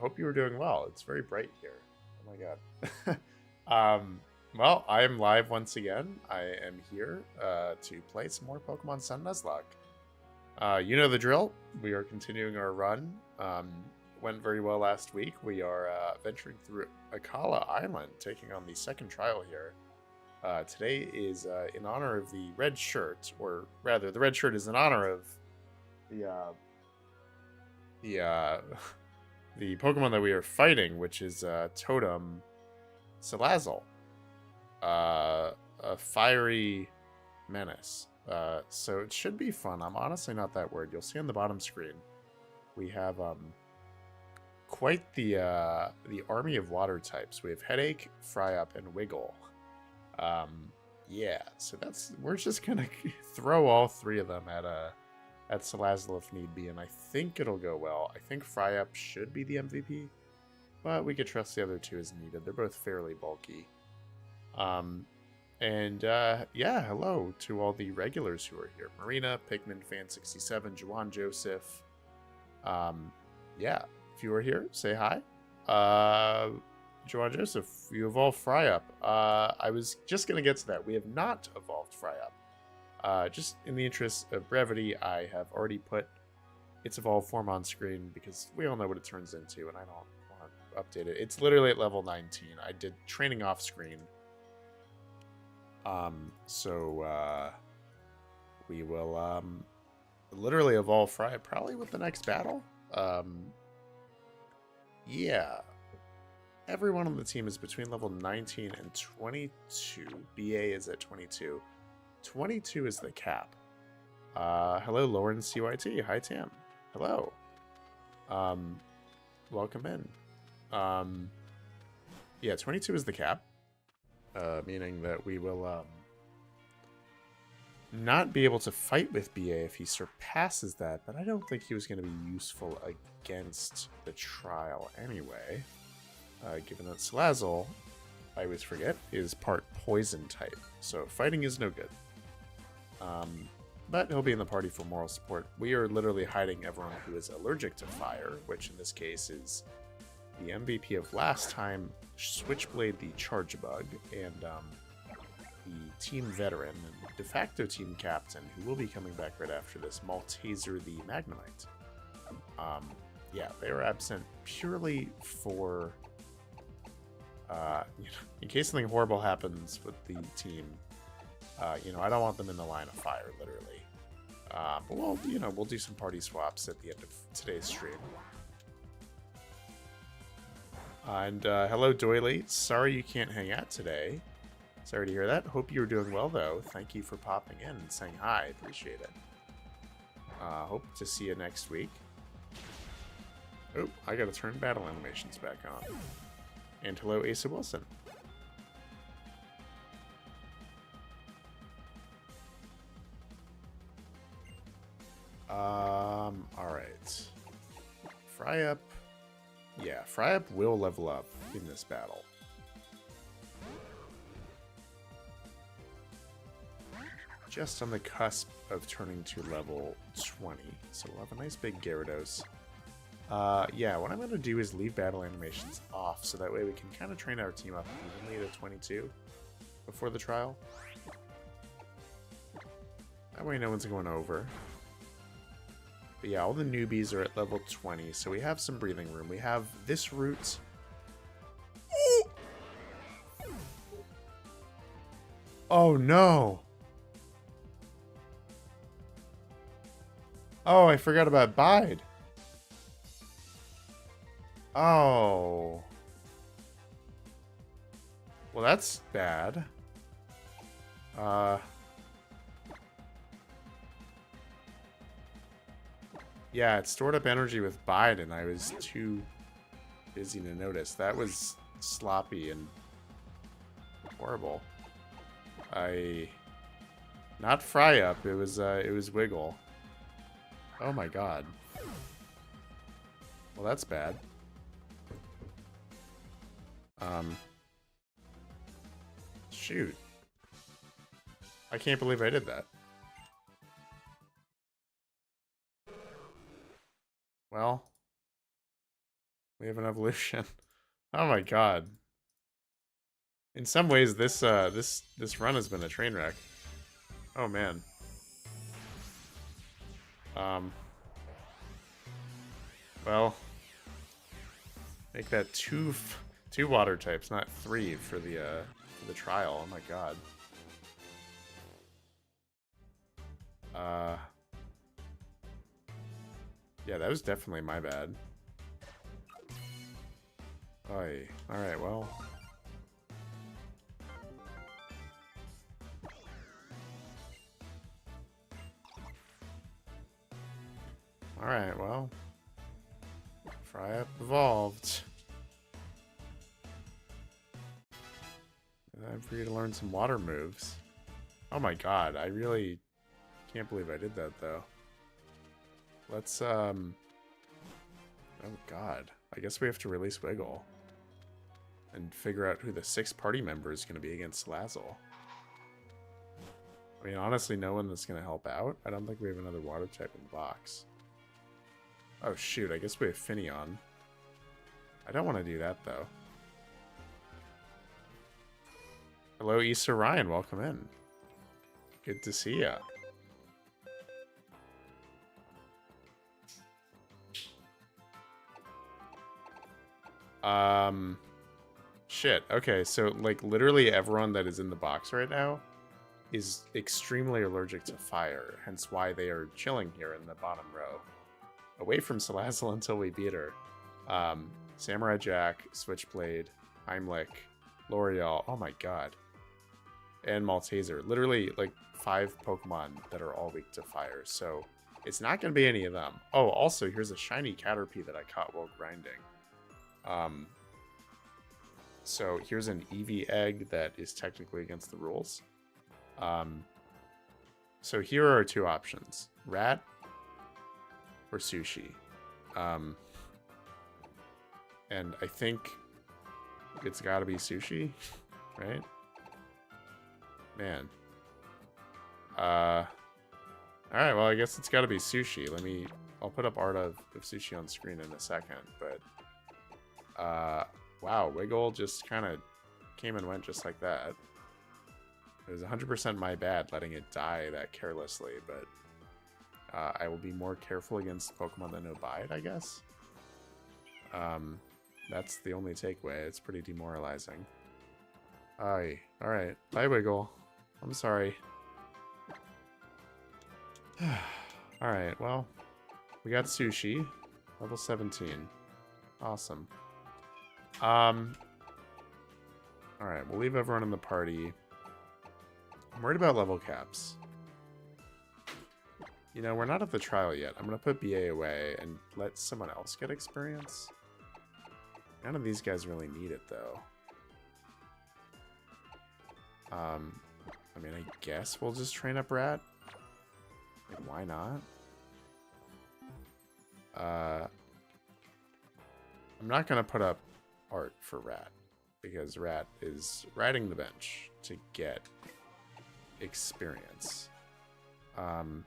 hope you were doing well. It's very bright here. Oh my god. Well, I am live once again. I am here to play some more Pokemon Sun Nuzlocke. You know the drill. We are continuing our run. Went very well last week. We are venturing through Alola Island, taking on the second trial here. Today is in honor of the red shirt, or rather, the red shirt is in honor of the Pokemon that we are fighting, which is Totem Salazzle, a fiery menace. So it should be fun. I'm honestly not that worried. You'll see on the bottom screen we have quite the army of water types. We have Headache, Fry Up, and Wiggle. Yeah, so we're just gonna throw all three of them at Salazzle if need be, and I think it'll go well. I think Fry Up should be the MVP, but we could trust the other two as needed. They're both fairly bulky. Yeah, hello to all the regulars who are here. Marina, Pigman, Fan67, Juwan Joseph. Yeah, if you are here, say hi. Juwan Joseph, you evolved Fry Up. I was just going to get to that. We have not evolved Fry Up. Just in the interest of brevity, I have already put its evolved form on screen because we all know what it turns into, and I don't want to update it. It's literally at level 19. I did training off screen. We will literally evolve Fry Up probably with the next battle. Yeah. Everyone on the team is between level 19 and 22. BA is at 22. 22 is the cap. Hello, Lauren CYT. Hi, Tam. Hello. Welcome in. Yeah, 22 is the cap. Meaning that we will not be able to fight with BA if he surpasses that, but I don't think he was going to be useful against the trial anyway. Given that Salazzle, I always forget, is part poison type, so fighting is no good. But he'll be in the party for moral support. We are literally hiding everyone who is allergic to fire, which in this case is the MVP of last time, Switchblade the Charge Bug, and the team veteran and de facto team captain, who will be coming back right after this, Malteser the Magnemite. Yeah, they were absent purely for... in case something horrible happens with the team, I don't want them in the line of fire, literally. But we'll do some party swaps at the end of today's stream. Hello, Doily. Sorry you can't hang out today. Sorry to hear that. Hope you're doing well, though. Thank you for popping in and saying hi. Appreciate it. Hope to see you next week. Oh, I gotta turn battle animations back on. And hello, Asa Wilson. Alright. Fry Up. Yeah, Fry Up will level up in this battle. Just on the cusp of turning to level 20. So we'll have a nice big Gyarados. Yeah, what I'm going to do is leave battle animations off, so that way we can kind of train our team up evenly to 22 before the trial. That way no one's going over. But yeah, all the newbies are at level 20, so we have some breathing room. We have this route. Oh no! Oh, I forgot about Bide. Oh. Well, that's bad. Yeah, it stored up energy with Bide, and I was too busy to notice. That was sloppy and horrible. Not Fry Up, it was Wiggle. Oh my god. Well, that's bad. Shoot. I can't believe I did that. Well, We have an evolution. Oh my god. In some ways, this run has been a train wreck. Oh man. Well, make that two water types, not 3 for the trial. Oh my god. Yeah, that was definitely my bad. Oy. Alright, well. Alright, well. Fry up evolved. Time for you to learn some water moves. Oh my god, I really can't believe I did that though. Let's oh god. I guess we have to release Wiggle. And figure out who the 6th party member is going to be against Salazzle. I mean, honestly, no one that's going to help out. I don't think we have another water type in the box. Oh, shoot. I guess we have Finneon. I don't want to do that, though. Hello, Issa Ryan. Welcome in. Good to see ya. Shit. Okay, so, like, literally everyone that is in the box right now is extremely allergic to fire, hence why they are chilling here in the bottom row. Away from Salazzle until we beat her. Samurai Jack, Switchblade, Heimlich, L'Oreal, oh my god. And Malteser. Literally, like, 5 Pokemon that are all weak to fire, so it's not going to be any of them. Oh, also, here's a shiny Caterpie that I caught while grinding. So here's an Eevee egg that is technically against the rules. So here are our 2 options. Rat or Sushi. And I think it's gotta be Sushi, right? Man. Alright, well I guess it's gotta be Sushi. I'll put up art of Sushi on screen in a second, but wow, Wiggle just kind of came and went just like that. It was 100% my bad letting it die that carelessly, but I will be more careful against Pokemon that no bite, I guess. That's the only takeaway. It's pretty demoralizing. Aye. Alright. Bye, Wiggle. I'm sorry. Alright, well, we got Sushi. Level 17. Awesome. Alright, we'll leave everyone in the party. I'm worried about level caps. You know, we're not at the trial yet. I'm going to put BA away and let someone else get experience. None of these guys really need it, though. I mean, I guess we'll just train up Rat. Like, why not? I'm not going to put up art for Rat, because Rat is riding the bench to get experience. Alright,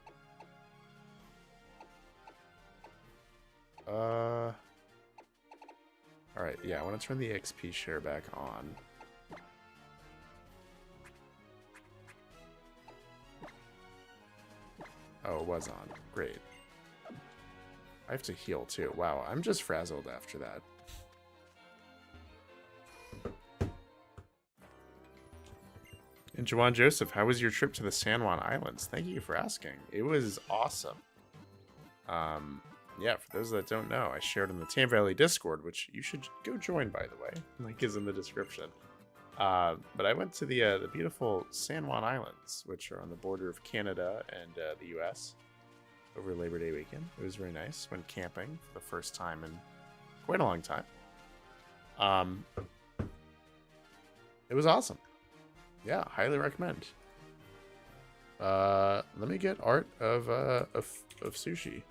yeah, I want to turn the XP share back on. Oh, it was on. Great. I have to heal too. Wow, I'm just frazzled after that. And Jawan Joseph, how was your trip to the San Juan Islands? Thank you for asking. It was awesome. Yeah, for those that don't know, I shared in the Tam Valley Discord, which you should go join, by the way. Link is in the description. But I went to the beautiful San Juan Islands, which are on the border of Canada and the U.S. over Labor Day weekend. It was very nice. Went camping for the first time in quite a long time. It was awesome. Yeah, highly recommend. Let me get art of Sushi.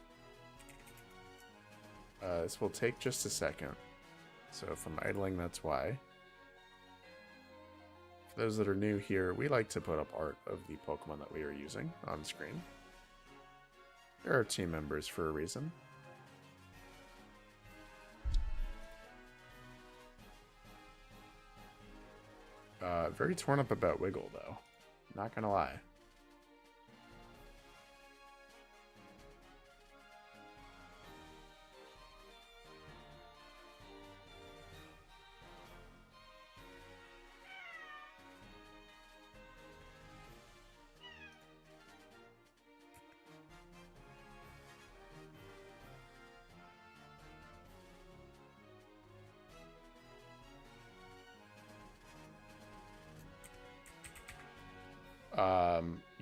This will take just a second. So if I'm idling, that's why. For those that are new here, we like to put up art of the Pokemon that we are using on screen. There are team members for a reason. Very torn up about Wiggle, though. Not gonna lie.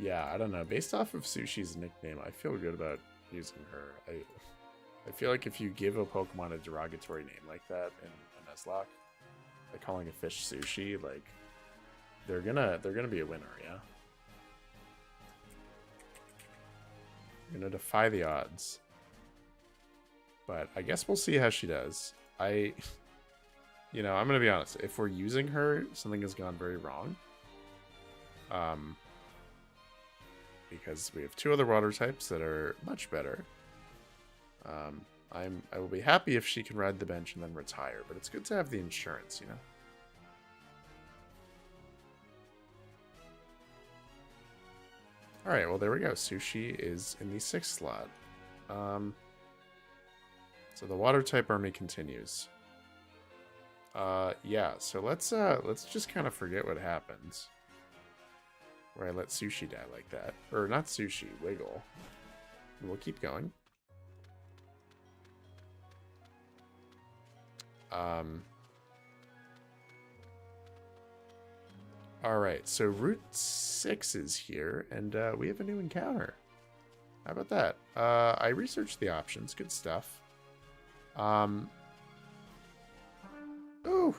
Yeah, I don't know. Based off of Sushi's nickname, I feel good about using her. I feel like if you give a Pokemon a derogatory name like that in a Nuzlocke, like calling a fish Sushi, like they're gonna be a winner, yeah. You're gonna defy the odds. But I guess we'll see how she does. I'm gonna be honest. If we're using her, something has gone very wrong. Because we have two other water types that are much better. I will be happy if she can ride the bench and then retire, but it's good to have the insurance, you know? Alright, well there we go. Sushi is in the 6th slot. So the water type army continues. Yeah, so let's just kind of forget what happens. Where I let Sushi die like that. Or not Sushi, Wiggle. And we'll keep going. Alright, so Route 6 is here, and we have a new encounter. How about that? I researched the options. Good stuff. Ooh!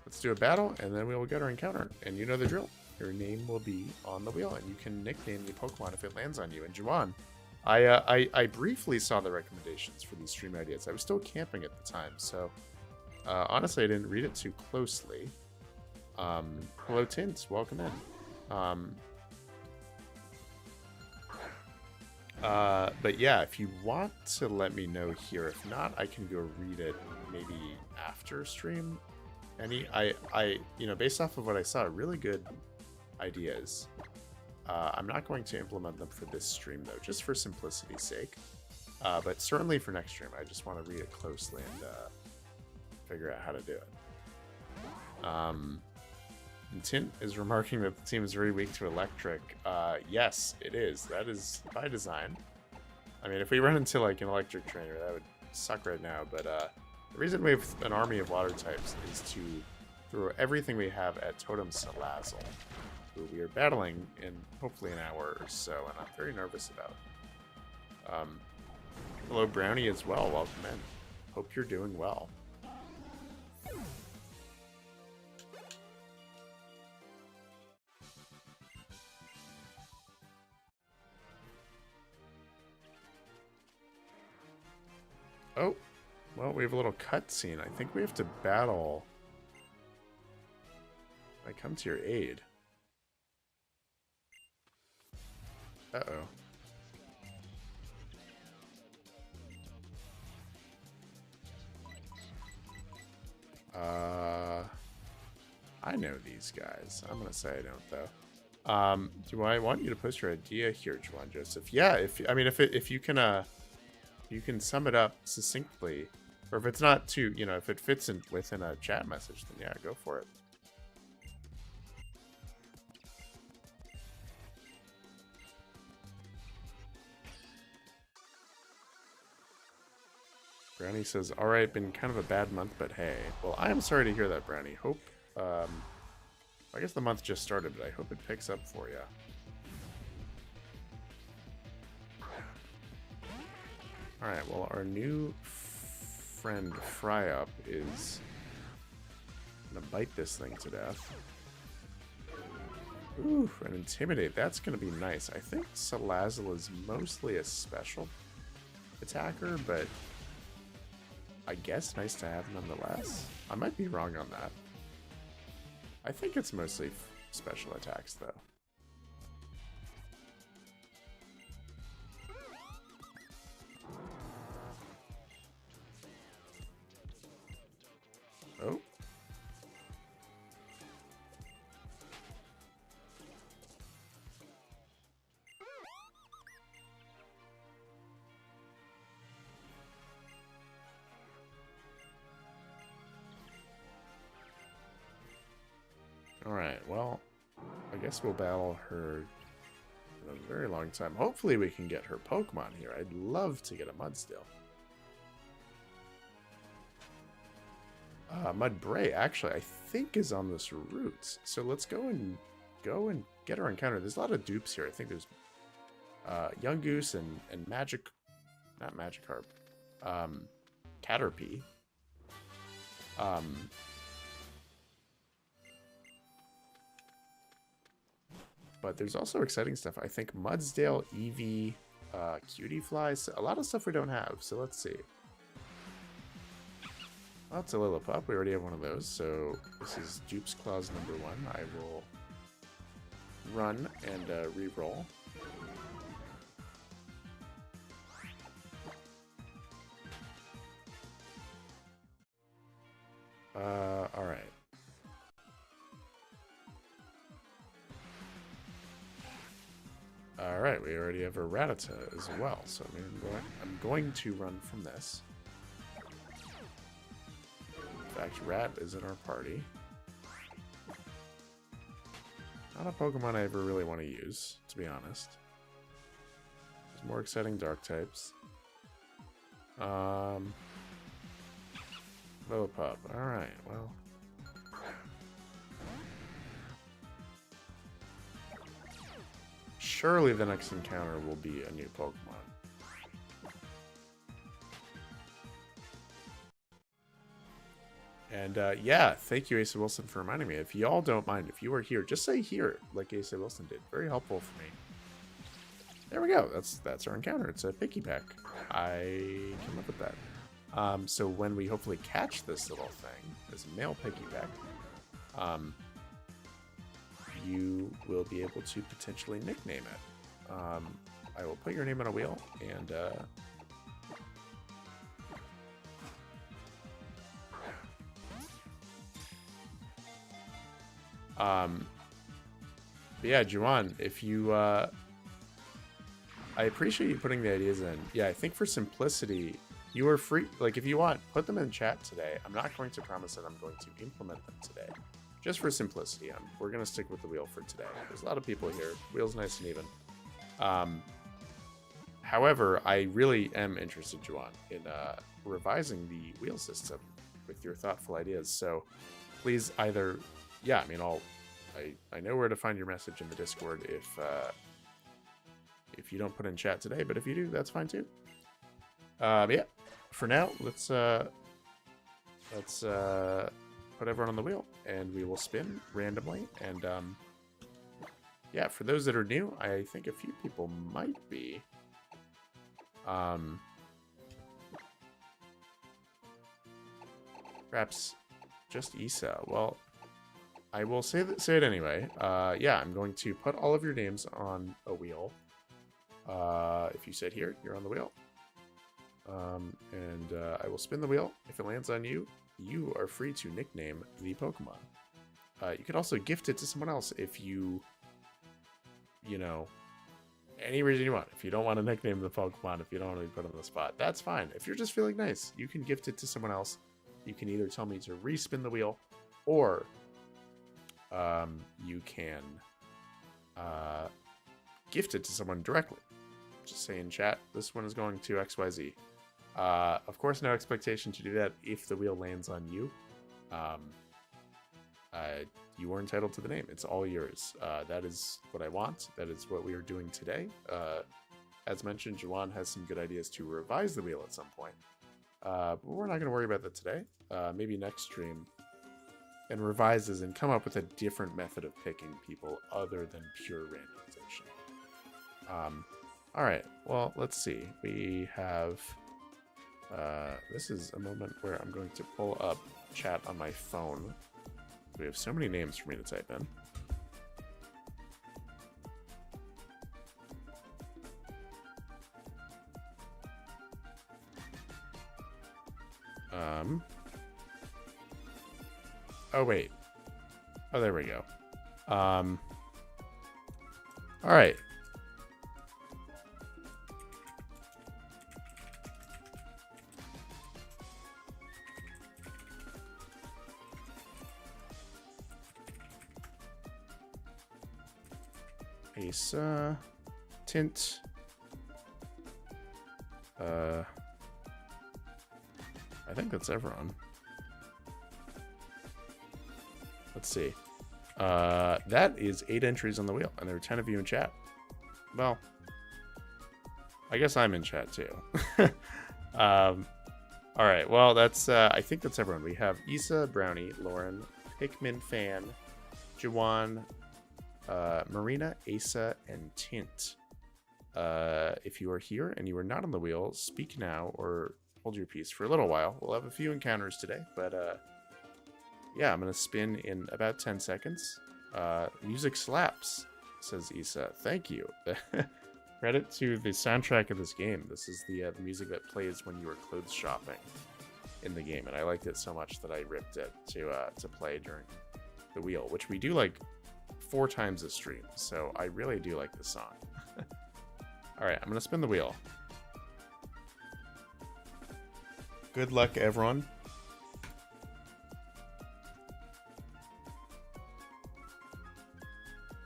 Let's do a battle, and then we will get our encounter. And you know the drill. Your name will be on the wheel, and you can nickname the Pokemon if it lands on you. And Juwan, I briefly saw the recommendations for these stream ideas. I was still camping at the time, so honestly, I didn't read it too closely. Hello, Tint. Welcome in. But yeah, if you want to let me know here, if not, I can go read it maybe after stream. Based off of what I saw, really good ideas. I'm not going to implement them for this stream though, just for simplicity's sake. But certainly for next stream, I just want to read it closely and figure out how to do it. And Tint is remarking that the team is very weak to electric. Yes, it is. That is by design. I mean, if we run into like an electric trainer, that would suck right now. But the reason we have an army of water types is to throw everything we have at Totem Salazzle, who we are battling in hopefully an hour or so, and I'm very nervous about. Hello, Brownie, as well. Welcome in. Hope you're doing well. Oh, well, we have a little cutscene. I think we have to battle. I come to your aid. Uh-oh. I know these guys. I'm gonna say I don't though. Do I want you to post your idea here, Juwan Joseph? Yeah, if you can sum it up succinctly, or if it's not too, if it fits in within a chat message, then yeah, go for it. Brownie says, alright, been kind of a bad month, but hey. Well, I am sorry to hear that, Brownie. Hope, I guess the month just started, but I hope it picks up for you. Alright, well, our new friend Fryup is gonna bite this thing to death. Ooh, and Intimidate. That's gonna be nice. I think Salazzle is mostly a special attacker, but I guess nice to have nonetheless. I might be wrong on that. I think it's mostly special attacks, though. Oh. Alright, well, I guess we'll battle her in a very long time. Hopefully we can get her Pokemon here. I'd love to get a Mudsdale. Mudbray, actually, I think is on this route. So let's go and get her encounter. There's a lot of dupes here. I think there's Young Goose and Magic, not Magikarp, Caterpie. But there's also exciting stuff. I think Mudsdale, Eevee, Cutie Flies, a lot of stuff we don't have. So let's see. Well, it's a Lillipup. We already have one of those. So this is Dupe's Clause number 1. I will run and re-roll. All right. All right, we already have a Rattata as well, so I'm going to run from this. In fact, Rat is in our party. Not a Pokemon I ever really want to use, to be honest. There's more exciting Dark types. Lillipup. Alright, well. Surely the next encounter will be a new Pokemon. And yeah, thank you, Asa Wilson, for reminding me. If y'all don't mind, if you were here, just say here, like Asa Wilson did. Very helpful for me. There we go. That's our encounter. It's a Pikipek. I came up with that. So when we hopefully catch this little thing, this male Pikipek, you will be able to potentially nickname it. I will put your name on a wheel and but yeah, Juwan, if you I appreciate you putting the ideas in. Yeah, I think for simplicity, you are free. Like, if you want, put them in chat today. I'm not going to promise that I'm going to implement them today. Just for simplicity, we're going to stick with the wheel for today. There's a lot of people here. Wheel's nice and even. However, I really am interested, Juwan, in revising the wheel system with your thoughtful ideas. So please either, yeah, I mean, I know where to find your message in the Discord if you don't put in chat today, but if you do, that's fine too. Yeah, for now, let's put everyone on the wheel, and we will spin randomly. And yeah, for those that are new, I think a few people might be perhaps just Isa. Well, I will say it anyway. Yeah, I'm going to put all of your names on a wheel. If you sit here, you're on the wheel. And I will spin the wheel. If it lands on you, you are free to nickname the Pokemon. You could also gift it to someone else if you know, any reason you want. If you don't want to nickname the Pokemon, if you don't want to be put on the spot, that's fine. If you're just feeling nice, you can gift it to someone else. You can either tell me to respin the wheel, or you can gift it to someone directly. Just say in chat, this one is going to XYZ. Of course, no expectation to do that if the wheel lands on you. You are entitled to the name. It's all yours. That is what I want. That is what we are doing today. As mentioned, Juwan has some good ideas to revise the wheel at some point. But we're not going to worry about that today. Maybe next stream. And revises and come up with a different method of picking people other than pure randomization. Alright, well, let's see. We have... this is a moment where I'm going to pull up chat on my phone. We have so many names for me to type in. Oh, wait. Oh, there we go. All right. Asa, Tint. I think that's everyone. Let's see. That is 8 entries on the wheel, and there are 10 of you in chat. Well, I guess I'm in chat too. All right. Well, that's. I think that's everyone. We have Issa, Brownie, Lauren, Pikmin Fan, Jawan, Marina, Asa, and Tint. If you are here and you are not on the wheel, speak now or hold your peace for a little while. We'll have a few encounters today, but yeah, I'm gonna spin in about 10 seconds. Music slaps, says Issa. Thank you. Credit to the soundtrack of this game. This is the music that plays when you are clothes shopping in the game, and I liked it so much that I ripped it to play during the wheel, which we do like 4 times a stream. So I really do like this song. All right, I'm gonna spin the wheel. Good luck, everyone.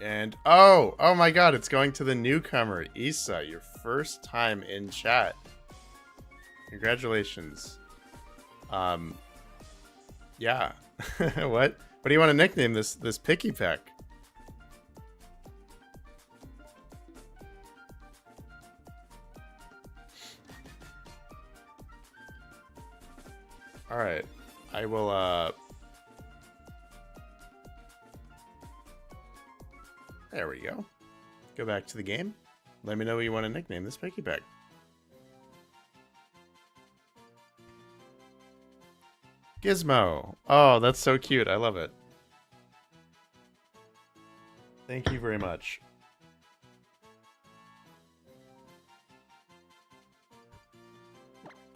And oh my god, it's going to the newcomer, Issa, your first time in chat. Congratulations. Yeah. What do you want to nickname this picky peck? All right. I will there we go. Go back to the game. Let me know what you want to nickname this picky peck. Gizmo. Oh, that's so cute. I love it. Thank you very much.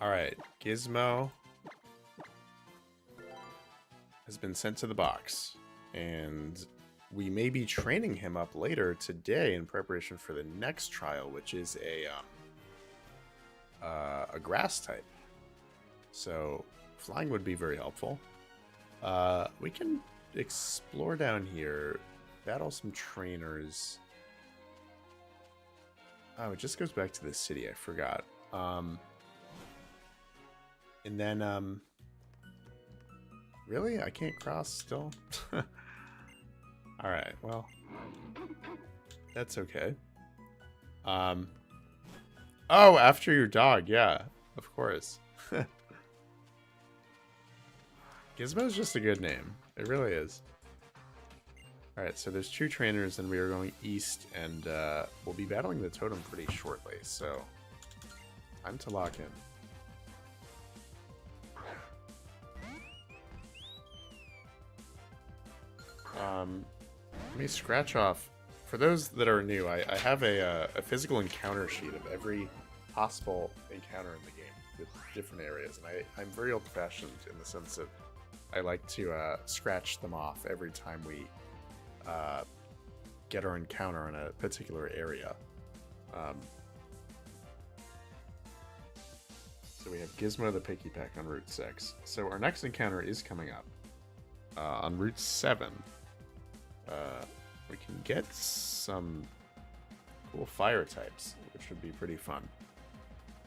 All right, Gizmo has been sent to the box, and we may be training him up later today in preparation for the next trial, which is a grass type. So flying would be very helpful. We can explore down here, battle some trainers. Oh, it just goes back to the city. I forgot. And then, really? I can't cross still? Alright, well, that's okay. Oh, after your dog, yeah, of course. Gizmo's just a good name. It really is. Alright, so there's 2 trainers, and we are going east, and we'll be battling the totem pretty shortly, so time to lock in. Let me scratch off. For those that are new, I have a physical encounter sheet of every possible encounter in the game with different areas, and I'm very old-fashioned in the sense that I like to scratch them off every time we get our encounter in a particular area. So we have Gizmo the Picky Peck on Route 6. So our next encounter is coming up on Route 7. We can get some cool fire types, which would be pretty fun.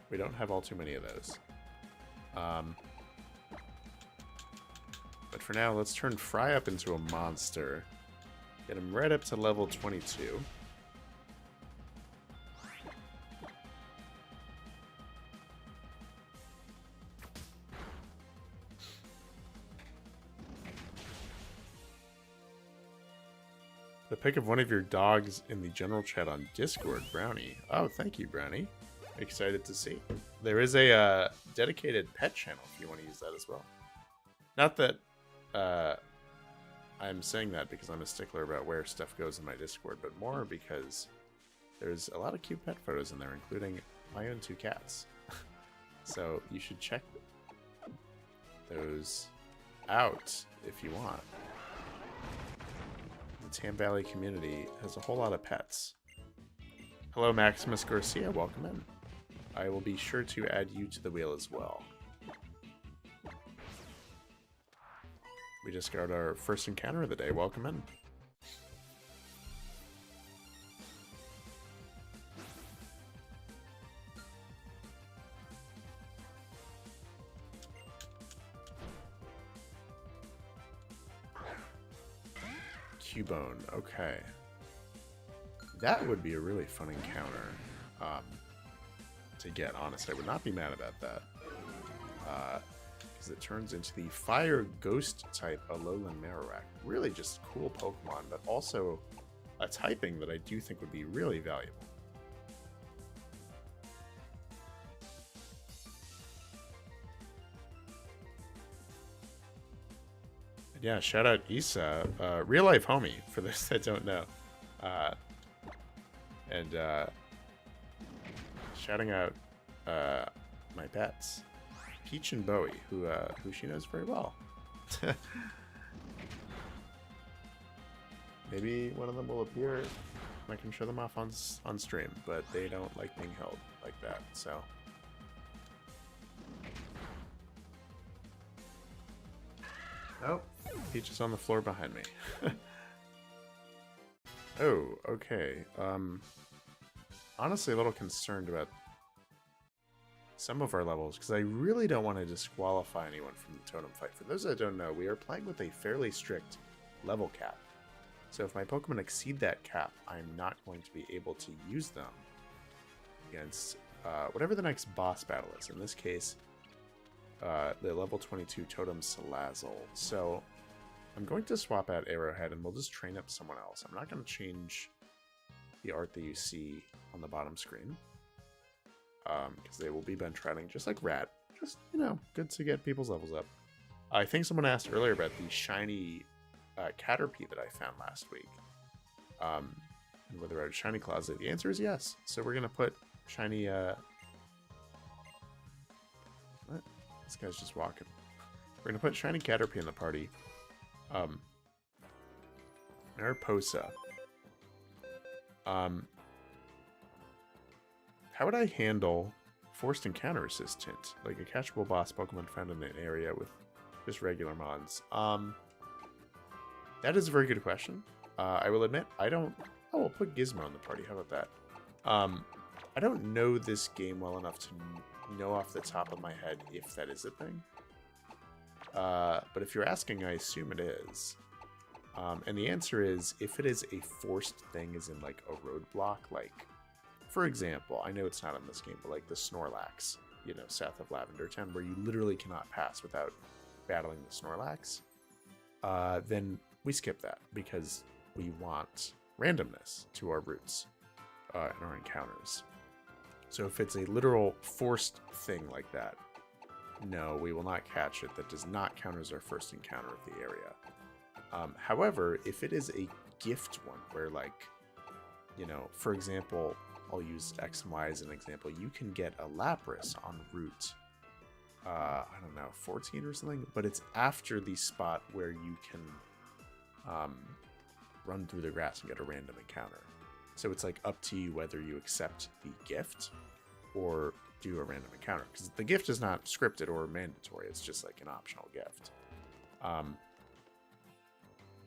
We don't have all too many of those. But for now, let's turn Fry up into a monster. Get him right up to level 22. The pick of one of your dogs in the general chat on Discord, Brownie. Oh, thank you, Brownie. Excited to see. There is a dedicated pet channel if you want to use that as well. Not that I'm saying that because I'm a stickler about where stuff goes in my Discord, but more because there's a lot of cute pet photos in there, including my own 2 cats. So you should check those out if you want. The Tam Valley community has a whole lot of pets. Hello, Maximus Garcia. Welcome in. I will be sure to add you to the wheel as well. We just got our first encounter of the day. Welcome in. Cubone. Okay. That would be a really fun encounter to get, honest. I would not be mad about that. Because it turns into the Fire Ghost type Alolan Marowak. Really just cool Pokemon, but also a typing that I do think would be really valuable. Yeah, shout out Issa, real life homie, for those that don't know. And shouting out my pets, Peach and Bowie, who she knows very well. Maybe one of them will appear. I can show them off on stream, but they don't like being held like that, so. Oh, Peach is on the floor behind me. Oh, okay. Honestly, a little concerned about some of our levels, because I really don't want to disqualify anyone from the totem fight. For those that don't know, we are playing with a fairly strict level cap. So if my Pokemon exceed that cap, I'm not going to be able to use them against whatever the next boss battle is. In this case, the level 22 Totem Salazzle. So I'm going to swap out Arrowhead and we'll just train up someone else. I'm not going to change the art that you see on the bottom screen. Because they will be bench riding just like Rat. Just, you know, good to get people's levels up. I think someone asked earlier about the shiny Caterpie that I found last week. And whether I had a shiny closet. The answer is yes. So we're going to put shiny... What? This guy's just walking. We're going to put shiny Caterpie in the party. Mariposa. How would I handle forced encounter assistant? Like a catchable boss Pokemon found in an area with just regular mods. That is a very good question. I will admit, I don't... Oh, we'll put Gizmo in the party. How about that? I don't know this game well enough to know off the top of my head if that is a thing. But if you're asking, I assume it is. And the answer is, if it is a forced thing, as in like a roadblock, like, for example, I know it's not in this game, but like the Snorlax, you know, south of Lavender Town, where you literally cannot pass without battling the Snorlax, then we skip that because we want randomness to our routes in our encounters. So if it's a literal forced thing like that, no, we will not catch it. That does not count as our first encounter of the area. However, if it is a gift one where, like, you know, for example, I'll use X and Y as an example. You can get a Lapras on route, I don't know, 14 or something, but it's after the spot where you can run through the grass and get a random encounter. So it's like up to you whether you accept the gift or do a random encounter, because the gift is not scripted or mandatory. It's just like an optional gift.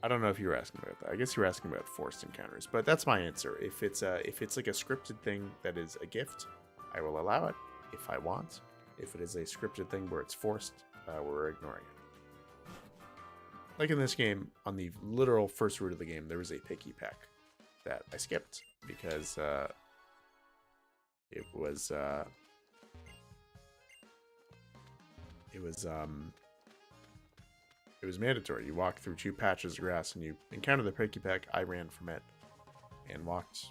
I don't know if you were asking about that. I guess you were asking about forced encounters, but that's my answer. If it's like a scripted thing that is a gift, I will allow it if I want. If it is a scripted thing where it's forced, we're ignoring it. Like in this game, on the literal first route of the game, there was a Picky Peck that I skipped because it was mandatory. You walk through 2 patches of grass and you encounter the Picky Peck. I ran from it and walked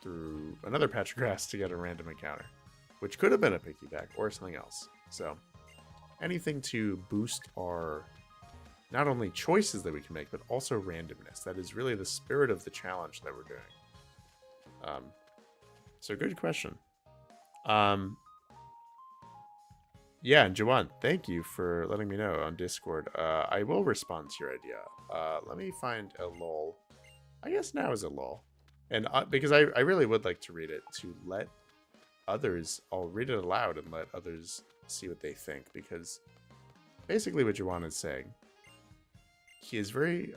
through another patch of grass to get a random encounter, which could have been a Picky Peck or something else. So anything to boost our not only choices that we can make, but also randomness. That is really the spirit of the challenge that we're doing. So good question. Yeah, and Jawan, thank you for letting me know on Discord. I will respond to your idea. Let me find a lull. I guess now is a lull. And because I really would like to read it, to let others, I'll read it aloud and let others see what they think. Because basically what Jawan is saying, he has very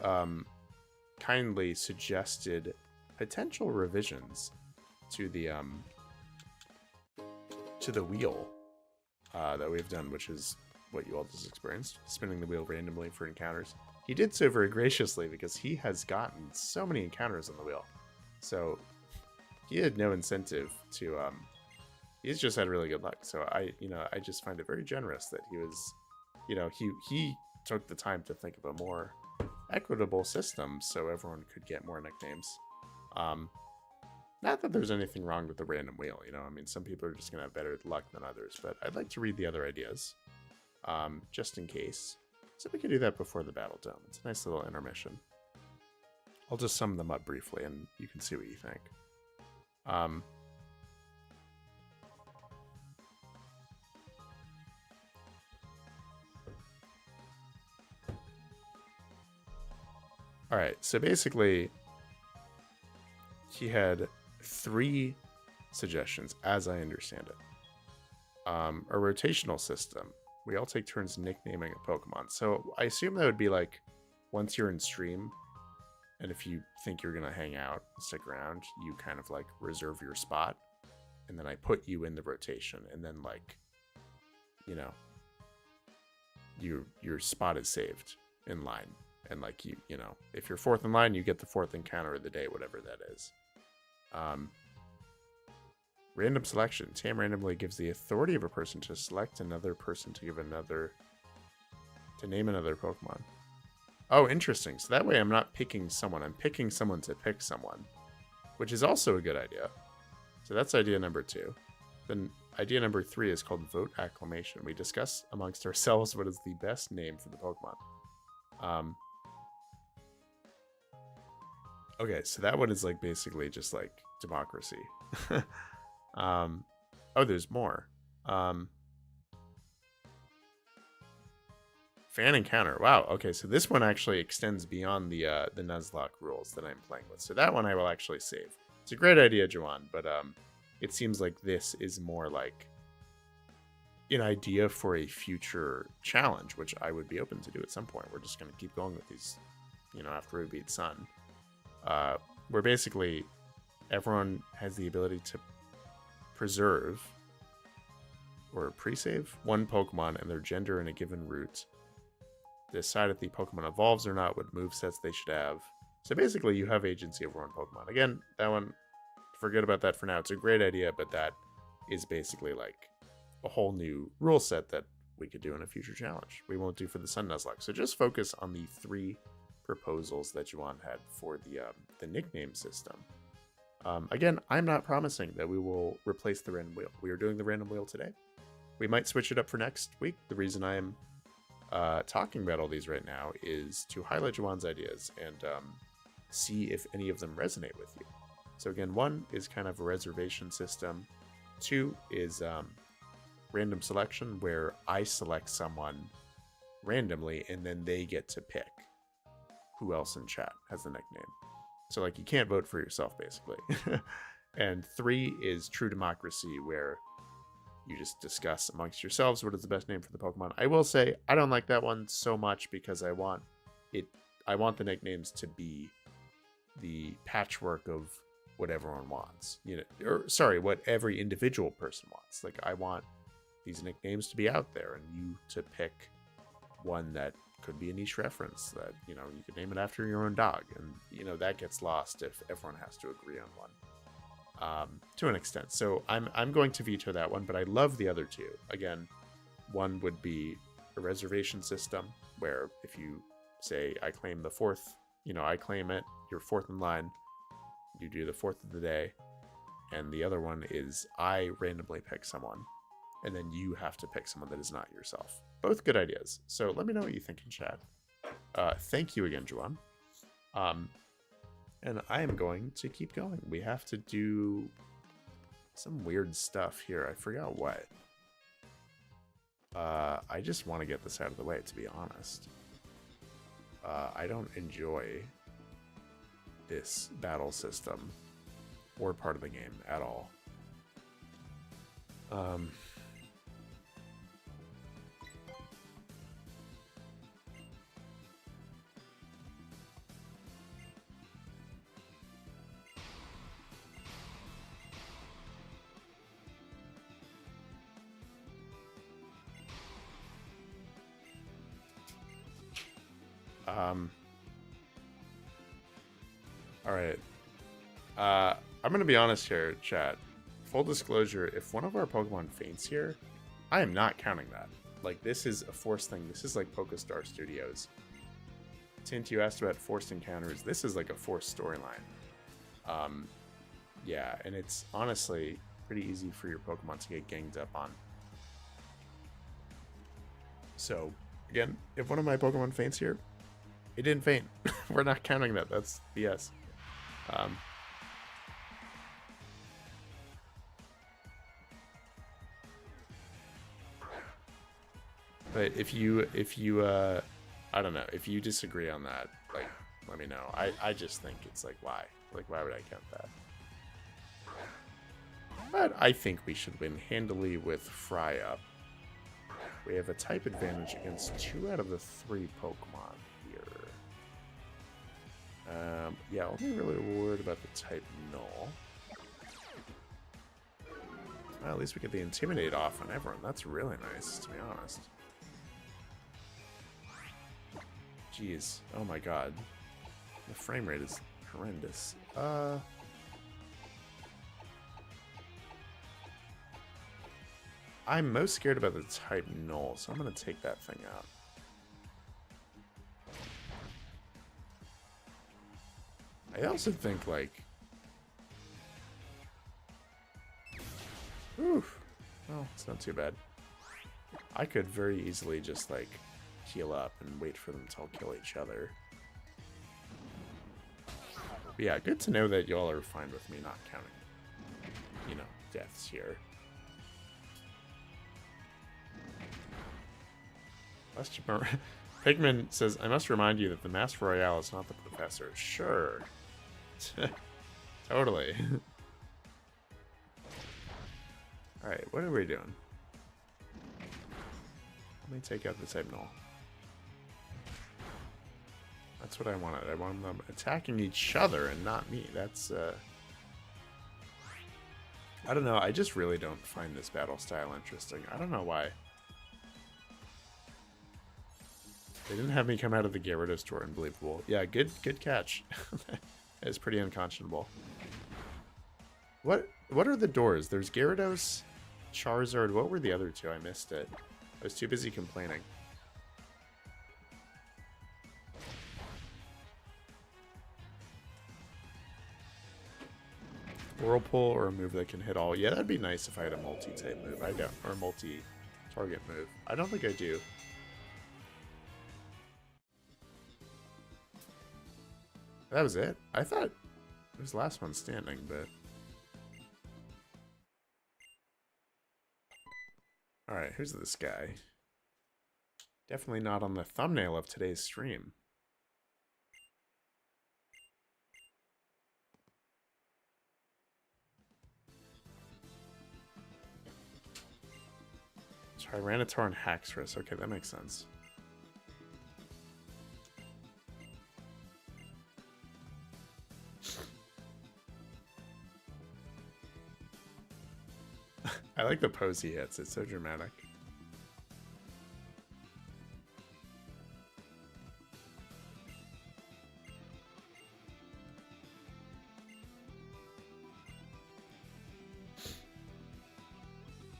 kindly suggested potential revisions to the wheel that we've done, which is what you all just experienced, spinning the wheel randomly for encounters. he did so very graciously because he has gotten so many encounters on the wheel. So he had no incentive to he's just had really good luck. So I just find it very generous that he was, he took the time to think of a more equitable system so everyone could get more nicknames. Not that there's anything wrong with the random wheel, I mean, some people are just gonna have better luck than others, but I'd like to read the other ideas, just in case. So we could do that before the battle dome. It's a nice little intermission. I'll just sum them up briefly and you can see what you think. All right, so basically he had 3 suggestions as I understand it. A rotational system. We all take turns nicknaming a Pokemon. So I assume that would be like once you're in stream and if you think you're going to hang out and stick around, you kind of like reserve your spot and then I put you in the rotation and then like, your spot is saved in line. And like if you're 4th in line, you get the 4th encounter of the day, whatever that is. Random selection. TAM randomly gives the authority of a person to select another person to name another Pokemon. Oh, interesting. So that way I'm not picking someone. I'm picking someone to pick someone, which is also a good idea. So that's idea number 2. Then idea number 3 is called vote acclamation. We discuss amongst ourselves what is the best name for the Pokemon. Okay, so that one is like basically just like democracy. Oh, there's more. Fan encounter. Wow. Okay, so this one actually extends beyond the Nuzlocke rules that I'm playing with. So that one I will actually save. It's a great idea, Juwan, but it seems like this is more like an idea for a future challenge, which I would be open to do at some point. We're just going to keep going with these, after we beat Sun. Where basically everyone has the ability to preserve or pre-save one Pokemon and their gender in a given route. Decide if the Pokemon evolves or not, what movesets they should have. So basically you have agency over one Pokemon. Again, that one, forget about that for now. It's a great idea, but that is basically like a whole new rule set that we could do in a future challenge. We won't do for the Sun Nuzlocke. So just focus on the 3 proposals that Juwan had for the nickname system. Again, I'm not promising that we will replace the random wheel. We are doing the random wheel today. We might switch it up for next week. The reason I am talking about all these right now is to highlight Juwan's ideas and see if any of them resonate with you. So again, 1 is kind of a reservation system. 2 is random selection, where I select someone randomly and then they get to pick who else in chat has the nickname. So like you can't vote for yourself basically. And 3 is true democracy, where you just discuss amongst yourselves what is the best name for the Pokemon. I will say I don't like that one so much because I want the nicknames to be the patchwork of what everyone wants. What every individual person wants. Like I want these nicknames to be out there and you to pick one that could be a niche reference that, you could name it after your own dog. And, that gets lost if everyone has to agree on one, to an extent. So I'm going to veto that one, but I love the other 2. Again, 1 would be a reservation system where if you say, I claim the 4th, I claim it, you're 4th in line, you do the 4th of the day. And the other one is I randomly pick someone and then you have to pick someone that is not yourself. Both good ideas. So let me know what you think in chat. Thank you again, Juwan. And I am going to keep going. We have to do some weird stuff here. I forgot what. I just want to get this out of the way, to be honest. I don't enjoy this battle system or part of the game at all. Alright. I'm gonna be honest here, chat. Full disclosure, if one of our Pokemon faints here, I am not counting that. Like, this is a forced thing. This is like PokeStar Studios. Tint, you asked about forced encounters. This is like a forced storyline. Yeah, and it's honestly pretty easy for your Pokemon to get ganged up on. So, again, if one of my Pokemon faints here, it didn't faint. We're not counting that. That's BS. But if you I don't know, if you disagree on that, like, let me know. I just think it's like, why? Like, why would I count that? But I think we should win handily with Fry Up. We have a type advantage against 2 out of the 3 Pokemon here. Yeah, only really worried about the type Null. Well, at least we get the Intimidate off on everyone. That's really nice, to be honest. Jeez. Oh my god. The frame rate is horrendous. I'm most scared about the type Null, so I'm going to take that thing out. I also think, like... Oof. Well, it's not too bad. I could very easily just, like, heal up and wait for them to all kill each other. But yeah, good to know that y'all are fine with me not counting, you know, deaths here. Pigman says, I must remind you that the Master Royale is not the professor. Sure. Totally. Alright, what are we doing? Let me take out the type Null. That's what I wanted. I wanted them attacking each other and not me. That's, I don't know. I just really don't find this battle style interesting. I don't know why. They didn't have me come out of the Gyarados store. Unbelievable. Yeah, good catch. That is pretty unconscionable. What are the doors? There's Gyarados, Charizard. What were the other 2? I missed it. I was too busy complaining. Whirlpool or a move that can hit all. Yeah, that'd be nice if I had a multi-type move. I don't. Or a multi-target move. I don't think I do. That was it? I thought it was the last one standing, but... Alright, who's this guy? Definitely not on the thumbnail of today's stream. Tyranitar and Haxorus. Okay, that makes sense. I like the pose he hits. It's so dramatic.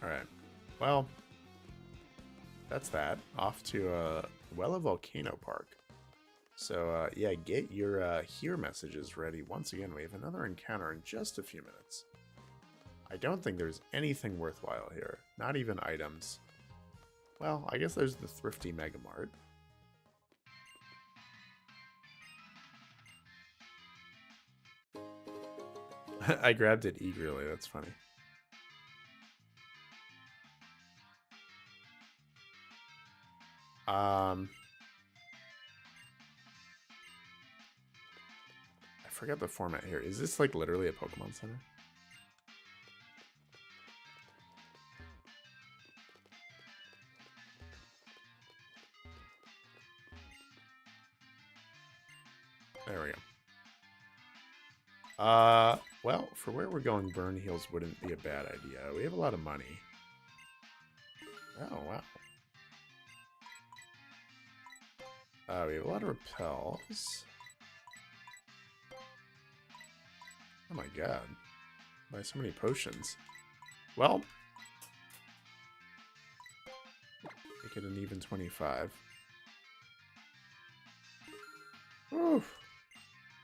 Alright. Well, that's that. Off to Wella Volcano Park. So, yeah, get your here messages ready. Once again, we have another encounter in just a few minutes. I don't think there's anything worthwhile here. Not even items. Well, I guess there's the thrifty Mega Mart. I grabbed it eagerly. That's funny. I forgot the format here. Is this like literally a Pokemon Center? There we go. Well, for where we're going, Burn Heals wouldn't be a bad idea. We have a lot of money. Oh, wow. We have a lot of repels. Oh my god. Why so many potions? Well, make it an even 25. Oof.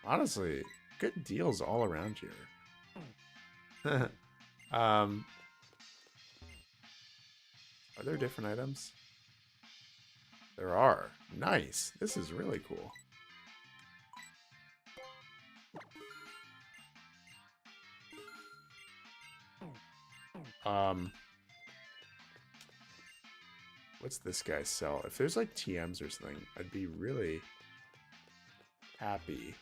Honestly, good deals all around here. Are there different items? There are. Nice. This is really cool. What's this guy sell? If there's like TMs or something, I'd be really happy.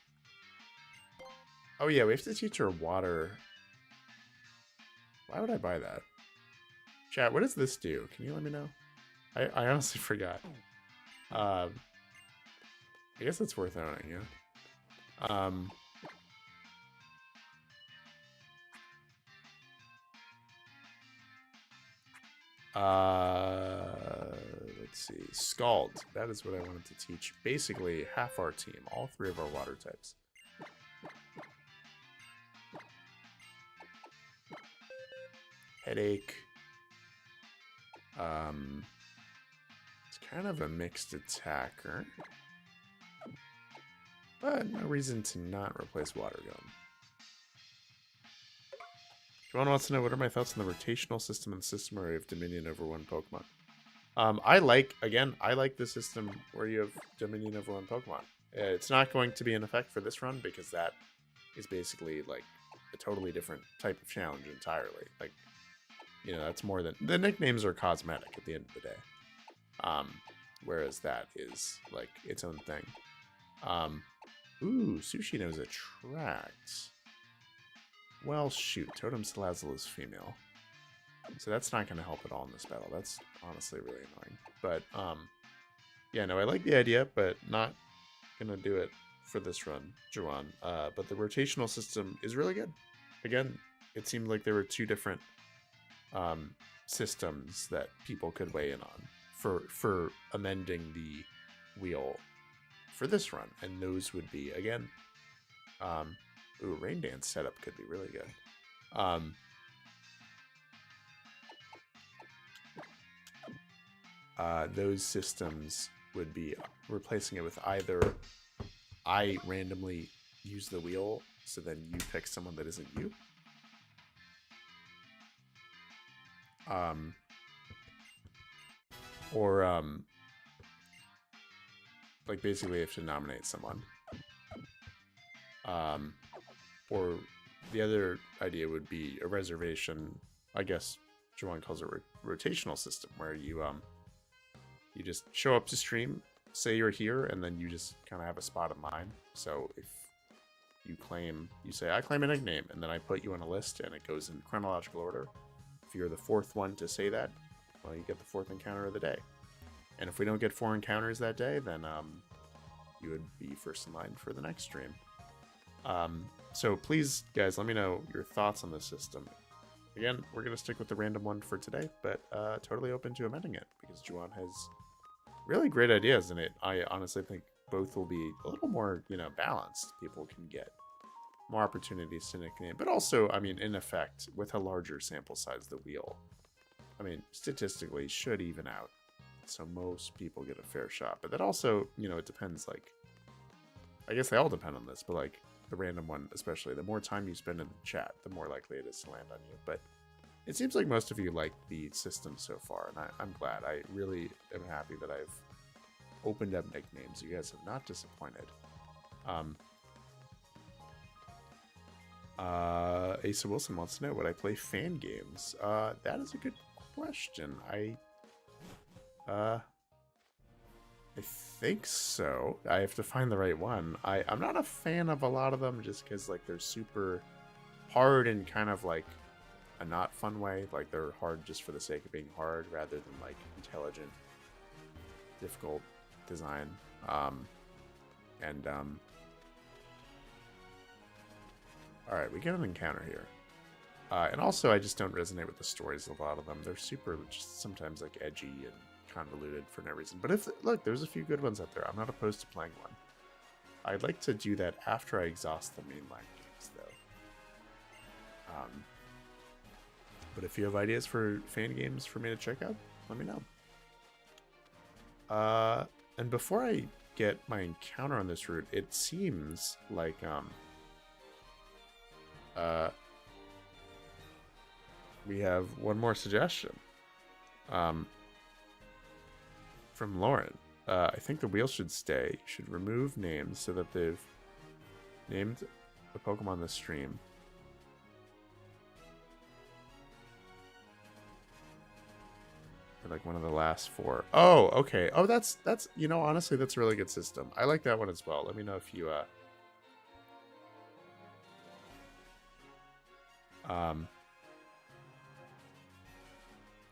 Oh yeah, we have to teach her water. Why would I buy that? Chat, what does this do? Can you let me know? I honestly forgot. I guess it's worth owning, yeah. Let's see. Scald. That is what I wanted to teach. Basically, half our team. All three of our water types. Headache. It's kind of a mixed attacker. But no reason to not replace Water Gun. Joanne wants to know, what are my thoughts on the rotational system and system where you have Dominion over one Pokemon? I like the system where you have Dominion over one Pokemon. It's not going to be in effect for this run because that is basically like a totally different type of challenge entirely. Like, you know, that's more than... The nicknames are cosmetic at the end of the day. Whereas that is like its own thing. Ooh, Sushi knows Attract. Well, shoot. Totem Salazzle is female. So that's not going to help at all in this battle. That's honestly really annoying. But, yeah, no, I like the idea, but not going to do it for this run, Juwan. But the rotational system is really good. Again, it seemed like there were two different systems that people could weigh in on for amending the wheel for this run. And those would be, again, ooh, Rain Dance setup could be really good. Those systems would be replacing it with either I randomly use the wheel, so then you pick someone that isn't you. Or like basically you have to nominate someone. Or the other idea would be a reservation. I guess Juwan calls it rotational system, where you just show up to stream, say you're here, and then you just kind of have a spot in line. So if you say, I claim a nickname, and then I put you on a list, and it goes in chronological order. If you're the fourth one to say that, well, you get the fourth encounter of the day. And if we don't get 4 encounters that day, then you would be first in line for the next stream. So please, guys, let me know your thoughts on this system. Again, we're going to stick with the random one for today, but totally open to amending it, because Juwan has really great ideas in it. I honestly think both will be a little more, you know, balanced. People can get more opportunities to nickname, but also, I mean, in effect, with a larger sample size, the wheel, I mean, statistically should even out. So most people get a fair shot, but that also, you know, it depends. Like, I guess they all depend on this, but like the random one, especially, the more time you spend in the chat, the more likely it is to land on you. But it seems like most of you like the system so far, and I'm glad. I really am happy that I've opened up nicknames. You guys have not disappointed. Asa Wilson wants to know, would I play fan games? That is a good question. I think so. I have to find the right one. I'm not a fan of a lot of them, just because like they're super hard in kind of like a not fun way. Like they're hard just for the sake of being hard, rather than like intelligent, difficult design. Alright, we get an encounter here. And also, I just don't resonate with the stories of a lot of them. They're super, just sometimes like edgy and convoluted for no reason. But look, there's a few good ones out there. I'm not opposed to playing one. I'd like to do that after I exhaust the mainline games, though. But if you have ideas for fan games for me to check out, let me know. And before I get my encounter on this route, it seems like we have one more suggestion from Lauren. I think the wheel should stay. Should remove names so that they've named the Pokemon this stream. Like one of the last 4. Oh, okay. Oh, that's you know, honestly, that's a really good system. I like that one as well. Let me know if you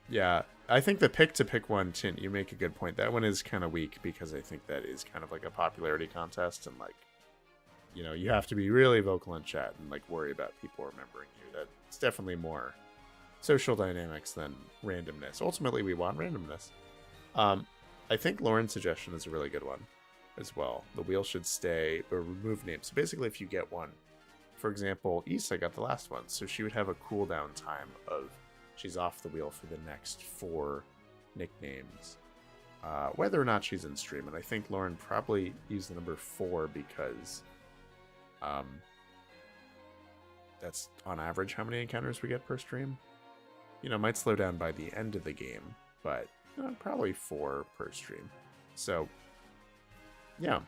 yeah, I think the pick one, Tint, you make a good point. That one is kind of weak because I think that is kind of like a popularity contest, and like, you know, you have to be really vocal in chat and like worry about people remembering you. That's definitely more social dynamics than randomness. Ultimately, we want randomness. I think Lauren's suggestion is a really good one as well. The wheel should stay, but remove names. So basically, if you get one, for example, Issa got the last one, so she would have a cooldown time of she's off the wheel for the next 4 nicknames, whether or not she's in stream. And I think Lauren probably used the number 4 because that's on average how many encounters we get per stream. You know, might slow down by the end of the game, but probably 4 per stream. So, yeah.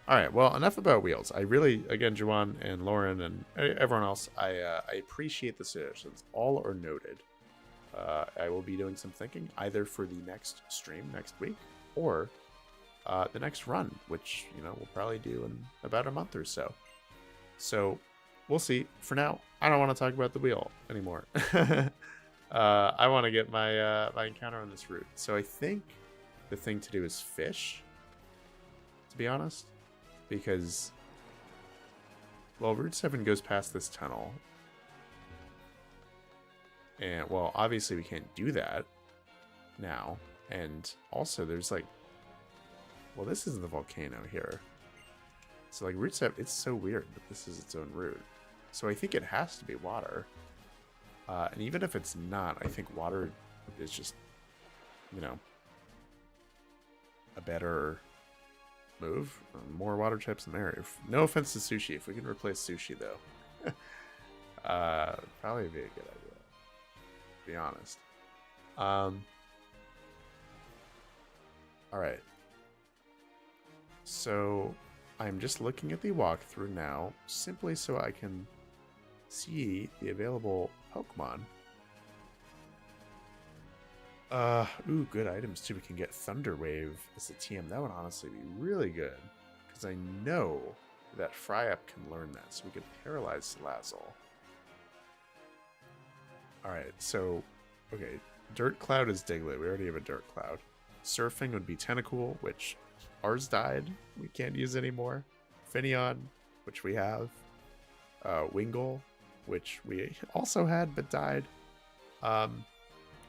All right, well, enough about wheels. I really, again, Juwan and Lauren and everyone else, I appreciate the suggestions. All are noted. I will be doing some thinking either for the next stream next week or the next run, which, you know, we'll probably do in about a month or so. So we'll see. For now, I don't want to talk about the wheel anymore. I want to get my my encounter on this route. So I think the thing to do is fish, to be honest, because, well, Route 7 goes past this tunnel. And, well, obviously we can't do that now. And also there's like, well, this is the volcano here. So like Route 7, it's so weird that this is its own route. So I think it has to be water. And even if it's not, I think water is just, you know, a better move. More water types in there. No offense to sushi. If we can replace sushi, though, probably be a good idea, to be honest. All right. So I'm just looking at the walkthrough now, simply so I can see the available Pokemon. Ooh, good items too. We can get Thunder Wave as a TM. That would honestly be really good, because I know that Fryup can learn that, so we could paralyze Salazzle. Alright, so, okay, Dirt Cloud is Diglett. We already have a Dirt Cloud. Surfing would be Tentacool, which ours died. We can't use anymore. Finneon, which we have. Wingull, which we also had but died.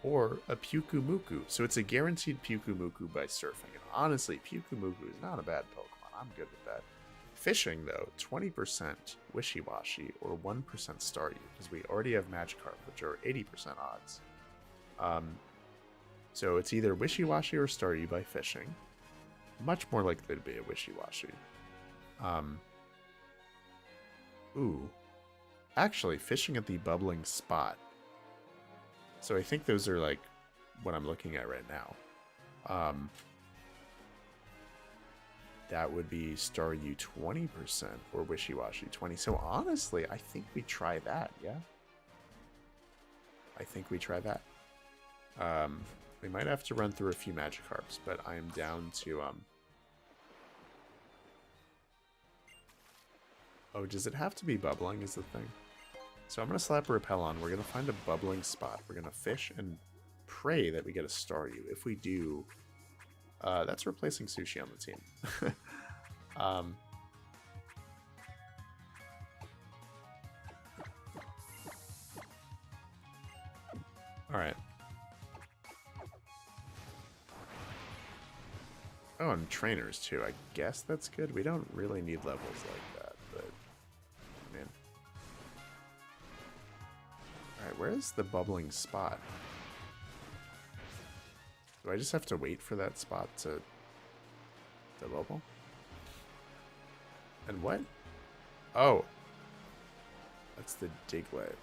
Or a Pyukumuku. So it's a guaranteed Pyukumuku by surfing. And honestly, Pyukumuku is not a bad Pokemon. I'm good with that. Fishing, though, 20% Wishy-Washy or 1% Staryu, because we already have Magikarp, which are 80% odds. So it's either Wishy-Washy or Staryu by fishing. Much more likely to be a Wishy-Washy. Ooh. Actually, fishing at the bubbling spot. So I think those are like what I'm looking at right now. That would be Staryu 20% or Wishy-Washy 20%. So honestly, I think we try that, yeah? I think we try that. We might have to run through a few Magikarps, but I am down to... Oh, does it have to be bubbling is the thing? So I'm going to slap a Repel on. We're going to find a bubbling spot. We're going to fish and pray that we get a Staryu. If we do, that's replacing Sushi on the team. All right. Oh, and trainers too. I guess that's good. We don't really need levels like that, but man. Alright, where is the bubbling spot? Do I just have to wait for that spot to bubble? And what? Oh. That's the Diglett.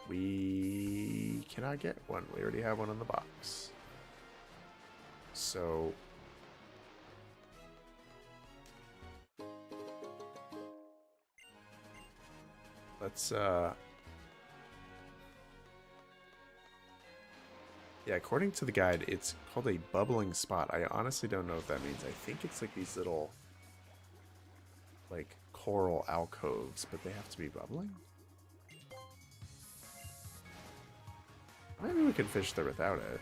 We cannot get one. We already have one in the box. So let's yeah, according to the guide, it's called a bubbling spot. I honestly don't know what that means. I think it's like these little like coral alcoves, but they have to be bubbling. Maybe we can fish there without it.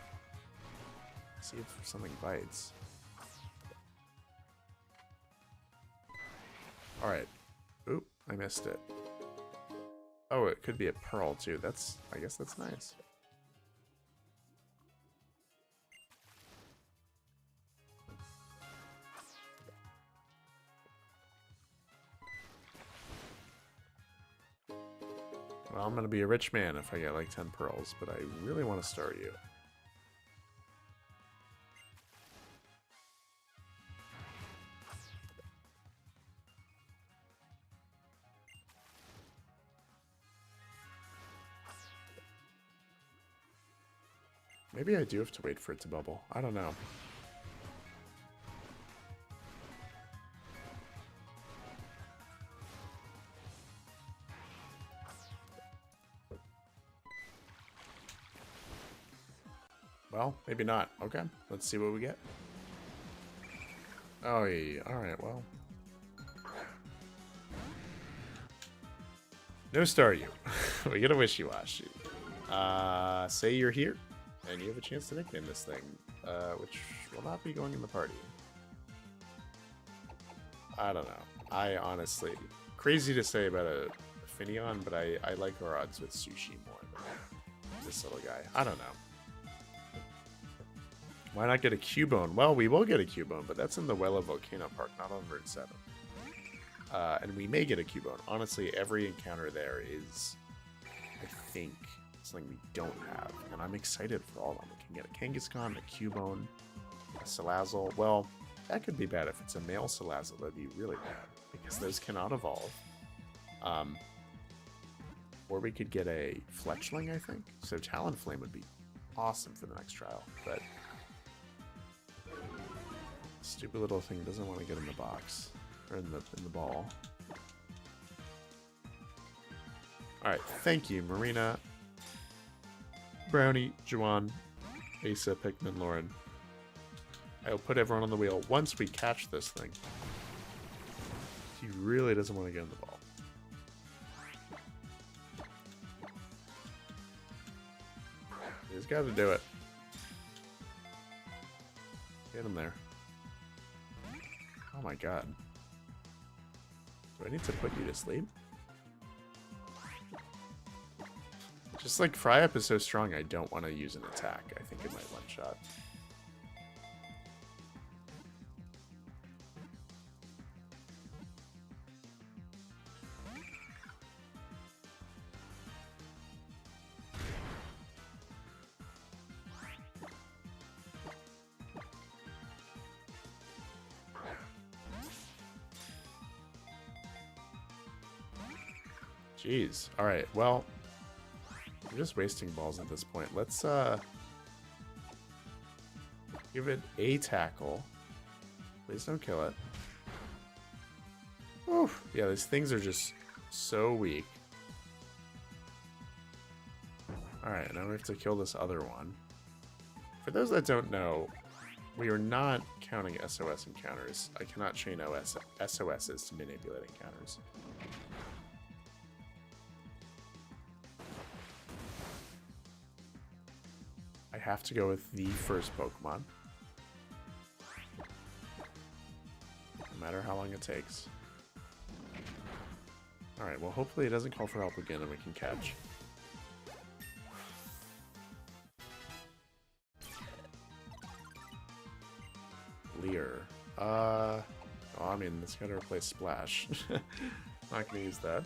See if something bites. Alright. Oop, I missed it. Oh, it could be a pearl too. I guess that's nice. Well, I'm gonna be a rich man if I get like 10 pearls, but I really want to start you. Maybe I do have to wait for it to bubble. I don't know. Well, maybe not. Okay, let's see what we get. Oh, yeah. Alright, well. No star you. We get a wishy-washy. Say you're here, and you have a chance to nickname this thing, which will not be going in the party. I don't know. I honestly... Crazy to say about a Finneon, but I like our odds with Sushi more than this little guy. I don't know. Why not get a Cubone? Well, we will get a Cubone, but that's in the Wella Volcano Park, not on Route 7. And we may get a Cubone. Honestly, every encounter there is, I think, something we don't have. And I'm excited for all of them. We can get a Kangaskhan, a Cubone, a Salazzle. Well, that could be bad. If it's a male Salazzle, that'd be really bad, because those cannot evolve. Or we could get a Fletchling, I think. So Talonflame would be awesome for the next trial, but... Stupid little thing doesn't want to get in the box. Or in the ball. Alright, thank you, Marina, Brownie, Juwan, Asa, Pikmin, Lauren. I'll put everyone on the wheel once we catch this thing. He really doesn't want to get in the ball. He's got to do it. Get him there. Oh my god. Do I need to put you to sleep? Just like Fry-Up is so strong, I don't want to use an attack. I think it might one-shot. Jeez. Alright, well, I'm just wasting balls at this point. Let's give it a tackle. Please don't kill it. Oof. Yeah, these things are just so weak. Alright, now we have to kill this other one. For those that don't know, we are not counting SOS encounters. I cannot chain SOSs to manipulate encounters. I have to go with the first Pokemon. No matter how long it takes. Alright, well hopefully it doesn't call for help again and we can catch. Oh, I mean, it's got to replace Splash. Not gonna use that.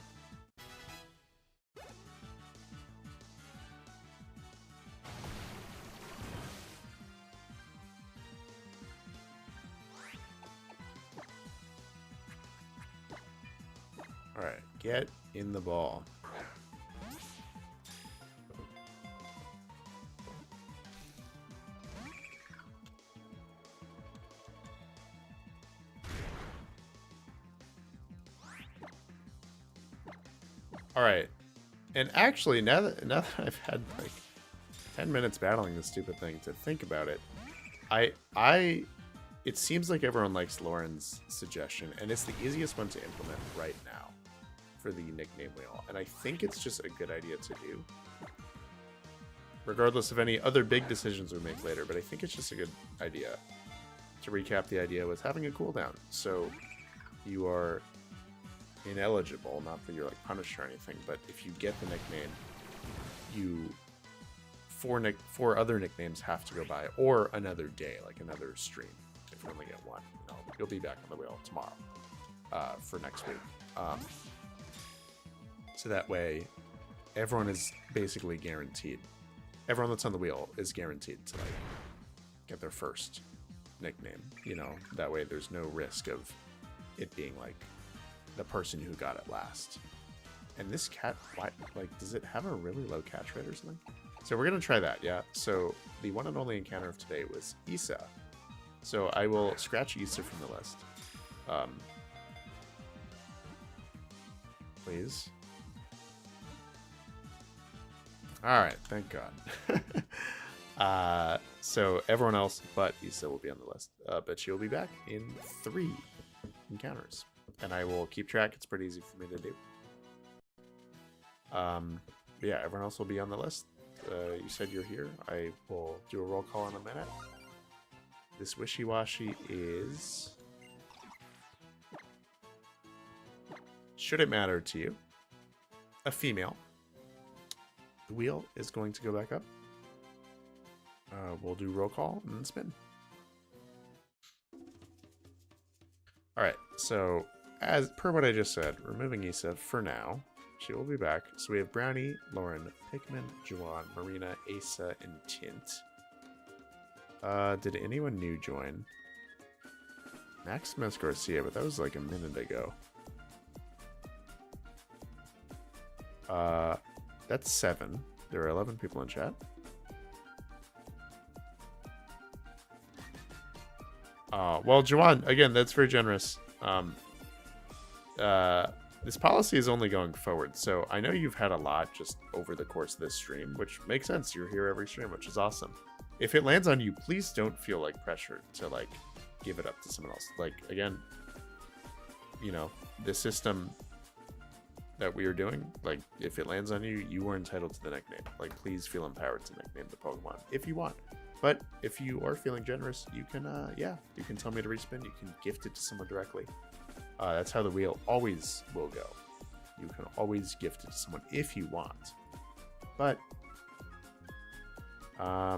All right, get in the ball. All right, and actually, now that I've had like 10 minutes battling this stupid thing to think about it, it seems like everyone likes Lauren's suggestion, and it's the easiest one to implement right now for the nickname wheel, and I think it's just a good idea to do, regardless of any other big decisions we make later. But I think it's just a good idea. To recap, the idea was having a cooldown, so you are ineligible, not that you're like punished or anything, but if you get the nickname, four other nicknames have to go by, or another day, like another stream. If you only get one, you'll be back on the wheel tomorrow for next week. So that way, everyone is basically guaranteed. Everyone that's on the wheel is guaranteed to like get their first nickname. That way there's no risk of it being like the person who got it last. And this cat, does it have a really low catch rate or something? So we're gonna try that, yeah. So the one and only encounter of today was Issa. So I will scratch Issa from the list. Please. All right, thank God. So everyone else but Issa will be on the list, but she'll be back in 3 encounters. And I will keep track. It's pretty easy for me to do. Yeah, everyone else will be on the list. You said you're here. I will do a roll call in a minute. This wishy-washy is... should it matter to you, a female. The wheel is going to go back up. We'll do roll call and then spin. Alright, so as per what I just said, removing Issa for now. She will be back. So we have Brownie, Lauren, Pikmin, Juwan, Marina, Asa, and Tint. Did anyone new join? Maximus Garcia, but that was like a minute ago. That's 7. There are 11 people in chat. Well, Juwan, again, that's very generous. This policy is only going forward, so I know you've had a lot just over the course of this stream, which makes sense. You're here every stream, which is awesome. If it lands on you, please don't feel like pressured to like give it up to someone else. Like, again, the system that we are doing, like, if it lands on you, you are entitled to the nickname. Like, please feel empowered to nickname the Pokemon if you want. But if you are feeling generous, you can, you can tell me to respin. You can gift it to someone directly. That's how the wheel always will go. You can always gift it to someone if you want. But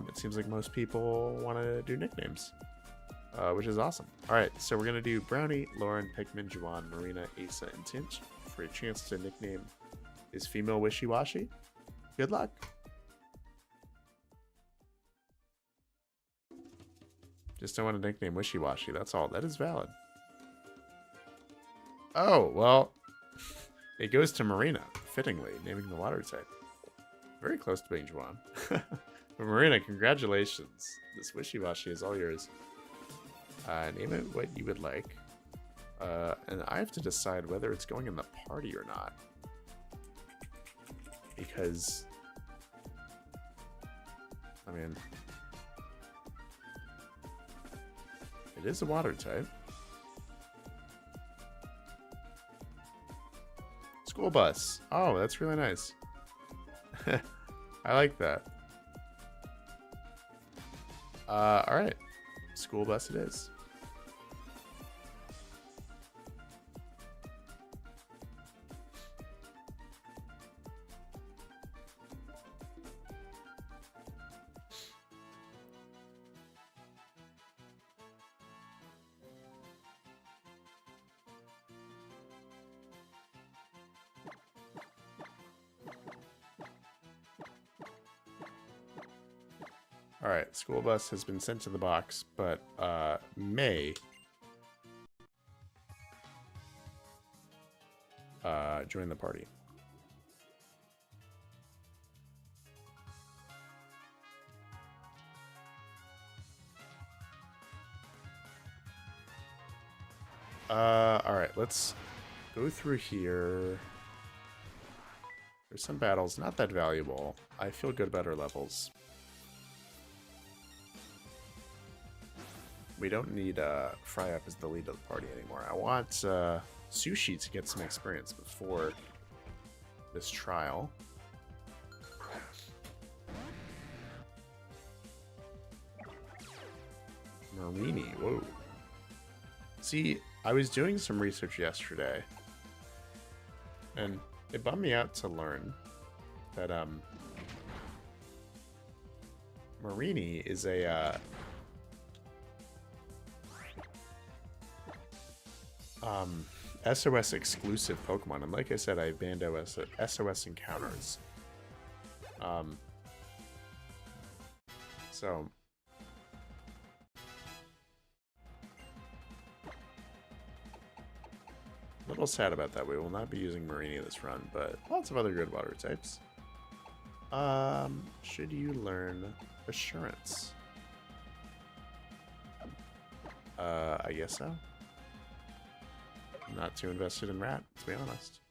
it seems like most people want to do nicknames, which is awesome. All right, so we're going to do Brownie, Lauren, Pikmin, Juwan, Marina, Asa, and Tint for a chance to nickname his female wishy-washy. Good luck. Just don't want to nickname wishy-washy. That's all. That is valid. Oh, well, it goes to Marina, fittingly, naming the water type. Very close to being Juwan. But Marina, congratulations. This wishy-washy is all yours. Name it what you would like. And I have to decide whether it's going in the party or not. Because, I mean, it is a water type. School bus. Oh, that's really nice. I like that. All right. School bus it is. Alright, school bus has been sent to the box, but May join the party. Alright, let's go through here. There's some battles, not that valuable. I feel good about our levels. We don't need Fry Up as the lead of the party anymore. I want Sushi to get some experience before this trial. Marini, whoa. See, I was doing some research yesterday, and it bummed me out to learn that Marini is a SOS exclusive Pokemon, and like I said, I banned SOS encounters. So a little sad about that. We will not be using Marini this run, but lots of other good water types. Should you learn Assurance? I guess so. Not too invested in Rat, to be honest.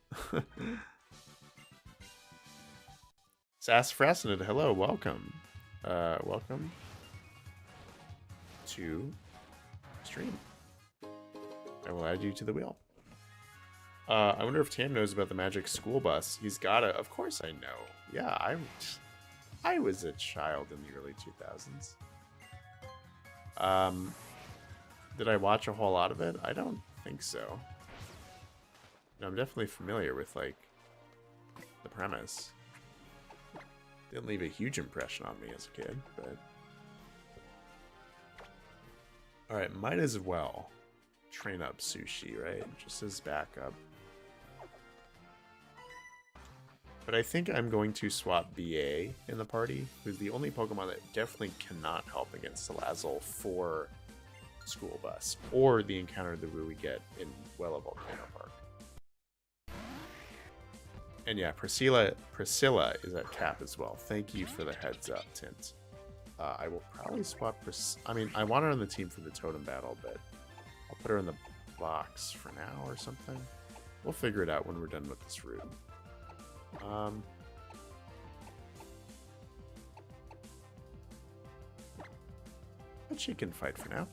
Sassafrascinid, hello, welcome. Welcome to stream. I will add you to the wheel. I wonder if Tam knows about the magic school bus. He's got it. Of course I know. Yeah, I was a child in the early 2000s. Did I watch a whole lot of it? I don't think so. I'm definitely familiar with, like, the premise. Didn't leave a huge impression on me as a kid, but... Alright, might as well train up Sushi, right? Just as backup. But I think I'm going to swap BA in the party, who's the only Pokemon that definitely cannot help against Salazzle for School Bus, or the encounter that we get in Wella Volcano Park. And yeah, Priscilla is at cap as well. Thank you for the heads up, Tint. I will probably swap I mean, I want her on the team for the totem battle, but I'll put her in the box for now or something. We'll figure it out when we're done with this route. But she can fight for now.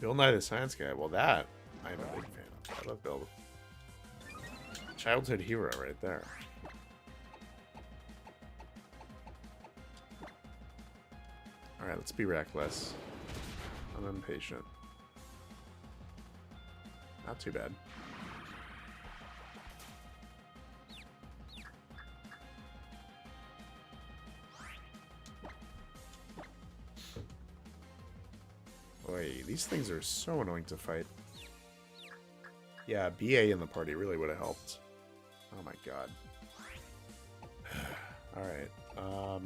Bill Nye the Science Guy. Well, that I'm a big fan of. I love Bill. Childhood hero right there. Alright, let's be reckless. I'm impatient. Not too bad. Boy, these things are so annoying to fight. Yeah, BA in the party really would have helped. Oh my god. Alright, I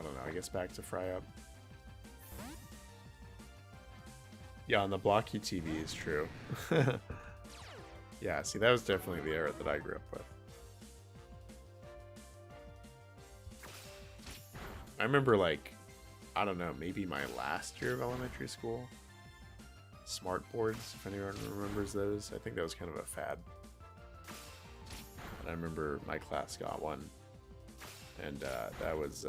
don't know, I guess back to Fry Up. Yeah, on the blocky TV is true. Yeah, see, that was definitely the era that I grew up with. I remember, like, I don't know, maybe my last year of elementary school. Smart boards, if anyone remembers those. I think that was kind of a fad. And I remember my class got one. And that was,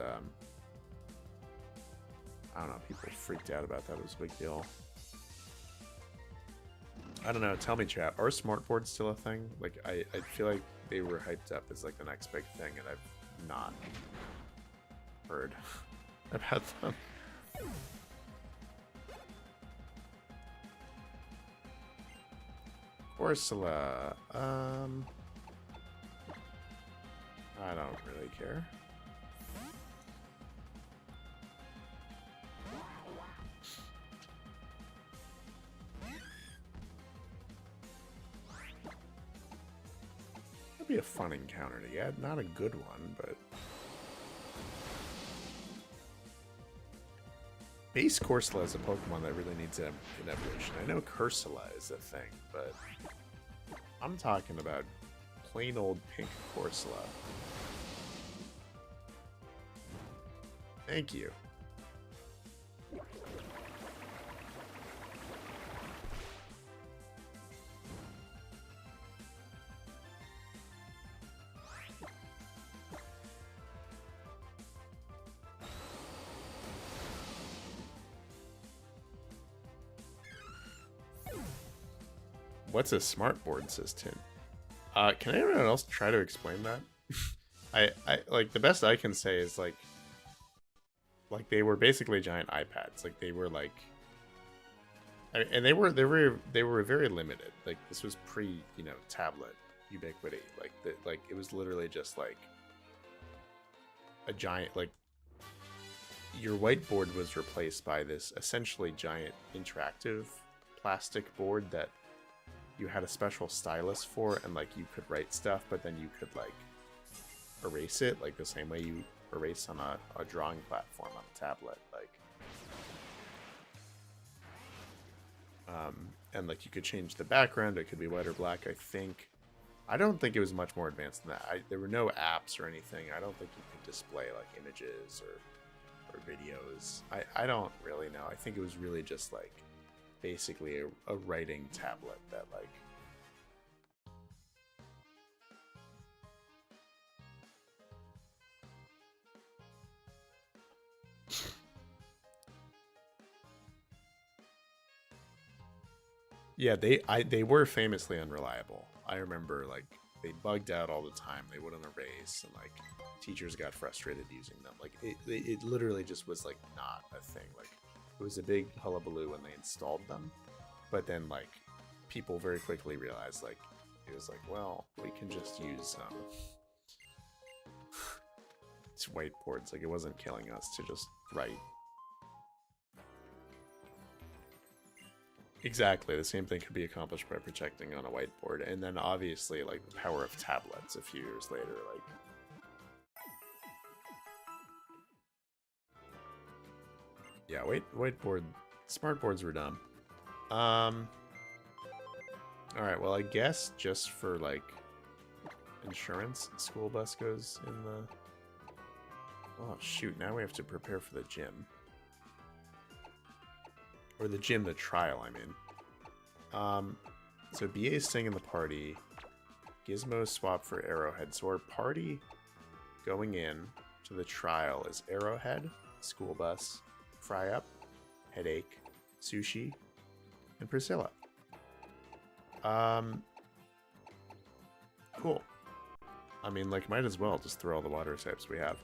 I don't know, people freaked out about that. It was a big deal. I don't know, tell me, chat, are smartboards still a thing? Like, I feel like they were hyped up as, like, the next big thing, and I've not heard about them. Ursula, I don't really care. would be a fun encounter to get. Not a good one, but... Base Corsola is a Pokemon that really needs an evolution. I know Cursula is a thing, but... I'm talking about plain old pink Corsola. Thank you. What's a smart board, says Tin. Can anyone else try to explain that? I like, the best I can say is like they were basically giant iPads. Like they were like, and they were very limited. Like this was pre, you know, tablet ubiquity. Like it was literally just like a giant, like your whiteboard was replaced by this essentially giant interactive plastic board that you had a special stylus for, and like you could write stuff, but then you could like erase it like the same way you erase on a drawing platform on a tablet. Like and like you could change the background, it could be white or black. I don't think it was much more advanced than that. There were no apps or anything. I don't think you could display like images or videos. I don't really know. I think it was really just like basically a writing tablet that like yeah, they were famously unreliable. I remember like they bugged out all the time. They wouldn't erase, and like teachers got frustrated using them. Like it literally just was like not a thing. Like it was a big hullabaloo when they installed them, but then like people very quickly realized like it was like, well, we can just use it's whiteboards. Like it wasn't killing us to just write. Exactly, the same thing could be accomplished by projecting on a whiteboard, and then obviously like the power of tablets a few years later, like yeah, whiteboard, smart boards were dumb. Alright, well I guess just for like insurance, school bus goes in the... Oh shoot, now we have to prepare for the gym. Or the gym, the trial, I mean. So BA's staying in the party. Gizmo swap for Arrowhead. So our party going in to the trial is Arrowhead, School Bus, Fry Up, Headache, Sushi, and Priscilla. Cool. I mean, like, might as well just throw all the water types we have.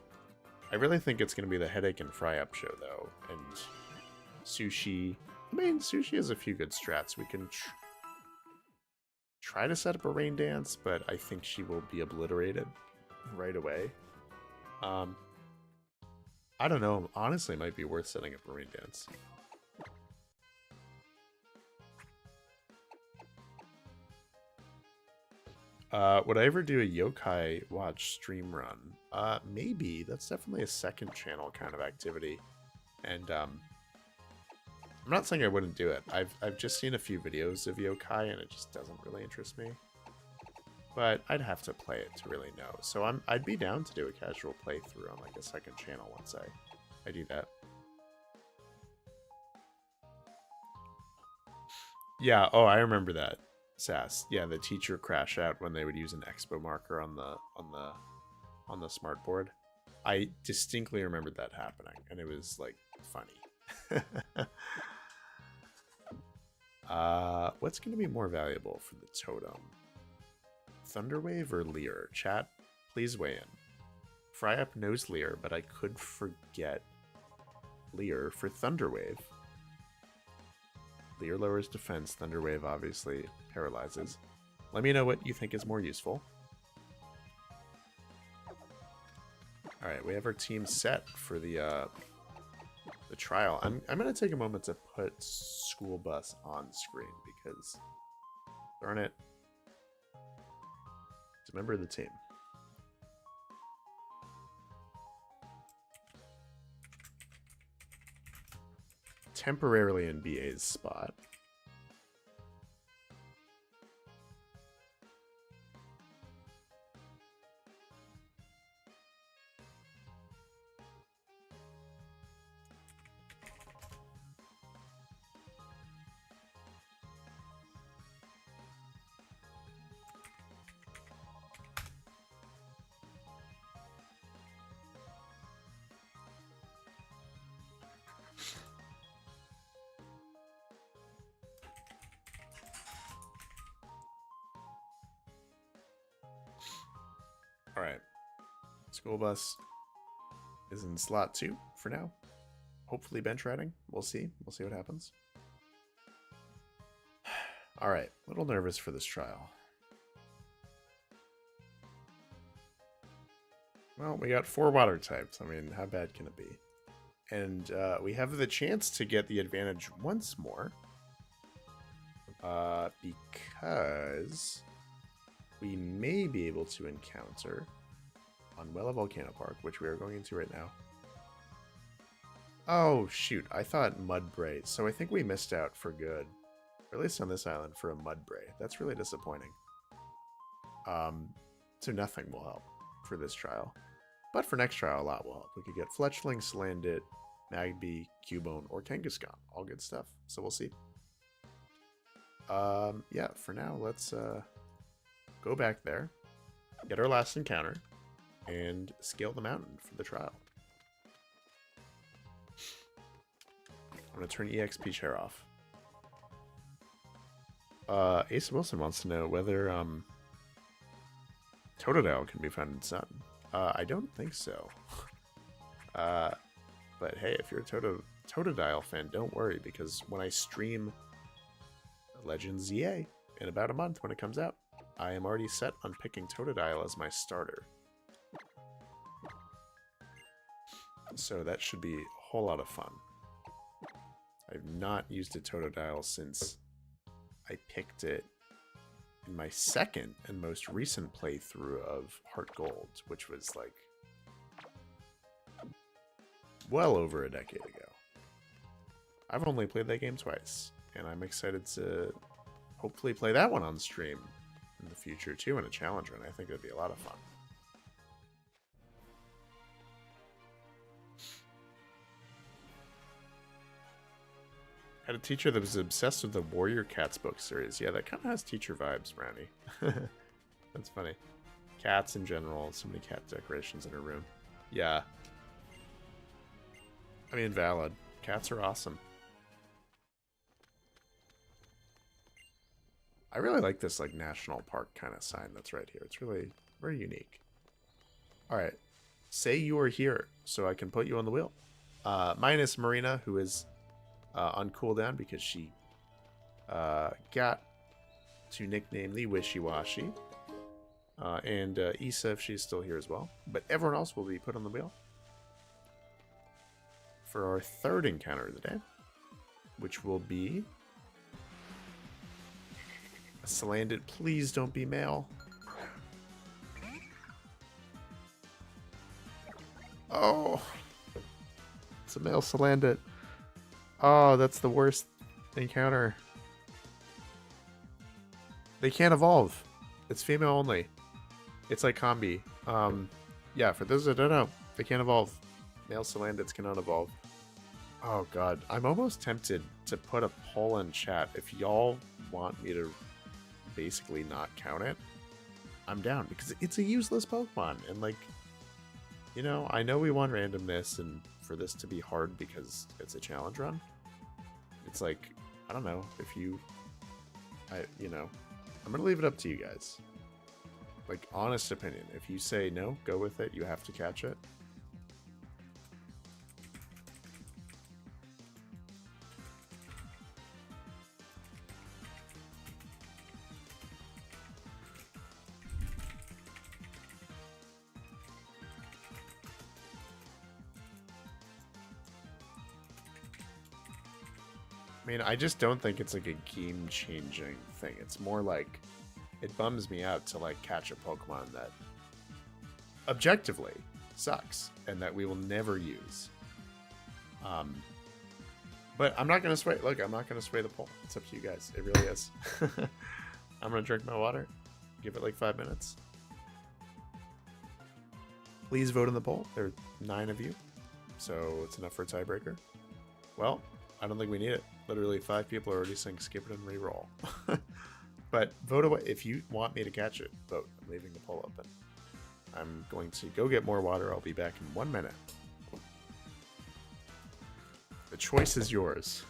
I really think it's going to be the Headache and Fry Up show, though. And Sushi... I mean, Sushi has a few good strats. We can try to set up a rain dance, but I think she will be obliterated right away. I don't know. Honestly, it might be worth setting up a rain dance. Would I ever do a Yokai Watch stream run? Maybe. That's definitely a second channel kind of activity. And, I'm not saying I wouldn't do it. I've just seen a few videos of Yokai, and it just doesn't really interest me. But I'd have to play it to really know. So I'd be down to do a casual playthrough on like a second channel once I do that. Yeah, oh, I remember that. Sass. Yeah, the teacher crash out when they would use an expo marker on the smart board. I distinctly remembered that happening, and it was like funny. What's going to be more valuable for the totem? Thunderwave or Leer? Chat, please weigh in. Fry Up knows Leer, but I could forget Leer for Thunderwave. Leer lowers defense, Thunderwave obviously paralyzes. Let me know what you think is more useful. Alright, we have our team set for the trial. I'm going to take a moment to put School Bus on screen because, darn it, to a member of the team. Temporarily in BA's spot. All right. School bus is in slot 2 for now. Hopefully bench riding. We'll see. We'll see what happens. All right. A little nervous for this trial. Well, we got 4 water types. I mean, how bad can it be? And we have the chance to get the advantage once more. Because we may be able to encounter on Wella Volcano Park, which we are going into right now. Oh, shoot. I thought Mudbray. So I think we missed out for good. Or at least on this island for a Mudbray. That's really disappointing. So nothing will help for this trial. But for next trial, a lot will help. We could get Fletchling, Slandit, Magby, Cubone, or Kangaskhan. All good stuff. So we'll see. Yeah, for now, let's go back there, get our last encounter, and scale the mountain for the trial. I'm going to turn EXP share off. Ace Wilson wants to know whether Totodile can be found in Sun. I don't think so. But hey, if you're a Totodile fan, don't worry, because when I stream Legends ZA in about a month when it comes out, I am already set on picking Totodile as my starter. So that should be a whole lot of fun. I've not used a Totodile since I picked it in my second and most recent playthrough of Heart Gold, which was like well over a decade ago. I've only played that game twice, and I'm excited to hopefully play that one on stream in the future too in a challenge run. I think it'd be a lot of fun. Had a teacher that was obsessed with the Warrior Cats book series. Yeah, that kind of has teacher vibes, Brownie. That's funny. Cats in general, so many cat decorations in her room. Yeah. I mean, valid. Cats are awesome. I really like this like national park kind of sign that's right here. It's really very unique. All right. Say you are here so I can put you on the wheel. Minus Marina, who is on cooldown because she got to nickname the Wishy-Washy. And Issa, if she's still here as well. But everyone else will be put on the wheel for our third encounter of the day, which will be a Salandit. Please don't be male. Oh, it's a male Salandit. Oh, that's the worst encounter. They can't evolve. It's female only. It's like Combi. Yeah, for those that don't know, they can't evolve. Male Salandits cannot evolve. Oh god, I'm almost tempted to put a poll in chat. If y'all want me to basically not count it, I'm down, because it's a useless Pokemon. And like, you know, I know we want randomness and for this to be hard because it's a challenge run. It's like, I don't know, if you, you know, I'm gonna leave it up to you guys. Like, honest opinion. If you say no, go with it. You have to catch it. I mean, I just don't think it's like a game-changing thing. It's more like it bums me out to like catch a Pokemon that objectively sucks and that we will never use. But I'm not gonna sway. Look, I'm not gonna sway the poll. It's up to you guys. It really is. I'm gonna drink my water. Give it like 5 minutes. Please vote in the poll. There are 9 of you, so it's enough for a tiebreaker. Well, I don't think we need it. Literally 5 people are already saying skip it and re-roll. But vote away. If you want me to catch it, vote. I'm leaving the poll open. I'm going to go get more water. I'll be back in 1 minute. The choice is yours.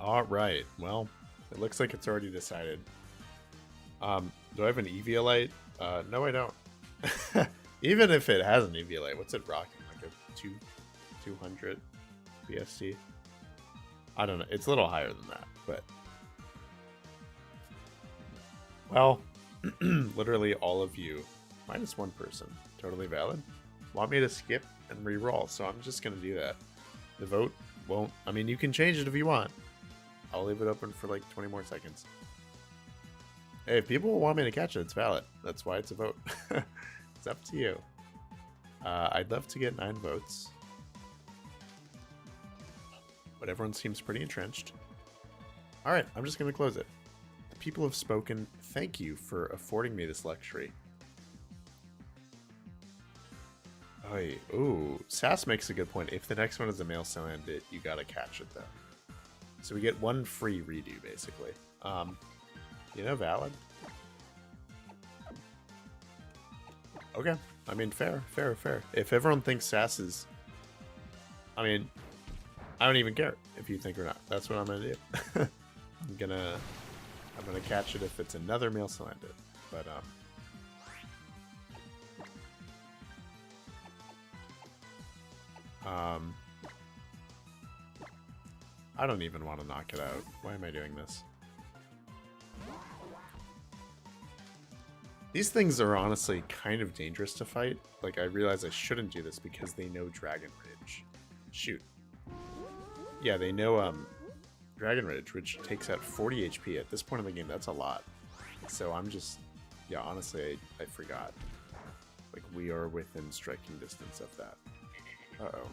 All right. Well, it looks like it's already decided. Do I have an Eviolite? No, I don't. Even if it has an Eviolite, what's it rocking? Like a 200 BSC? I don't know. It's a little higher than that, but well, literally all of you, minus 1 person, totally valid, want me to skip and re-roll, so I'm just gonna do that. The vote won't. I mean, you can change it if you want. I'll leave it open for like 20 more seconds. Hey, if people want me to catch it, it's valid. That's why it's a vote. It's up to you. I'd love to get 9 votes. But everyone seems pretty entrenched. Alright, I'm just going to close it. The people have spoken. Thank you for affording me this luxury. Ooh, Sass makes a good point. If the next one is a male Salandit, you gotta catch it though. So we get 1 free redo, basically. You know, valid. Okay. I mean, fair. If everyone thinks Sass is... I mean, I don't even care if you think or not. That's what I'm gonna do. I'm gonna catch it if it's another male Salandit. But, I don't even want to knock it out. Why am I doing this? These things are honestly kind of dangerous to fight. Like, I realize I shouldn't do this because they know Dragon Rage. Shoot. Yeah, they know Dragon Rage, which takes out 40 HP. At this point in the game, that's a lot. So I'm just... Yeah, honestly, I forgot. Like, we are within striking distance of that. Uh-oh.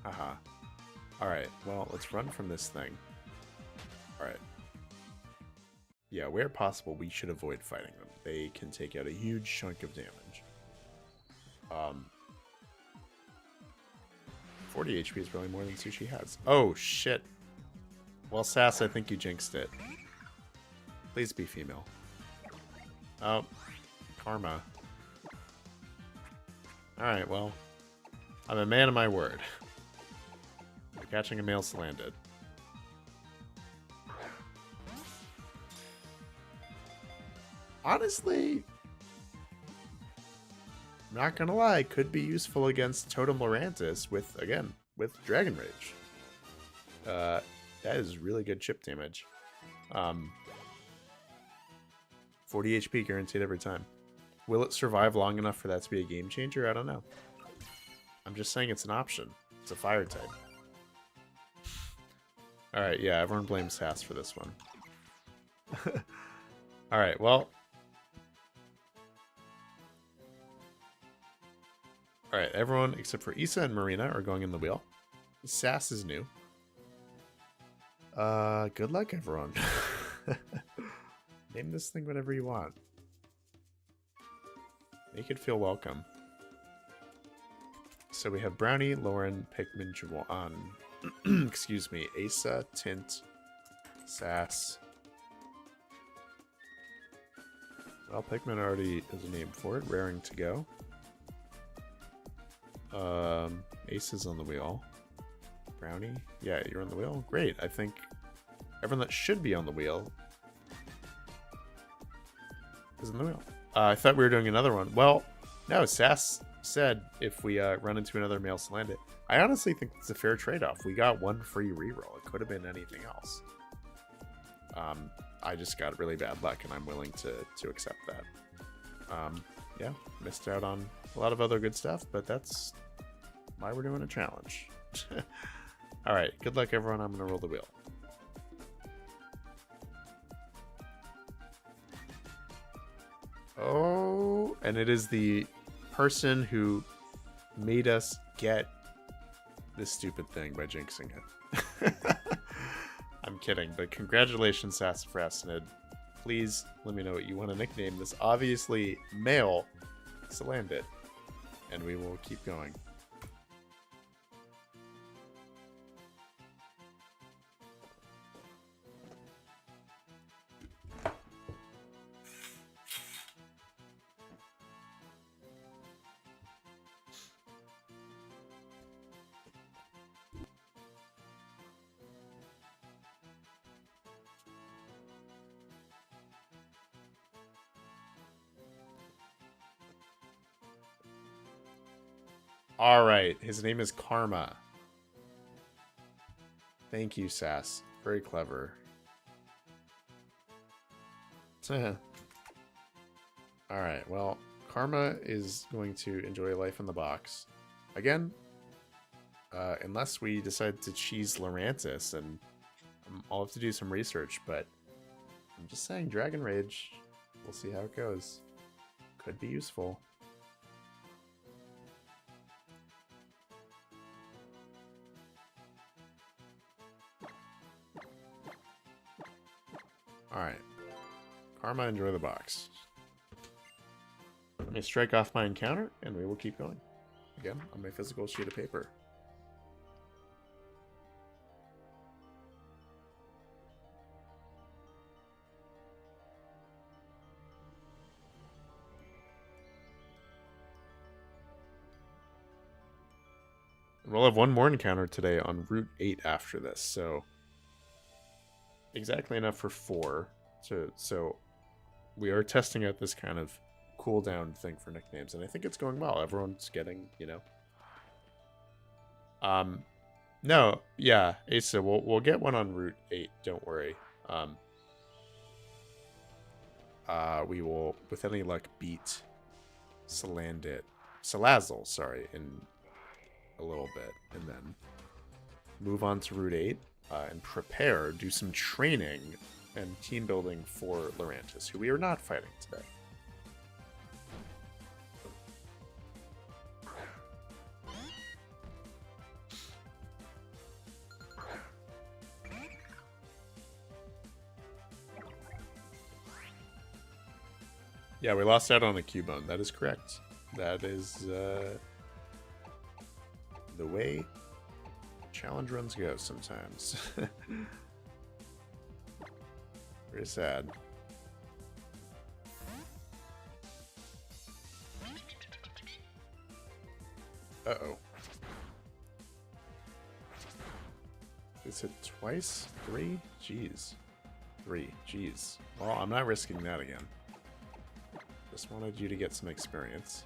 Haha. Alright, well, let's run from this thing. Alright. Yeah, where possible, we should avoid fighting them. They can take out a huge chunk of damage. 40 HP is probably more than Sushi has. Oh, shit. Well, Sass, I think you jinxed it. Please be female. Oh. Karma. Alright, well. I'm a man of my word. I'm catching a male Salandit. Honestly, I'm not gonna lie, could be useful against Totem Lurantis with, again, with Dragon Rage. That is really good chip damage. 40 HP guaranteed every time. Will it survive long enough for that to be a game changer? I don't know. I'm just saying it's an option. It's a fire type. Alright, yeah, everyone blames Sass for this one. Alright, well. Alright, everyone except for Issa and Marina are going in the wheel. Sass is new. Good luck, everyone. Name this thing whatever you want. Make it feel welcome. So we have Brownie, Lauren, Pikmin, Juwan, excuse me, Asa, Tint, Sass, Well, Pikmin already has a name for it. Raring to go. Ace is on the wheel. Brownie? Yeah, you're on the wheel. Great. I think everyone that should be on the wheel is on the wheel. I thought we were doing another one. Well, no, Sass said if we run into another male Salandit. I honestly think it's a fair trade-off. We got one free reroll. It could have been anything else. I just got really bad luck, and I'm willing to accept that. Yeah, missed out on a lot of other good stuff, but that's why we're doing a challenge. All right, good luck, everyone. I'm going to roll the wheel. Oh, and it is the person who made us get this stupid thing by jinxing it. I'm kidding, but congratulations, Sassafrasnid. Please let me know what you want to nickname this obviously male Salandit, and we will keep going. All right, his name is Karma. Thank you, Sass. Very clever. All right, well, Karma is going to enjoy life in the box. Again, unless we decide to cheese Lurantis, and I'll have to do some research, but I'm just saying, Dragon Rage, we'll see how it goes. Could be useful. Alright. Karma, enjoy the box. Let me strike off my encounter, and we will keep going. Again, on my physical sheet of paper. We'll have one more encounter today on Route 8 after this, so exactly enough for 4. So we are testing out this kind of cooldown thing for nicknames, and I think it's going well. Everyone's getting, you know. No, yeah, Asa, we'll get one on Route 8. Don't worry. We will, with any luck, beat Salazzle, sorry, in a little bit, and then move on to Route 8 and prepare, do some training and team building for Lurantis, who we are not fighting today. Yeah, we lost out on a Cubone. That is correct. That is the way challenge runs go sometimes. Very sad. Uh-oh. Is hit twice? 3? Jeez. 3. Jeez. Well, I'm not risking that again. Just wanted you to get some experience.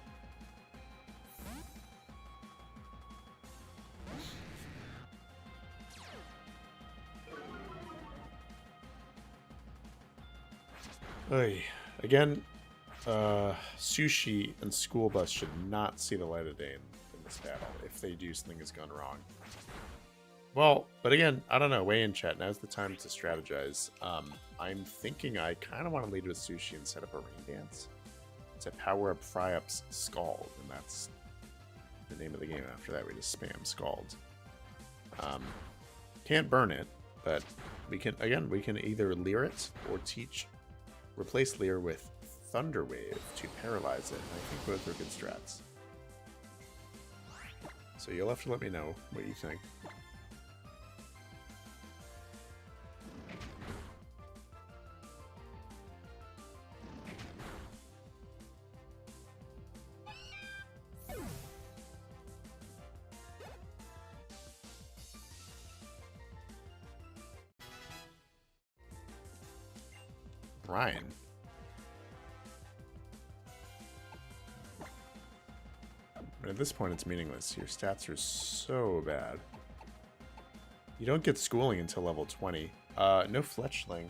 Oy. Again, Sushi and School Bus should not see the light of day in this battle. If they do, something has gone wrong. Well, but again, I don't know. Weigh in, chat. Now's the time to strategize. I'm thinking I kind of want to lead with Sushi and set up a rain dance to power up Fryup's Scald, and that's the name of the game. After that, we just spam Scald. Can't burn it, but we can either Leer it or replace Leer with Thunder Wave to paralyze it, and I think both are good strats. So you'll have to let me know what you think. Ryan. But at this point, it's meaningless. Your stats are so bad. You don't get schooling until level 20. No Fletchling.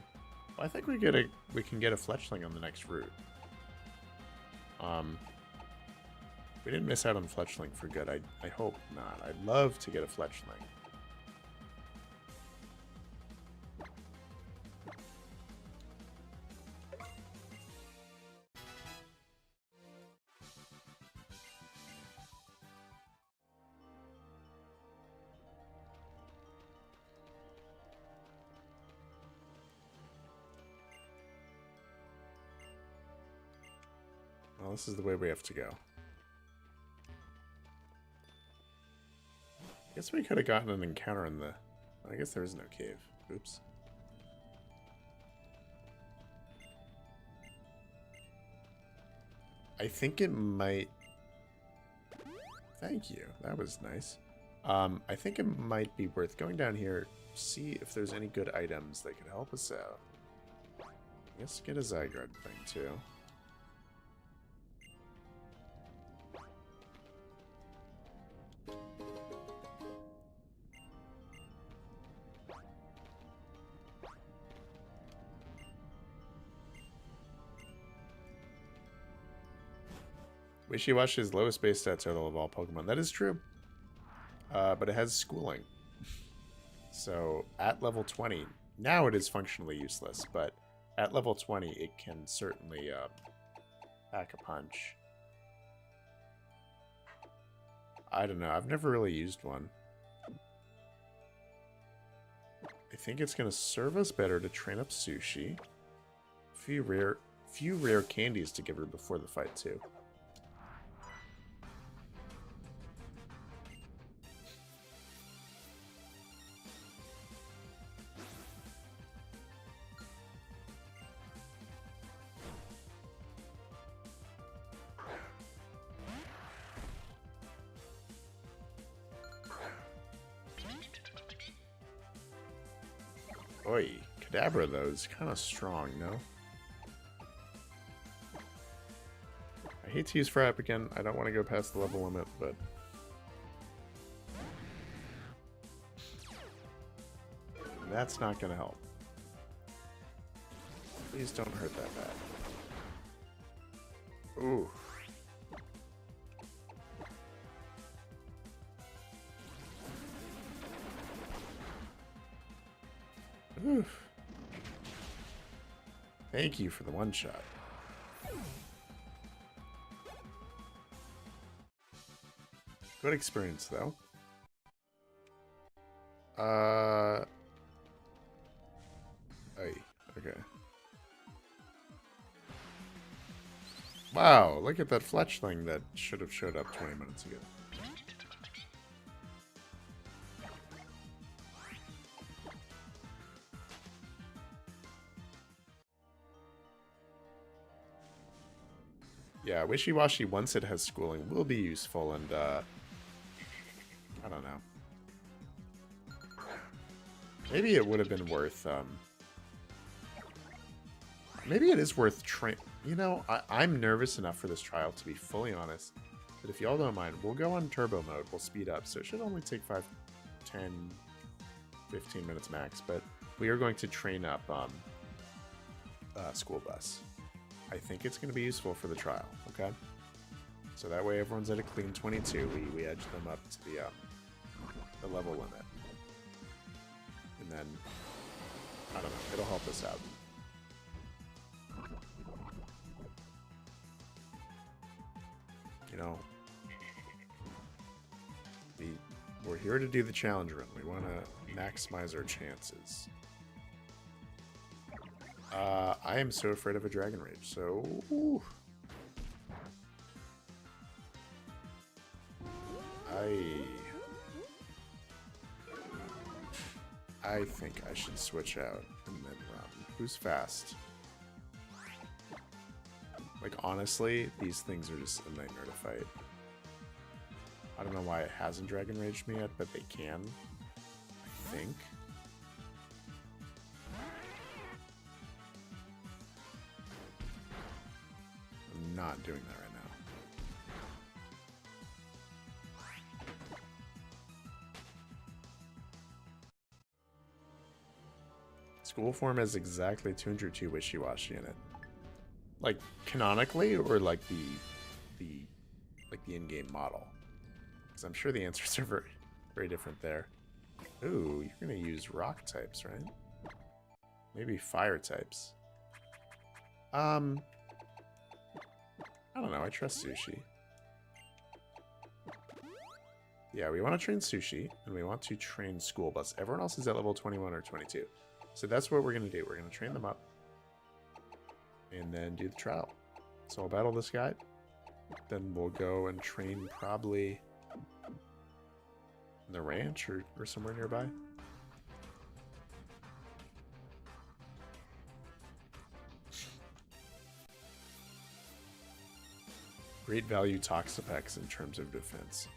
Well, I think we can get a Fletchling on the next route. We didn't miss out on Fletchling for good. I hope not. I'd love to get a Fletchling. Well, this is the way we have to go. I guess we could have gotten an encounter in the... I guess there is no cave. Oops. I think it might... Thank you. That was nice. I think it might be worth going down here, see if there's any good items that could help us out. I guess get a Zygarde thing, too. Wishy-Washy's lowest base stat total of all Pokemon. That is true. But it has schooling. So at level 20, now it is functionally useless, but at level 20 it can certainly pack a punch. I don't know. I've never really used one. I think it's going to serve us better to train up Sushi. Few rare candies to give her before the fight too. Oi, Kadabra though is kind of strong, no? I hate to use Frap again. I don't want to go past the level limit, but... that's not going to help. Please don't hurt that bad. Ooh. Oof. Thank you for the one shot. Good experience though. Okay. Wow, look at that Fletchling that should have showed up 20 minutes ago. Yeah, Wishy-Washy, once it has schooling, will be useful, and, I don't know. Maybe it would have been worth, maybe it is worth you know, I'm nervous enough for this trial, to be fully honest, that if y'all don't mind, we'll go on turbo mode, we'll speed up, so it should only take 5, 10, 15 minutes max, but we are going to train up, School Bus. I think it's going to be useful for the trial, okay? So that way everyone's at a clean 22. We edge them up to the level limit. And then, I don't know, it'll help us out. You know, we're here to do the challenge run. We want to maximize our chances. I am so afraid of a Dragon Rage, so... Ooh. I think I should switch out and then run. Who's fast? Like, honestly, these things are just a nightmare to fight. I don't know why it hasn't Dragon Raged me yet, but they can. I think. not doing that right now. School form has exactly 202 wishy-washy in it. Like canonically, or like the in-game model? Because I'm sure the answers are very, very different there. Ooh, you're gonna use rock types, right? Maybe fire types. I don't know. I trust Sushi. Yeah, we want to train Sushi, and we want to train School Bus. Everyone else is at level 21 or 22. So that's what we're going to do. We're going to train them up, and then do the trial. So I'll battle this guy. Then we'll go and train probably in the ranch or somewhere nearby. Great value Toxapex in terms of defense.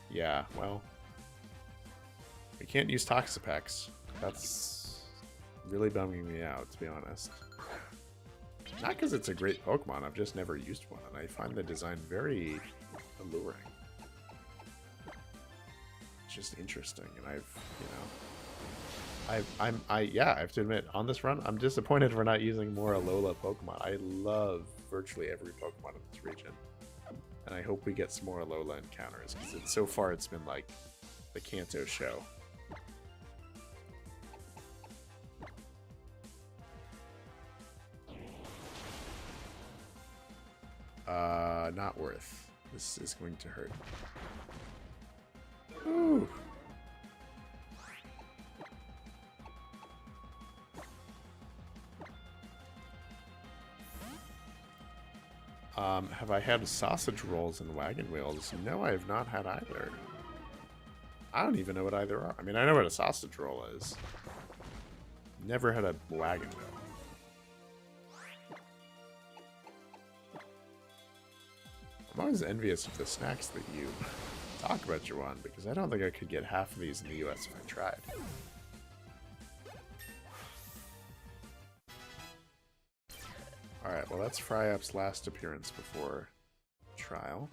Yeah, well, we can't use Toxapex. That's really bumming me out, to be honest. Not because it's a great Pokemon, I've just never used one, and I find the design very alluring. It's just interesting, and I have to admit, on this run, I'm disappointed we're not using more Alola Pokemon. I love virtually every Pokemon in this region. And I hope we get some more Alola encounters, because so far it's been like the Kanto show. Not worth. This is going to hurt. Ooh. Have I had sausage rolls and wagon wheels? No, I have not had either. I don't even know what either are. I mean, I know what a sausage roll is. Never had a wagon wheel. I'm always envious of the snacks that you talk about, Juwan, because I don't think I could get half of these in the US if I tried. Alright, well that's Fryup's last appearance before trial.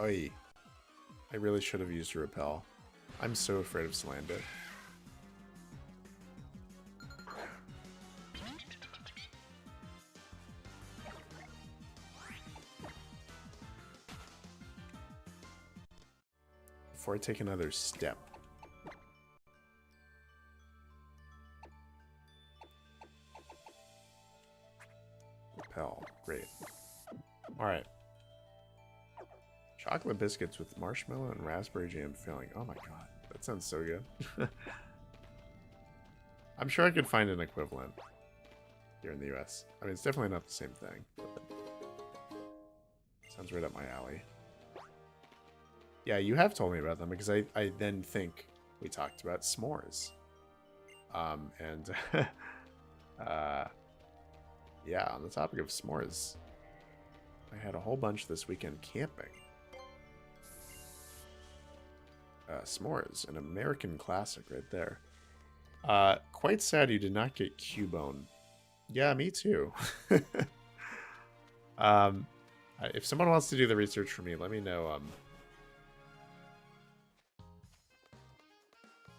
Oy. I really should have used Repel. I'm so afraid of Salandit. Before I take another step. Repel. Great. Alright. Chocolate biscuits with marshmallow and raspberry jam filling. Oh my god. That sounds so good. I'm sure I could find an equivalent here in the US. I mean, it's definitely not the same thing. Sounds right up my alley. Yeah, you have told me about them because I then think we talked about s'mores. Yeah, on the topic of s'mores, I had a whole bunch this weekend camping. S'mores, an American classic right there. Quite sad you did not get Cubone. Yeah, me too. If someone wants to do the research for me, let me know.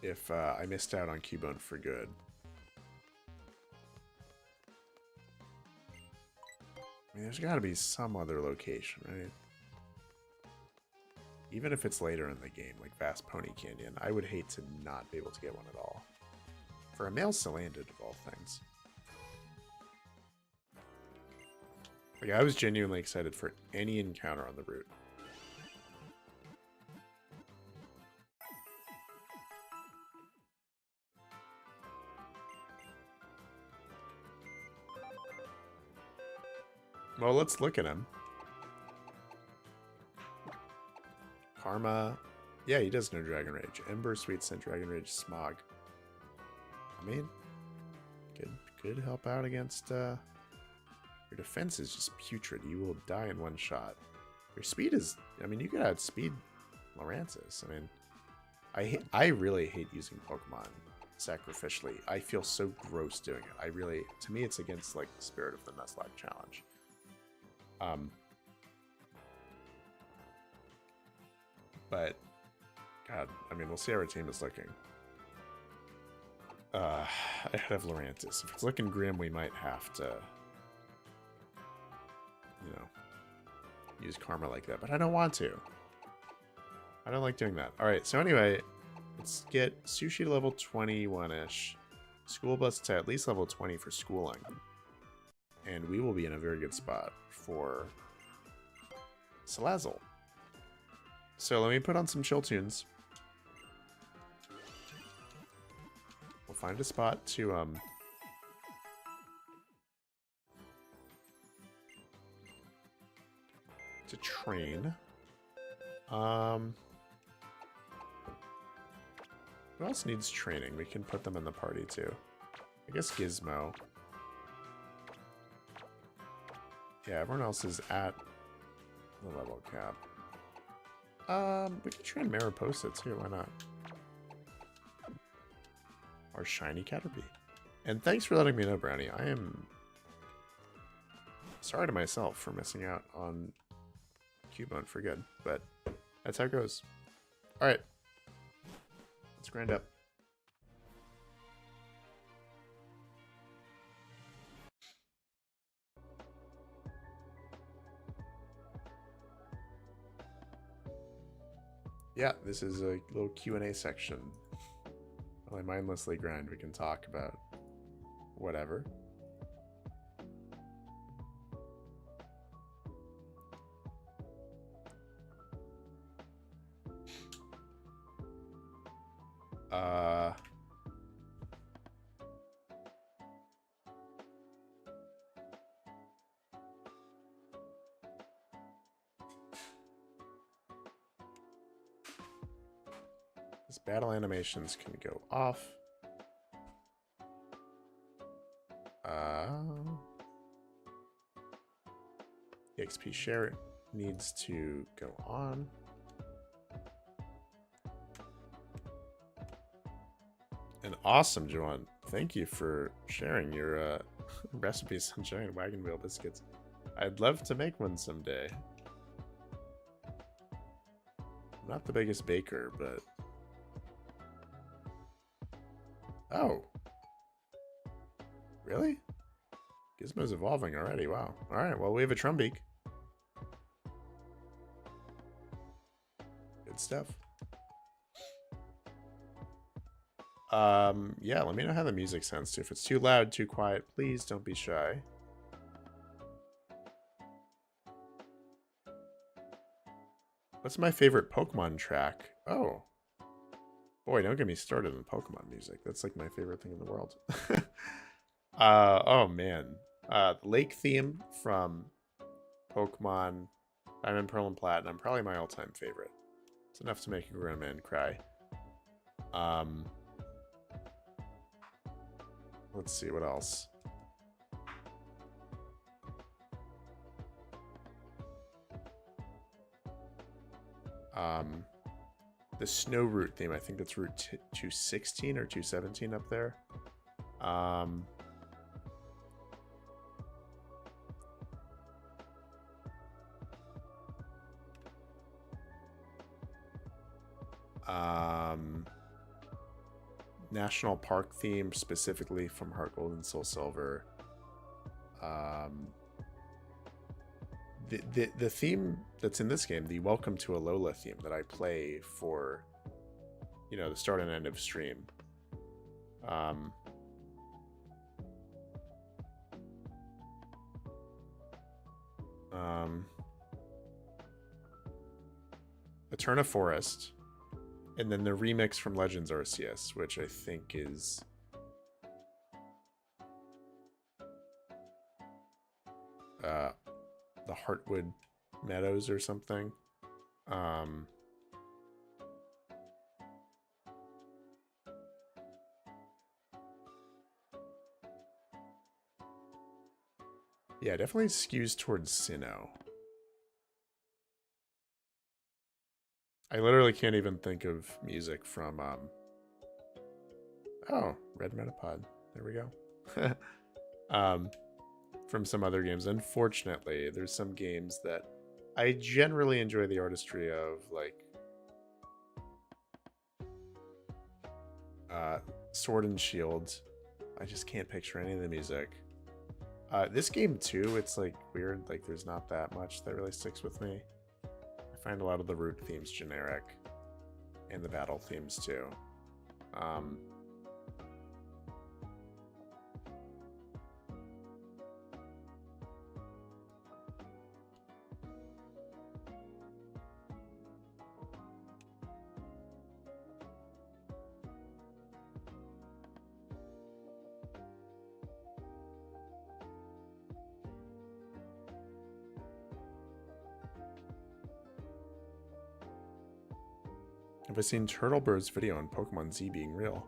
If I missed out on Cubone for good. I mean, there's got to be some other location, right? Even if it's later in the game, like Vast Pony Canyon, I would hate to not be able to get one at all. For a male Salandit, of all things. Like, I was genuinely excited for any encounter on the route. Well, let's look at him. Karma. Yeah, he does know Dragon Rage. Ember, Sweet Scent, Dragon Rage, Smog. I mean, could help out against, your defense is just putrid. You will die in one shot. Your speed is, I mean, you could outspeed Loransis. I mean, I really hate using Pokemon sacrificially. I feel so gross doing it. To me, it's against like the spirit of the Nuzlocke challenge. But God, I mean, we'll see how our team is looking. Ahead of Lurantis. If it's looking grim, we might have to, you know, use Karma like that. But I don't want to. I don't like doing that. All right, so anyway, let's get Sushi to level 21-ish. School Bus to at least level 20 for schooling. And we will be in a very good spot for Salazzle. So let me put on some chill tunes. We'll find a spot to train. Who else needs training? We can put them in the party too. I guess Gizmo. Yeah, everyone else is at the level cap. We can train Mariposa too, why not? Or Shiny Caterpie. And thanks for letting me know, Brownie. I am sorry to myself for missing out on Cubone for good, but that's how it goes. Alright. Let's grind up. Yeah, this is a little Q&A section. While I mindlessly grind, we can talk about whatever. These battle animations can go off. The XP share needs to go on. And awesome, Joanne. Thank you for sharing your recipes on giant wagon wheel biscuits. I'd love to make one someday. I'm not the biggest baker, but... Oh. Really? Gizmo's evolving already, wow. Alright, well we have a Trumbeak. Good stuff. Yeah, let me know how the music sounds too. If it's too loud, too quiet, please don't be shy. What's my favorite Pokemon track? Oh. Boy, don't get me started on Pokemon music. That's like my favorite thing in the world. Oh man. The lake theme from Pokemon Diamond, Pearl, and Platinum. Probably my all-time favorite. It's enough to make a grown man cry. Let's see, what else? The snow route theme, I think that's route 216 or 217 up there. National Park theme, specifically from Heart Gold and Soul Silver. The theme that's in this game, the Welcome to Alola theme that I play for, you know, the start and end of stream. Eterna Forest, and then the remix from Legends Arceus, which I think is the Heartwood Meadows or something. Yeah, definitely skews towards Sinnoh. I literally can't even think of music from oh, Red Metapod. There we go. From some other games. Unfortunately, there's some games that I generally enjoy the artistry of, like Sword and Shield. I just can't picture any of the music. This game too, it's like weird, like there's not that much that really sticks with me. I find a lot of the root themes generic, and the battle themes too. Have I seen Turtlebird's video on Pokemon Z being real?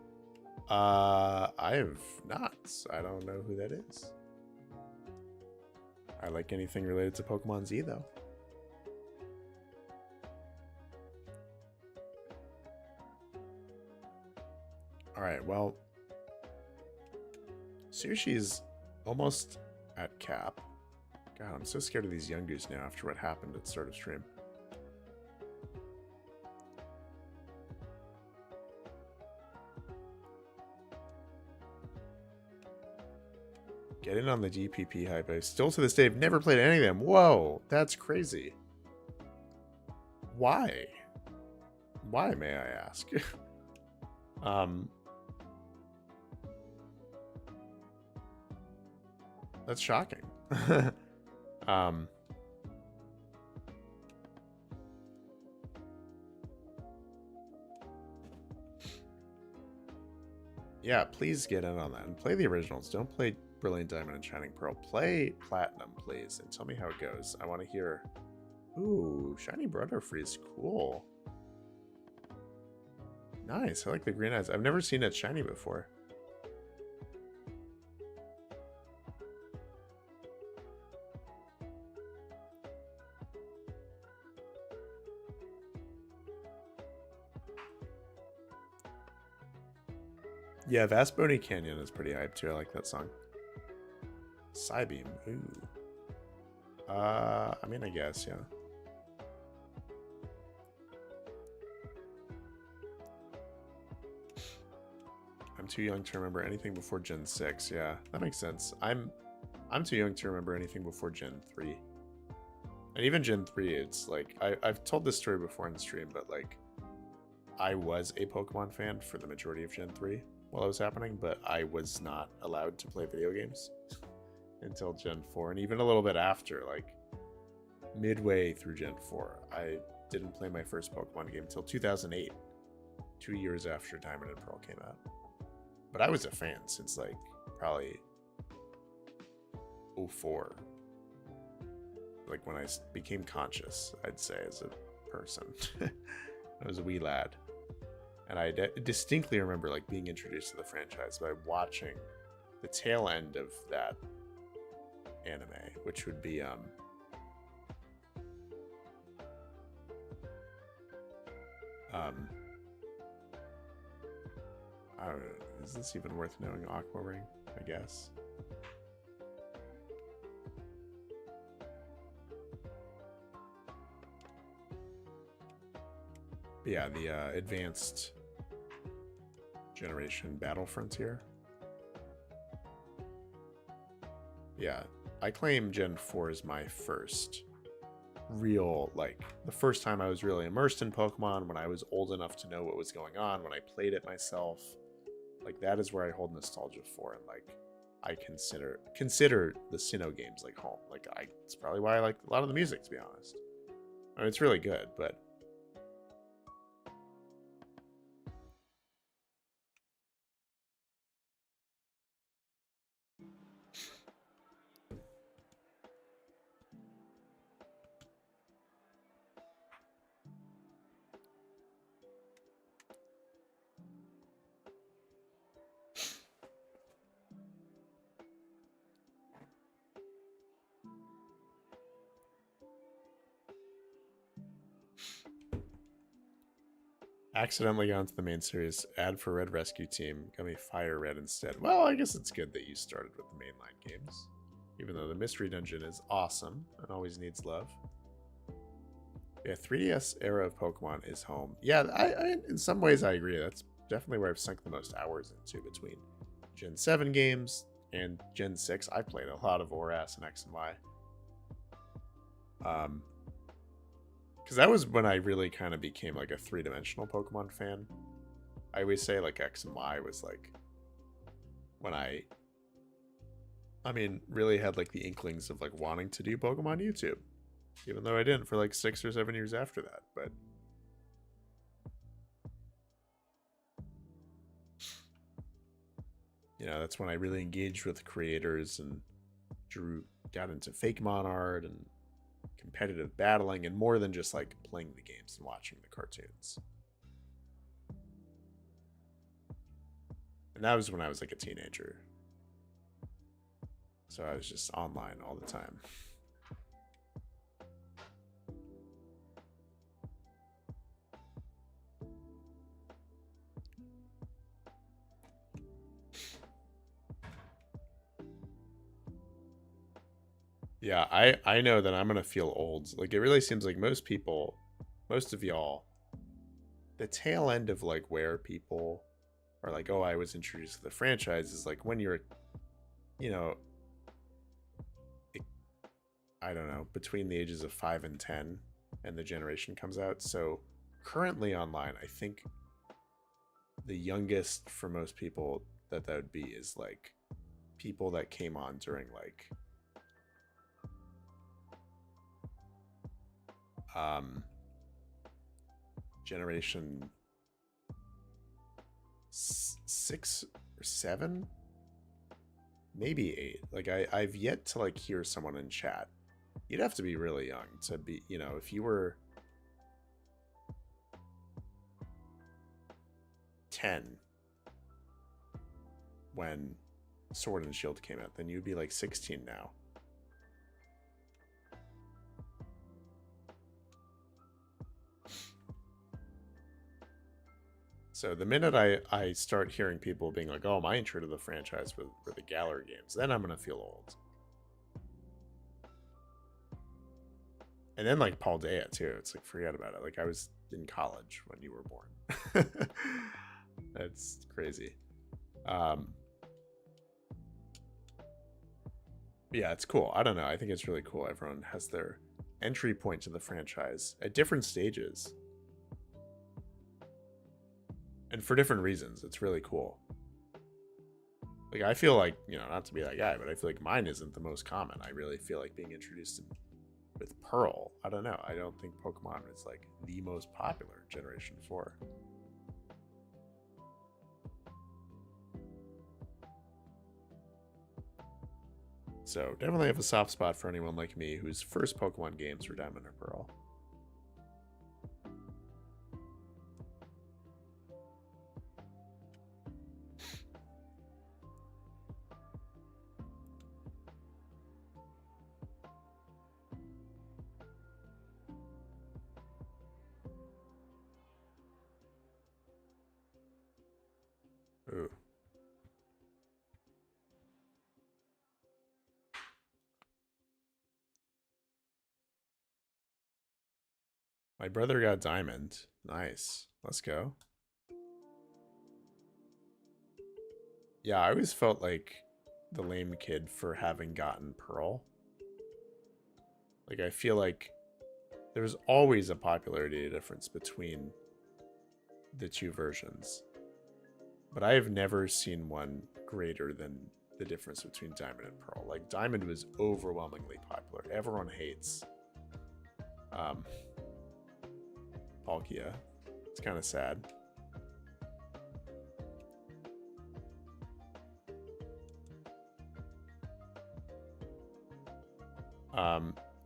I have not. I don't know who that is. I like anything related to Pokemon Z though. Alright, well, Sushi's almost at cap. God, I'm so scared of these Yungoos now after what happened at the start of stream. Get in on the DPP hype. I still to this day have never played any of them. Whoa, that's crazy. Why? Why, may I ask? That's shocking. Yeah, please get in on that and play the originals. Don't play Brilliant Diamond and Shining Pearl. Play Platinum, please, and tell me how it goes. I want to hear. Ooh, Shiny Butterfree's cool. Nice. I like the green eyes. I've never seen it shiny before. Yeah, Vast Bony Canyon is pretty hype too. I like that song. Psybeam. Ooh. I mean, I guess, yeah. I'm too young to remember anything before Gen 6. Yeah, that makes sense. I'm too young to remember anything before Gen 3. And even Gen 3, it's like, I've told this story before in the stream, but like, I was a Pokemon fan for the majority of Gen 3 while it was happening, but I was not allowed to play video games until Gen 4, and even a little bit after, like midway through Gen 4. I didn't play my first Pokemon game until 2008, 2 years after Diamond and Pearl came out. But I was a fan since like probably 04, like when I became conscious, I'd say, as a person. I was a wee lad. And I distinctly remember like being introduced to the franchise by watching the tail end of that anime, which would be I don't know, is this even worth knowing? Aqua Ring, I guess. But yeah, the advanced generation Battle Frontier. Yeah, I claim Gen 4 is my first real, like, the first time I was really immersed in Pokemon, when I was old enough to know what was going on, when I played it myself. Like, that is where I hold nostalgia for, and like, I consider the Sinnoh games like home. Like, it's probably why I like a lot of the music, to be honest. I mean, it's really good, but Accidentally got into the main series. Ad for Red Rescue Team. Got me Fire Red instead. Well, I guess it's good that you started with the mainline games. Even though the Mystery Dungeon is awesome and always needs love. Yeah, 3DS era of Pokemon is home. Yeah, I in some ways I agree. That's definitely where I've sunk the most hours into between Gen 7 games and Gen 6. I played a lot of ORAS and X and Y. Because that was when I really kind of became like a three-dimensional Pokemon fan. I always say like X and Y was like when I mean, really had like the inklings of like wanting to do Pokemon YouTube. Even though I didn't for like 6 or 7 years after that, but you know, that's when I really engaged with creators and got into Fakemon art and competitive battling and more than just like playing the games and watching the cartoons. And that was when I was like a teenager. So I was just online all the time. Yeah, I know that I'm gonna feel old. Like it really seems like most people, most of y'all, the tail end of like where people are like, oh, I was introduced to the franchise is like when you're, you know, I don't know, between the ages of 5 and 10 and the generation comes out. So currently online, I think the youngest for most people that would be is like people that came on during like generation 6 or 7, maybe 8. Like I've yet to like hear someone in chat. You'd have to be really young to be, you know, if you were 10 when Sword and Shield came out, then you'd be like 16 now. So the minute I start hearing people being like, oh, my intro to the franchise were the Galar games, then I'm going to feel old. And then like Paldea too. It's like, forget about it. Like I was in college when you were born. That's crazy. Yeah, it's cool. I don't know. I think it's really cool. Everyone has their entry point to the franchise at different stages. And for different reasons. It's really cool. Like, I feel like, you know, not to be that guy, but I feel like mine isn't the most common. I really feel like being introduced with Pearl. I don't know. I don't think Pokemon is, like, the most popular Generation 4. So, definitely have a soft spot for anyone like me whose first Pokemon games were Diamond or Pearl. Ooh. My brother got Diamond. Nice. Let's go. Yeah, I always felt like the lame kid for having gotten Pearl. Like, I feel like there's always a popularity difference between the two versions. But I have never seen one greater than the difference between Diamond and Pearl. Like, Diamond was overwhelmingly popular. Everyone hates Palkia. It's kind of sad.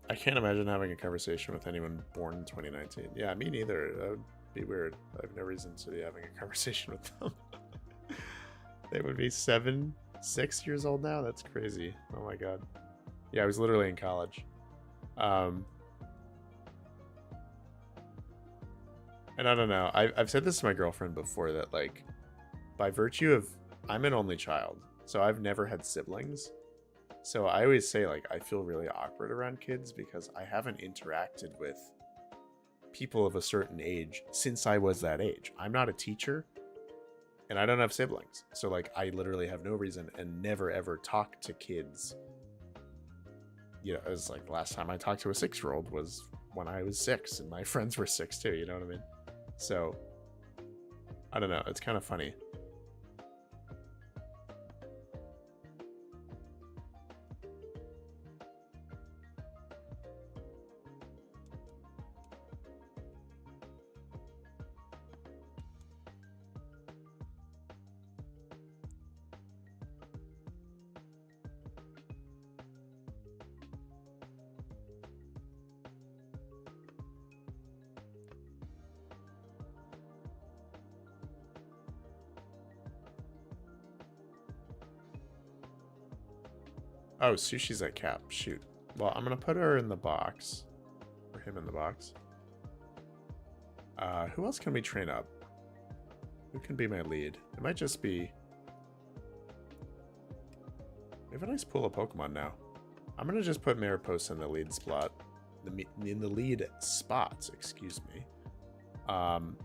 I can't imagine having a conversation with anyone born in 2019. Yeah, me neither. That would be weird. I have no reason to be having a conversation with them. They would be 6 years old now? That's crazy. Oh my god. Yeah, I was literally in college. And I don't know. I've said this to my girlfriend before that, like, by virtue of I'm an only child, so I've never had siblings. So I always say, like, I feel really awkward around kids because I haven't interacted with people of a certain age since I was that age. I'm not a teacher and I don't have siblings. So, like, I literally have no reason and never ever talk to kids. You know, it was like the last time I talked to a 6-year-old was when I was 6 and my friends were 6 too, you know what I mean? So, I don't know. It's kind of funny. Oh, Sushi's at cap. Shoot. Well, I'm going to put her in the box. Or him in the box. Who else can we train up? Who can be my lead? It might just be... We have a nice pool of Pokemon now. I'm going to just put Mariposa in the lead spot. In the lead spots, excuse me. I'm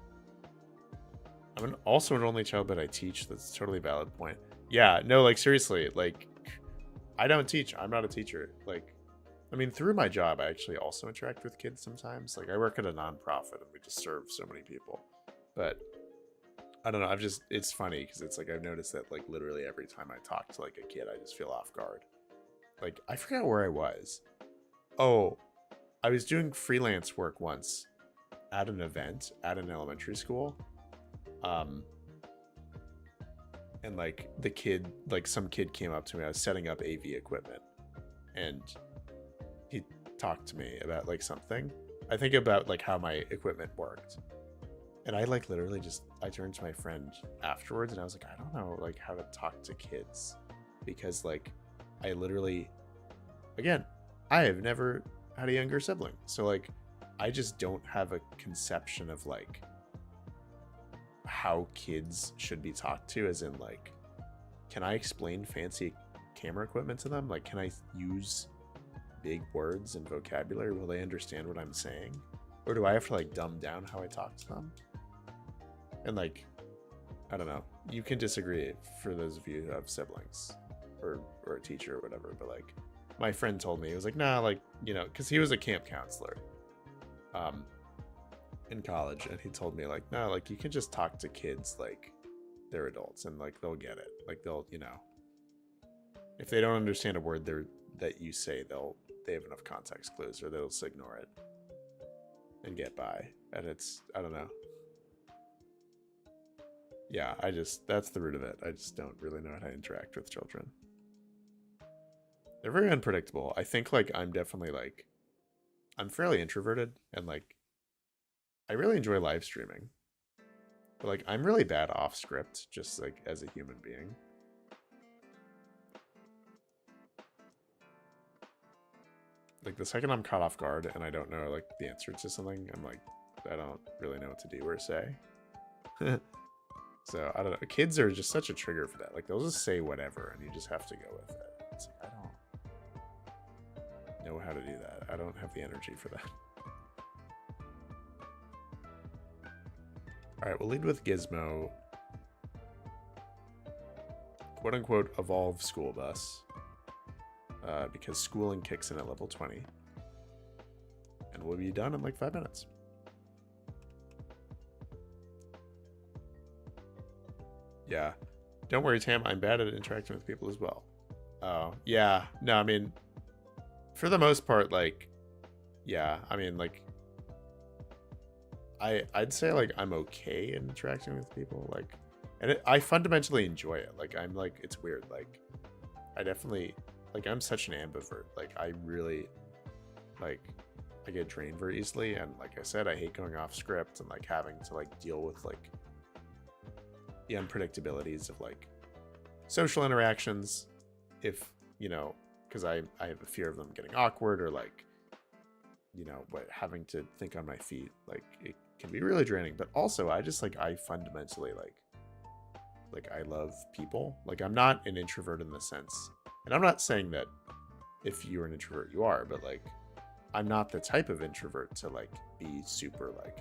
also an only child, but I teach. That's a totally valid point. Yeah, no, like, seriously, like... I don't teach. I'm not a teacher. Like, I mean, through my job, I actually also interact with kids sometimes. Like, I work at a nonprofit and we just serve so many people. But I don't know. It's funny because it's like I've noticed that, like, literally every time I talk to, like, a kid, I just feel off guard. Like, I forgot where I was. Oh, I was doing freelance work once at an event at an elementary school. And, like, some kid came up to me. I was setting up AV equipment. And he talked to me about, like, something. I think about, like, how my equipment worked. And I, like, literally I turned to my friend afterwards and I was like, I don't know, like, how to talk to kids. Because, like, I literally, again, I have never had a younger sibling. So, like, I just don't have a conception of, like, how kids should be talked to, as in, like, can I explain fancy camera equipment to them? Like, can I use big words and vocabulary? Will they understand what I'm saying? Or do I have to, like, dumb down how I talk to them? And, like, I don't know. You can disagree for those of you who have siblings or a teacher or whatever, but, like, my friend told me, he was like, nah, like, you know, because he was a camp counselor in college, and he told me, like, no, like, you can just talk to kids like they're adults and, like, they'll get it. Like, they'll, you know, if they don't understand a word that you say, they have enough context clues, or they'll just ignore it and get by. And it's, I don't know. Yeah, that's the root of it. I just don't really know how to interact with children. They're very unpredictable. I think, like, I'm definitely, like, I'm fairly introverted, and, like, I really enjoy live streaming. But, like, I'm really bad off script, just, like, as a human being. Like, the second I'm caught off guard and I don't know, like, the answer to something, I'm like, I don't really know what to do or say. So, I don't know. Kids are just such a trigger for that. Like, they'll just say whatever, and you just have to go with it. It's like, I don't know how to do that. I don't have the energy for that. Alright, we'll lead with Gizmo. Quote-unquote evolve school bus. Because schooling kicks in at level 20. And we'll be done in, like, 5 minutes. Yeah. Don't worry, Tam. I'm bad at interacting with people as well. Oh, yeah. No, I mean, for the most part, like, yeah. I mean, like, I'd say, like, I'm okay in interacting with people. Like, and I fundamentally enjoy it. Like, I'm, like, it's weird. Like, I definitely, like, I'm such an ambivert. Like, I really, like, I get drained very easily. And, like I said, I hate going off script and, like, having to, like, deal with, like, the unpredictabilities of, like, social interactions, if, you know, because I have a fear of them getting awkward, or, like, you know, what, having to think on my feet, like it can be really draining. But also I just like, I fundamentally like I love people. Like I'm not an introvert in the sense, and I'm not saying that if you're an introvert you are, but like I'm not the type of introvert to like be super like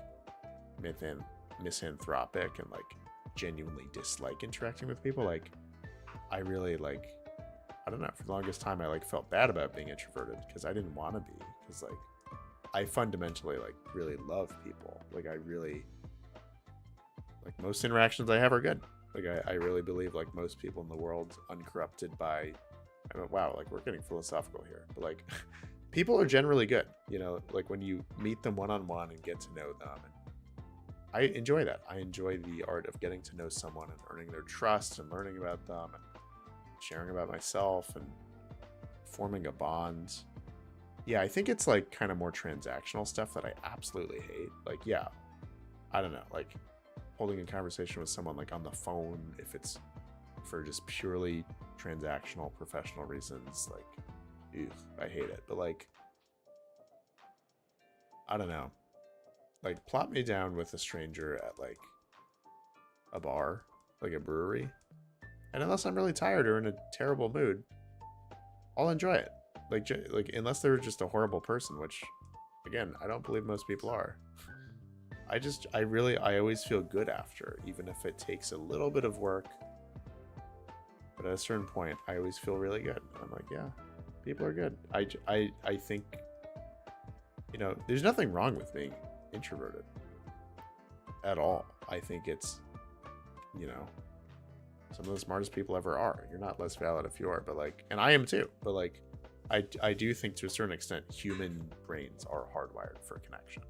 misanthropic and like genuinely dislike interacting with people. Like I really like, I don't know, for the longest time I like felt bad about being introverted because I didn't want to be, because like I fundamentally like really love people. Like I really, like most interactions I have are good. Like I really believe like most people in the world, uncorrupted by, I mean, wow, like we're getting philosophical here, but like people are generally good, you know, like when you meet them one-on-one and get to know them. And I enjoy that. I enjoy the art of getting to know someone and earning their trust and learning about them and sharing about myself and forming a bond. Yeah, I think it's like kind of more transactional stuff that I absolutely hate. Like, yeah, I don't know, like holding a conversation with someone like on the phone, if it's for just purely transactional professional reasons, like, ew, I hate it. But like, I don't know, like plop me down with a stranger at like a bar, like a brewery, and unless I'm really tired or in a terrible mood, I'll enjoy it. Like unless they're just a horrible person, which again, I don't believe most people are. I always feel good after, even if it takes a little bit of work. But at a certain point, I always feel really good. I'm like, yeah, people are good. I think, you know, there's nothing wrong with being introverted at all. I think it's, you know, some of the smartest people ever are. You're not less valid if you are, but like, and I am too, but like, I do think to a certain extent, human brains are hardwired for connection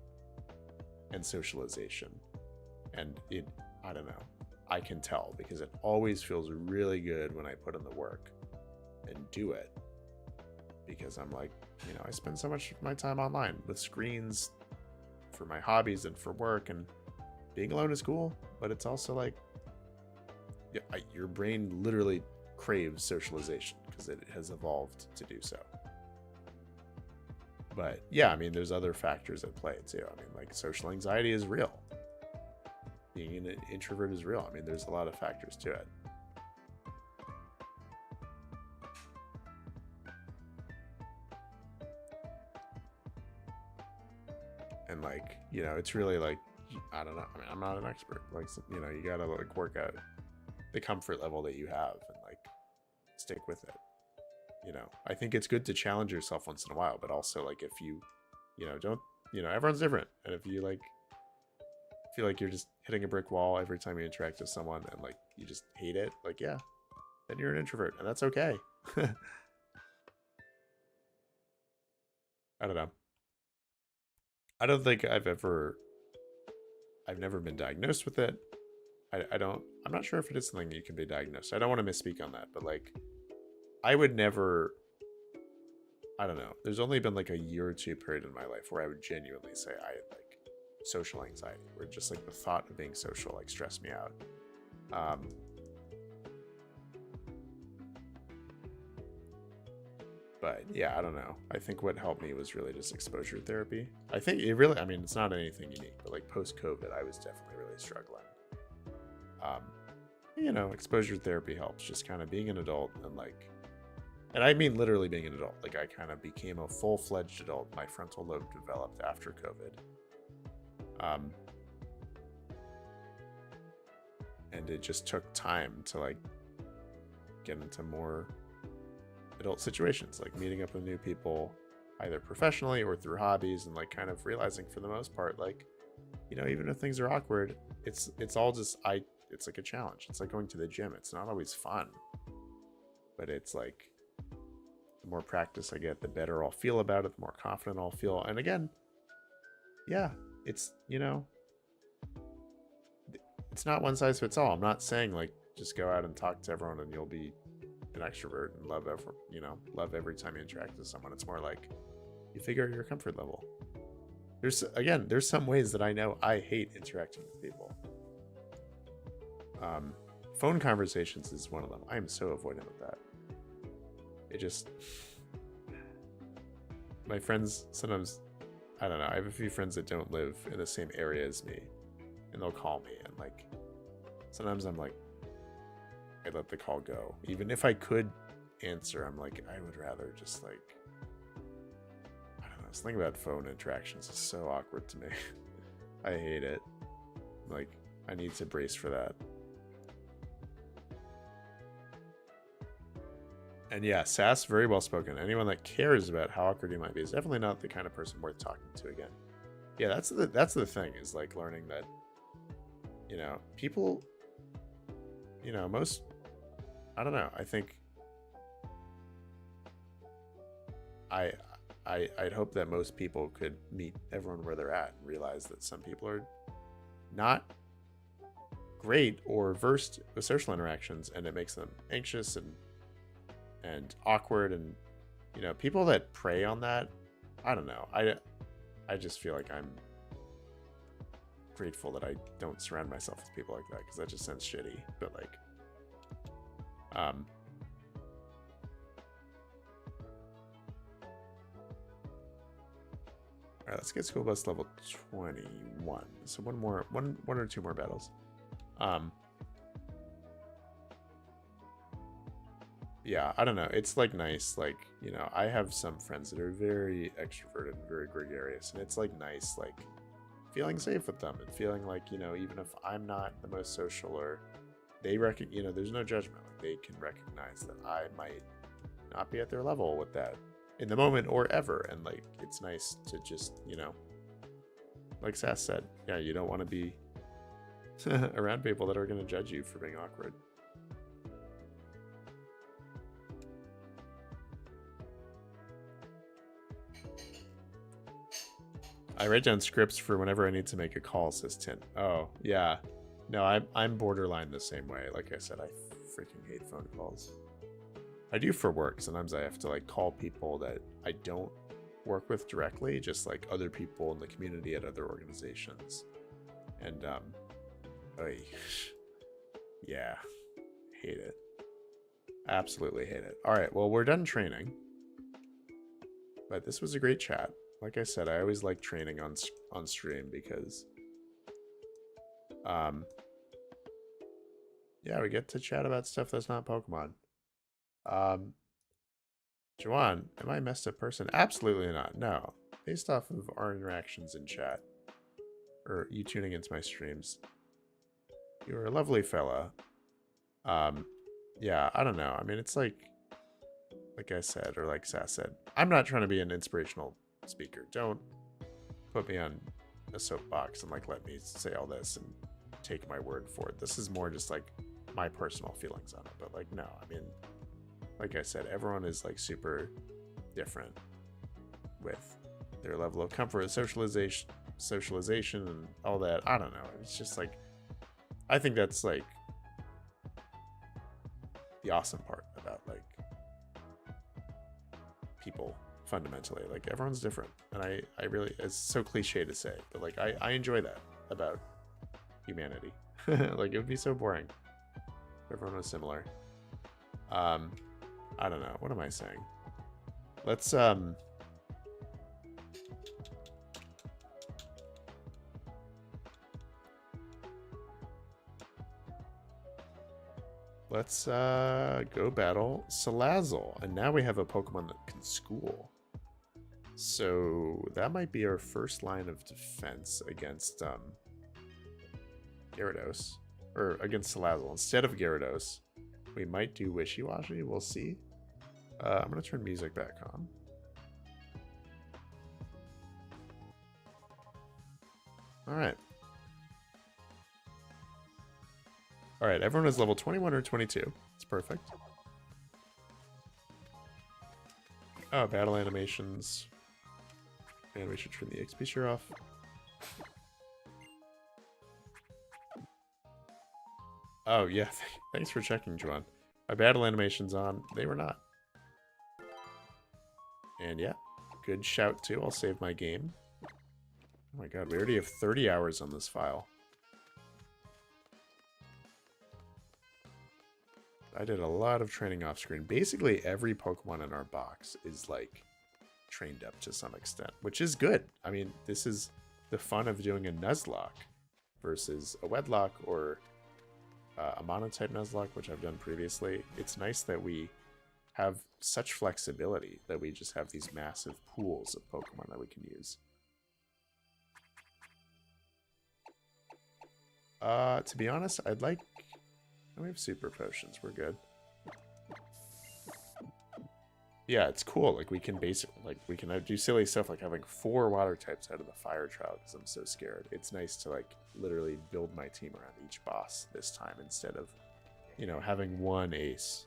and socialization. And it, I don't know, I can tell because it always feels really good when I put in the work and do it, because I'm like, you know, I spend so much of my time online with screens for my hobbies and for work, and being alone is cool, but it's also like, yeah, your brain literally craves socialization because it has evolved to do so. But yeah, I mean, there's other factors at play too. I mean, like social anxiety is real. Being an introvert is real. I mean, there's a lot of factors to it. And like, you know, it's really like, I don't know. I mean, I'm not an expert. Like, you know, you gotta like work out the comfort level that you have and like stick with it. You know, I think it's good to challenge yourself once in a while, but also like if you, you know, don't, you know, everyone's different. And if you like feel like you're just hitting a brick wall every time you interact with someone and like you just hate it, like, yeah, then you're an introvert and that's okay. I don't know. I don't think I've never been diagnosed with it. I'm not sure if it is something you can be diagnosed. I don't want to misspeak on that, but like, I would never, I don't know. There's only been like a year or two period in my life where I would genuinely say I had like social anxiety, where just like the thought of being social like stressed me out. But yeah, I don't know. I think what helped me was really just exposure therapy. I think it really, I mean, it's not anything unique, but like post-COVID, I was definitely really struggling. You know, exposure therapy helps, just kind of being an adult and like, and I mean literally being an adult. Like I kind of became a full-fledged adult. My frontal lobe developed after COVID. And it just took time to like get into more adult situations, like meeting up with new people, either professionally or through hobbies, and like kind of realizing for the most part, like, you know, even if things are awkward, it's all just, it's like a challenge. It's like going to the gym. It's not always fun, but it's like, the more practice I get, the better I'll feel about it, the more confident I'll feel. And again, yeah, it's, you know, it's not one size fits all. I'm not saying like just go out and talk to everyone and you'll be an extrovert and love every time you interact with someone. It's more like you figure out your comfort level. There's some ways that I know I hate interacting with people. Phone conversations is one of them. I am so avoidant with that. It just, my friends sometimes, I don't know. I have a few friends that don't live in the same area as me, and they'll call me, and like sometimes I'm like, I let the call go. Even if I could answer, I'm like, I would rather just like, I don't know. This thing about phone interactions is so awkward to me. I hate it. Like, I need to brace for that. And yeah, Sass, very well spoken. Anyone that cares about how awkward you might be is definitely not the kind of person worth talking to again. Yeah, that's the thing, is like learning that, you know, people, you know, most, I don't know, I think I'd hope that most people could meet everyone where they're at and realize that some people are not great or versed with social interactions, and it makes them anxious and awkward, and you know, people that prey on that, I don't know, I just feel like I'm grateful that I don't surround myself with people like that, because that just sounds shitty. But like all right, let's get school bus level 21. So one or two more battles. Yeah, I don't know. It's like nice, like, you know, I have some friends that are very extroverted and very gregarious, and it's like nice, like feeling safe with them and feeling like, you know, even if I'm not the most social, or they you know, there's no judgment. Like, they can recognize that I might not be at their level with that in the moment or ever, and like it's nice to just, you know, like Sass said, yeah, you don't want to be around people that are going to judge you for being awkward. I write down scripts for whenever I need to make a call, says Tint. Oh, yeah. No, I'm borderline the same way. Like I said, I freaking hate phone calls. I do for work. Sometimes I have to like call people that I don't work with directly, just like other people in the community at other organizations. And yeah, hate it. Absolutely hate it. All right, well, we're done training. But this was a great chat. Like I said, I always like training on stream because yeah, we get to chat about stuff that's not Pokemon. Juwan, am I a messed up person? Absolutely not. No. Based off of our interactions in chat, or you tuning into my streams, you're a lovely fella. Yeah, I don't know. I mean, it's like I said, or like Sass said, I'm not trying to be an inspirational speaker. Don't put me on a soapbox and like let me say all this and take my word for it. This is more just like my personal feelings on it. But like, no, I mean, like I said, everyone is like super different with their level of comfort, socialization and all that. I don't know. It's just like, I think that's like the awesome part about like people fundamentally. Like, everyone's different, and I really, it's so cliche to say, but like I enjoy that about humanity. Like, it would be so boring if everyone was similar. I don't know, what am I saying? Let's go battle Salazzle, and now we have a Pokemon that can school. So that might be our first line of defense against Gyarados, or against Salazzle. Instead of Gyarados, we might do Wishy-Washy. We'll see. I'm gonna turn music back on. All right. All right, everyone is level 21 or 22. It's perfect. Oh, battle animations. And we should turn the XP share off. Oh, yeah. Thanks for checking, Juan. My battle animations on. They were not. And yeah, good shout, too. I'll save my game. Oh my god, we already have 30 hours on this file. I did a lot of training off screen. Basically, every Pokemon in our box is like trained up to some extent, which is good. I mean, this is the fun of doing a Nuzlocke versus a Wedlock or a monotype Nuzlocke, which I've done previously. It's nice that we have such flexibility that we just have these massive pools of Pokemon that we can use. To be honest, I'd like... We have super potions, we're good. Yeah, it's cool. Like, we can basically, like, we can do silly stuff like having 4 water types out of the fire trial because I'm so scared. It's nice to, like, literally build my team around each boss this time instead of, you know, having one ace.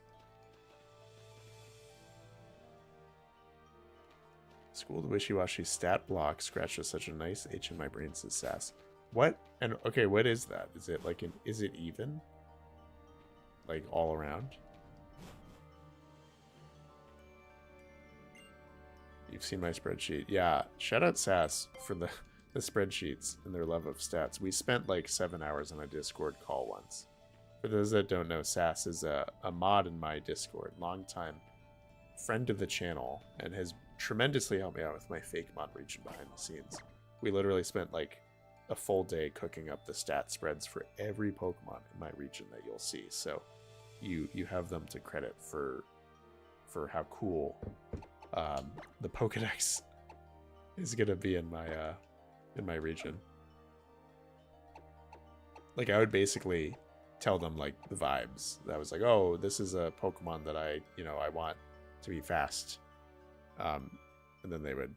Schooled wishy-washy stat block scratches such a nice itch in my brain, says Sass. What? And, okay, what is that? Is it, like, is it even? Like, all around? You've seen my spreadsheet. Yeah, shout out Sass for the spreadsheets and their love of stats. We spent like 7 hours on a Discord call once. For those that don't know, Sass is a mod in my Discord, longtime friend of the channel, and has tremendously helped me out with my fake mod region behind the scenes. We literally spent like a full day cooking up the stat spreads for every Pokemon in my region that you'll see. So you have them to credit for how cool the Pokedex is gonna be in my region. Like, I would basically tell them like the vibes. That was like, oh, this is a Pokemon that I want to be fast, and then they would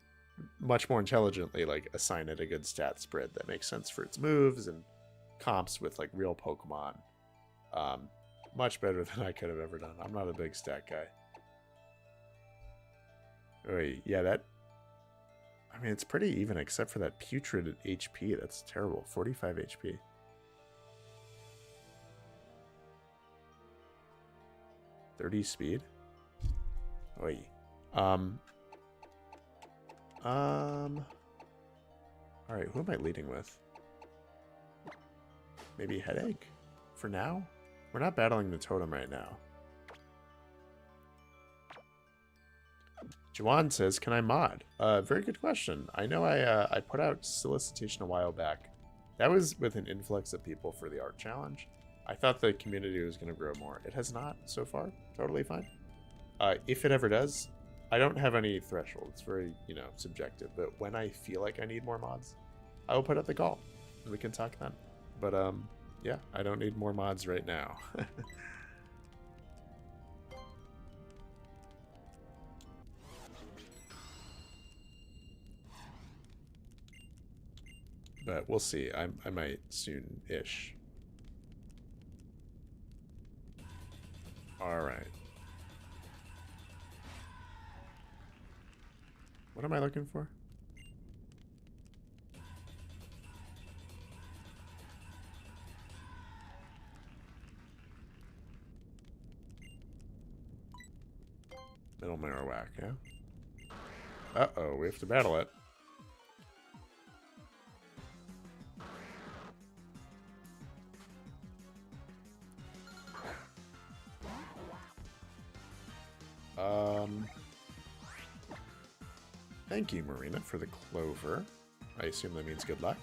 much more intelligently like assign it a good stat spread that makes sense for its moves and comps with like real Pokemon. Much better than I could have ever done. I'm not a big stat guy. Wait, yeah, that... I mean, it's pretty even, except for that putrid HP. That's terrible. 45 HP. .30 speed? Wait. Alright, who am I leading with? Maybe Headache? For now? We're not battling the totem right now. Juwan says, can I mod? Very good question. I know I put out solicitation a while back. That was with an influx of people for the art challenge. I thought the community was going to grow more. It has not so far. Totally fine. If it ever does, I don't have any threshold. It's very, subjective. But when I feel like I need more mods, I will put out the call. And we can talk then. But, yeah, I don't need more mods right now. But we'll see. I might soon-ish. Alright. What am I looking for? Middle Marowak, yeah? Uh-oh, we have to battle it. Thank you, Marina, for the clover. I assume that means good luck.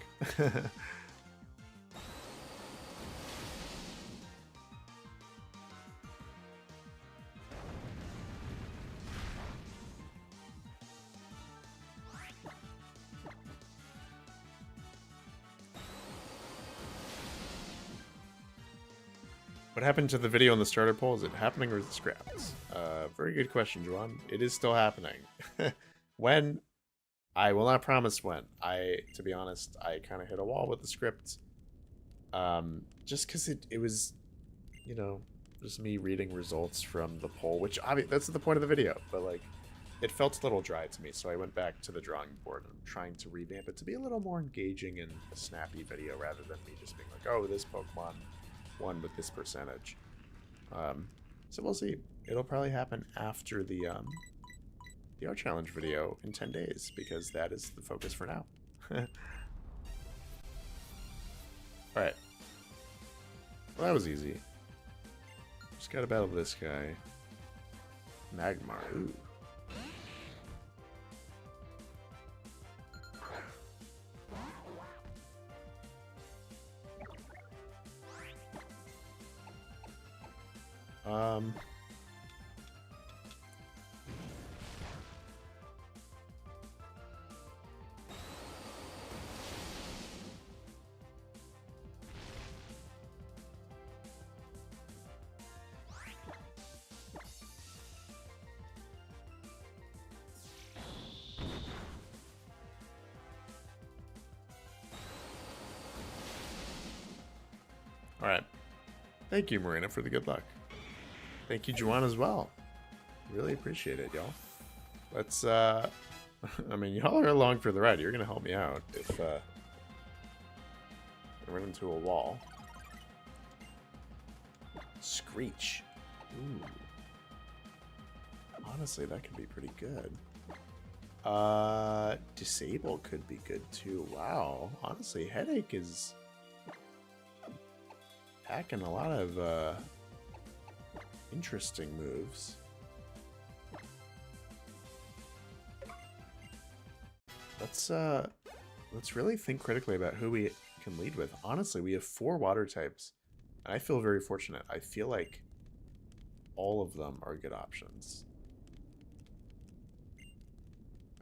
What happened to the video on the starter poll? Is it happening or is it scrapped? Very good question, Juan. It is still happening. When? I will not promise when. To be honest, I kind of hit a wall with the script. Just because it was, just me reading results from the poll, which obviously that's the point of the video, but like, it felt a little dry to me, so I went back to the drawing board and trying to revamp it to be a little more engaging and a snappy video rather than me just being like, oh, this Pokemon won with this percentage. So we'll see. It'll probably happen after the art challenge video in 10 days because that is the focus for now. Alright. Well, that was easy. Just gotta battle this guy. Magmar. Ooh. All right. Thank you, Marina, for the good luck. Thank you, Juan, as well. Really appreciate it, y'all. Let's, I mean, y'all are along for the ride. You're going to help me out if, I run into a wall. Screech. Ooh. Honestly, that could be pretty good. Disable could be good, too. Wow. Honestly, Headache is packing a lot of, interesting moves. Let's really think critically about who we can lead with. Honestly, we have 4 water types. And I feel very fortunate. I feel like all of them are good options.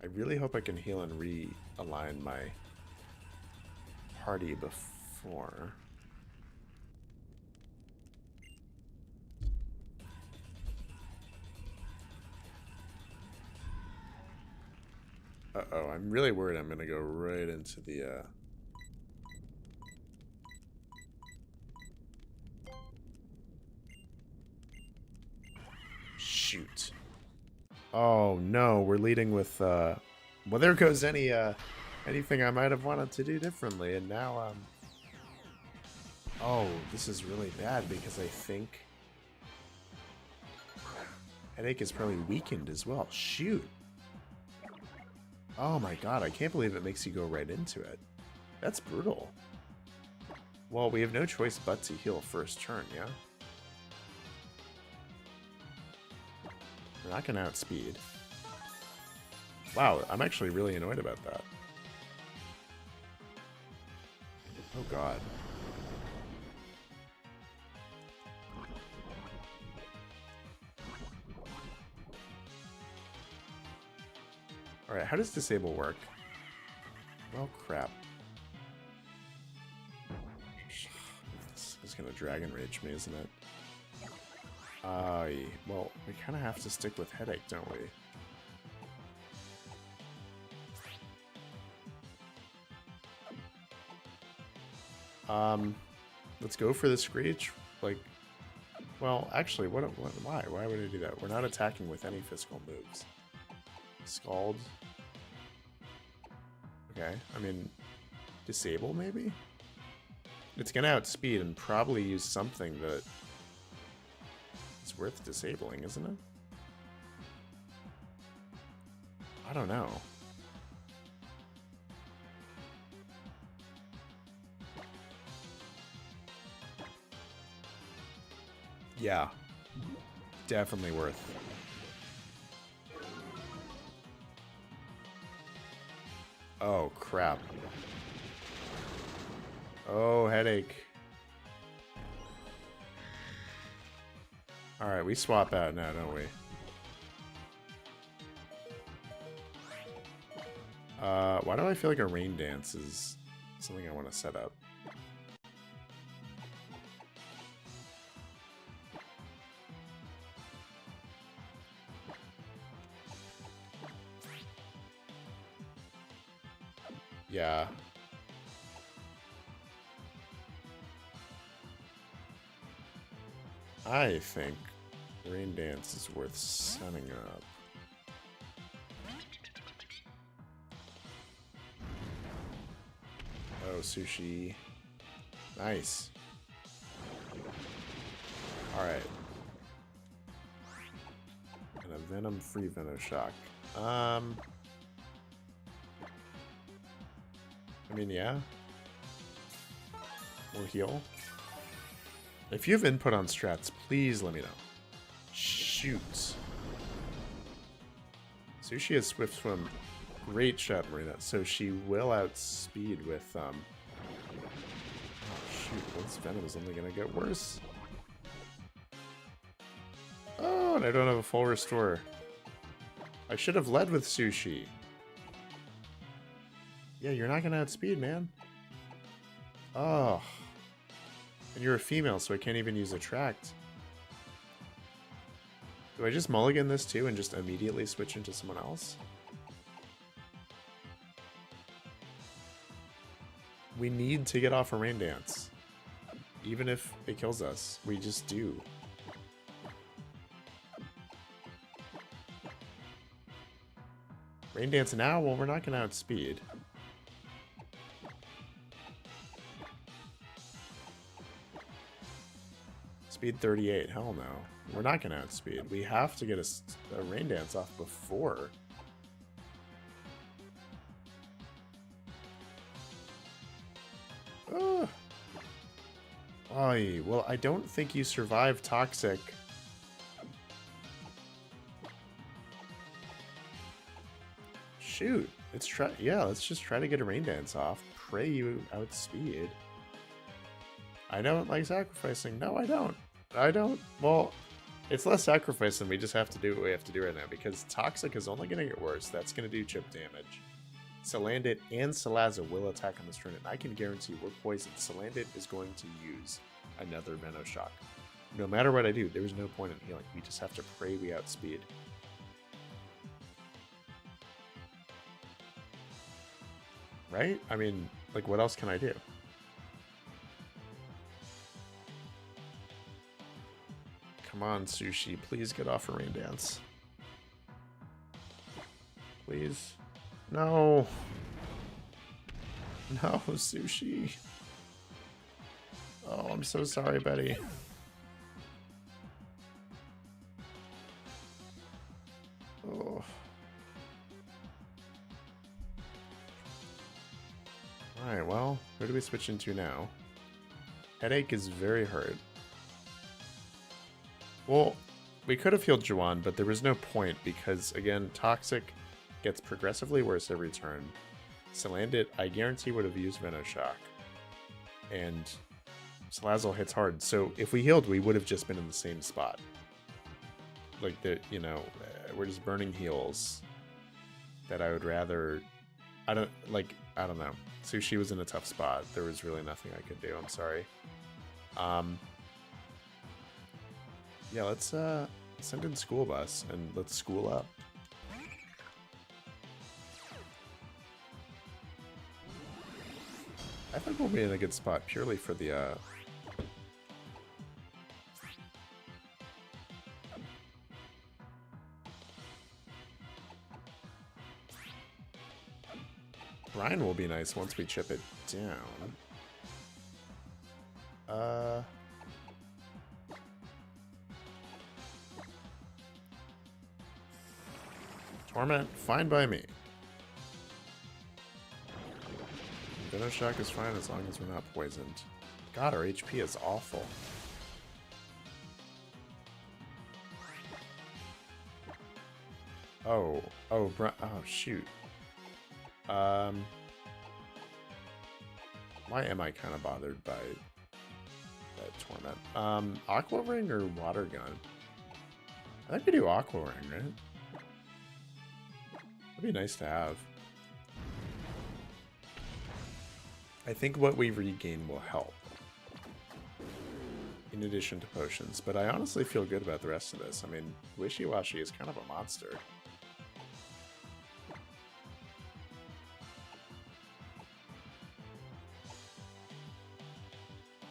I really hope I can heal and realign my party before. Uh-oh, I'm really worried I'm gonna go right into the, Shoot. Oh, no, we're leading with, well, there goes anything I might have wanted to do differently, and now, oh, this is really bad, because I think Headache is probably weakened as well. Shoot. Oh my god, I can't believe it makes you go right into it. That's brutal. Well, we have no choice but to heal first turn, yeah? We're not going to outspeed. Wow, I'm actually really annoyed about that. Oh god. Alright, how does disable work? Well, crap. This is gonna Dragon Rage me, isn't it? Well, we kind of have to stick with Headache, don't we? Let's go for the Screech. Like, well, actually, why? Why would I do that? We're not attacking with any physical moves. Scald. Okay, I mean, disable maybe? It's gonna outspeed and probably use something that is worth disabling, isn't it? I don't know. Yeah, definitely worth. Oh, crap. Oh, Headache. Alright, we swap out now, don't we? Why do I feel like a Rain Dance is something I want to set up? Yeah. I think Rain Dance is worth setting up. Oh, Sushi. Nice. Alright. And a Venom-free Venoshock. I mean, yeah. We'll heal. If you have input on strats, please let me know. Shoot. Sushi has Swift Swim. Great shot, Marina. So she will outspeed with, oh shoot, this Venom is only gonna get worse. Oh, and I don't have a full restore. I should have led with Sushi. Yeah, you're not going to outspeed, man. Oh. And you're a female, so I can't even use Attract. Do I just mulligan this too and just immediately switch into someone else? We need to get off a Rain Dance. Even if it kills us. We just do. Rain Dance now? Well, we're not going to outspeed. Speed 38. Hell no. We're not going to outspeed. We have to get a Rain Dance off before. Oh, well, I don't think you survive Toxic. Shoot. Let's try. Yeah, let's just try to get a Rain Dance off. Pray you outspeed. I don't like sacrificing. No, I don't. I don't. Well, it's less sacrificing. We just have to do what we have to do right now because Toxic is only going to get worse. That's going to do chip damage. Salandit and Salazzle will attack on this turn, and I can guarantee we're poisoned. Salandit is going to use another Venoshock. No matter what I do, there is no point in healing. We just have to pray we outspeed. Right? I mean, like, what else can I do? Come on, Sushi. Please get off a Rain Dance. Please. No. No, Sushi. Oh, I'm so sorry, Betty. Oh. Alright, well, who do we switch into now? Headache is very hurt. Well, we could have healed Juwan, but there was no point because, again, Toxic gets progressively worse every turn. Salandit, I guarantee, would have used Venoshock. And Salazzle hits hard. So if we healed, we would have just been in the same spot. Like, you know, we're just burning heals that I would rather... I don't know. Sushi was in a tough spot. There was really nothing I could do. I'm sorry. Yeah, let's send in School Bus and let's school up. I think we'll be in a good spot purely for the Brian will be nice once we chip it down. Torment, fine by me. Venoshock is fine as long as we're not poisoned. God, our HP is awful. Oh, shoot. Why am I kind of bothered by that Torment? Aqua Ring or Water Gun? I think we do Aqua Ring, right? That'd be nice to have. I think what we regain will help. In addition to potions. But I honestly feel good about the rest of this. I mean, Wishy-Washy is kind of a monster.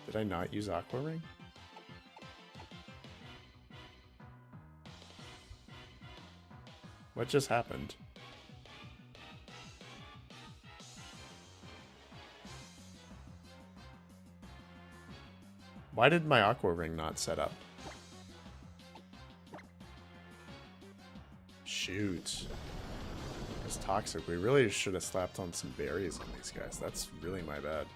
Did I not use Aqua Ring? What just happened? Why did my Aqua Ring not set up? Shoot. It's Toxic. We really should have slapped on some berries on these guys. That's really my bad.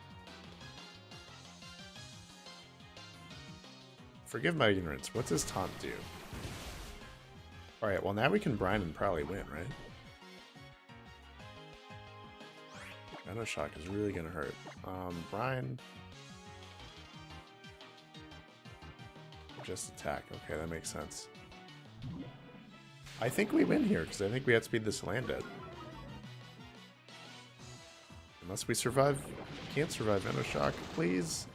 Forgive my ignorance. What's his taunt do? Alright, well now we can brine and probably win, right? Venoshock is really gonna hurt. Brine... Just attack. Okay, that makes sense. I think we win here, because I think we outspeed this Salandit. Unless we survive. Can't survive Venoshock, please.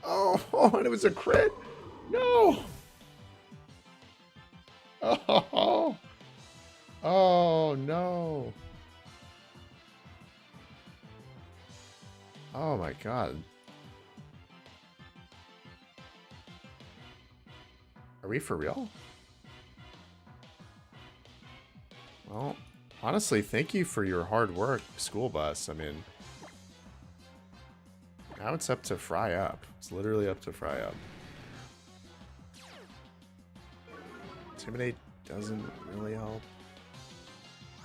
Oh, and it was a crit. No. Oh. Oh, no. Oh, my God. Are we for real? Well, honestly, thank you for your hard work, school bus. I mean, now it's up to fry up. It's literally up to fry up. Intimidate doesn't really help.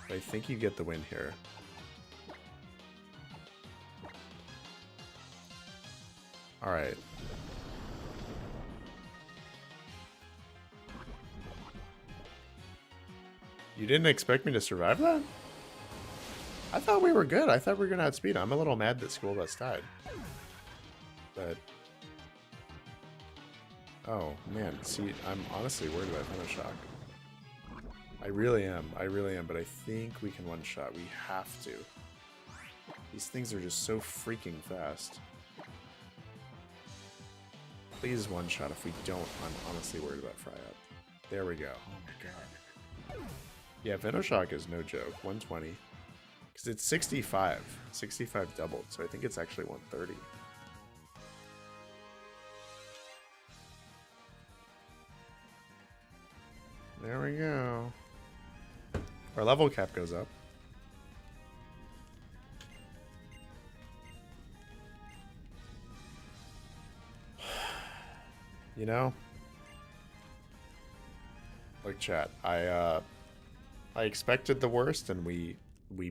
But I think you get the win here. Alright. You didn't expect me to survive that? I thought we were good. I thought we were going to outspeed. I'm a little mad that school bus died. But... oh, man. See, I'm honestly worried about Venoshock. I really am. I really am. But I think we can one-shot. We have to. These things are just so freaking fast. Please one-shot. If we don't, I'm honestly worried about fry up. There we go. Oh my god. Yeah, Venoshock is no joke. 120. Because it's 65. 65 doubled, so I think it's actually 130. There we go. Our level cap goes up. You know, like chat, I expected the worst, and we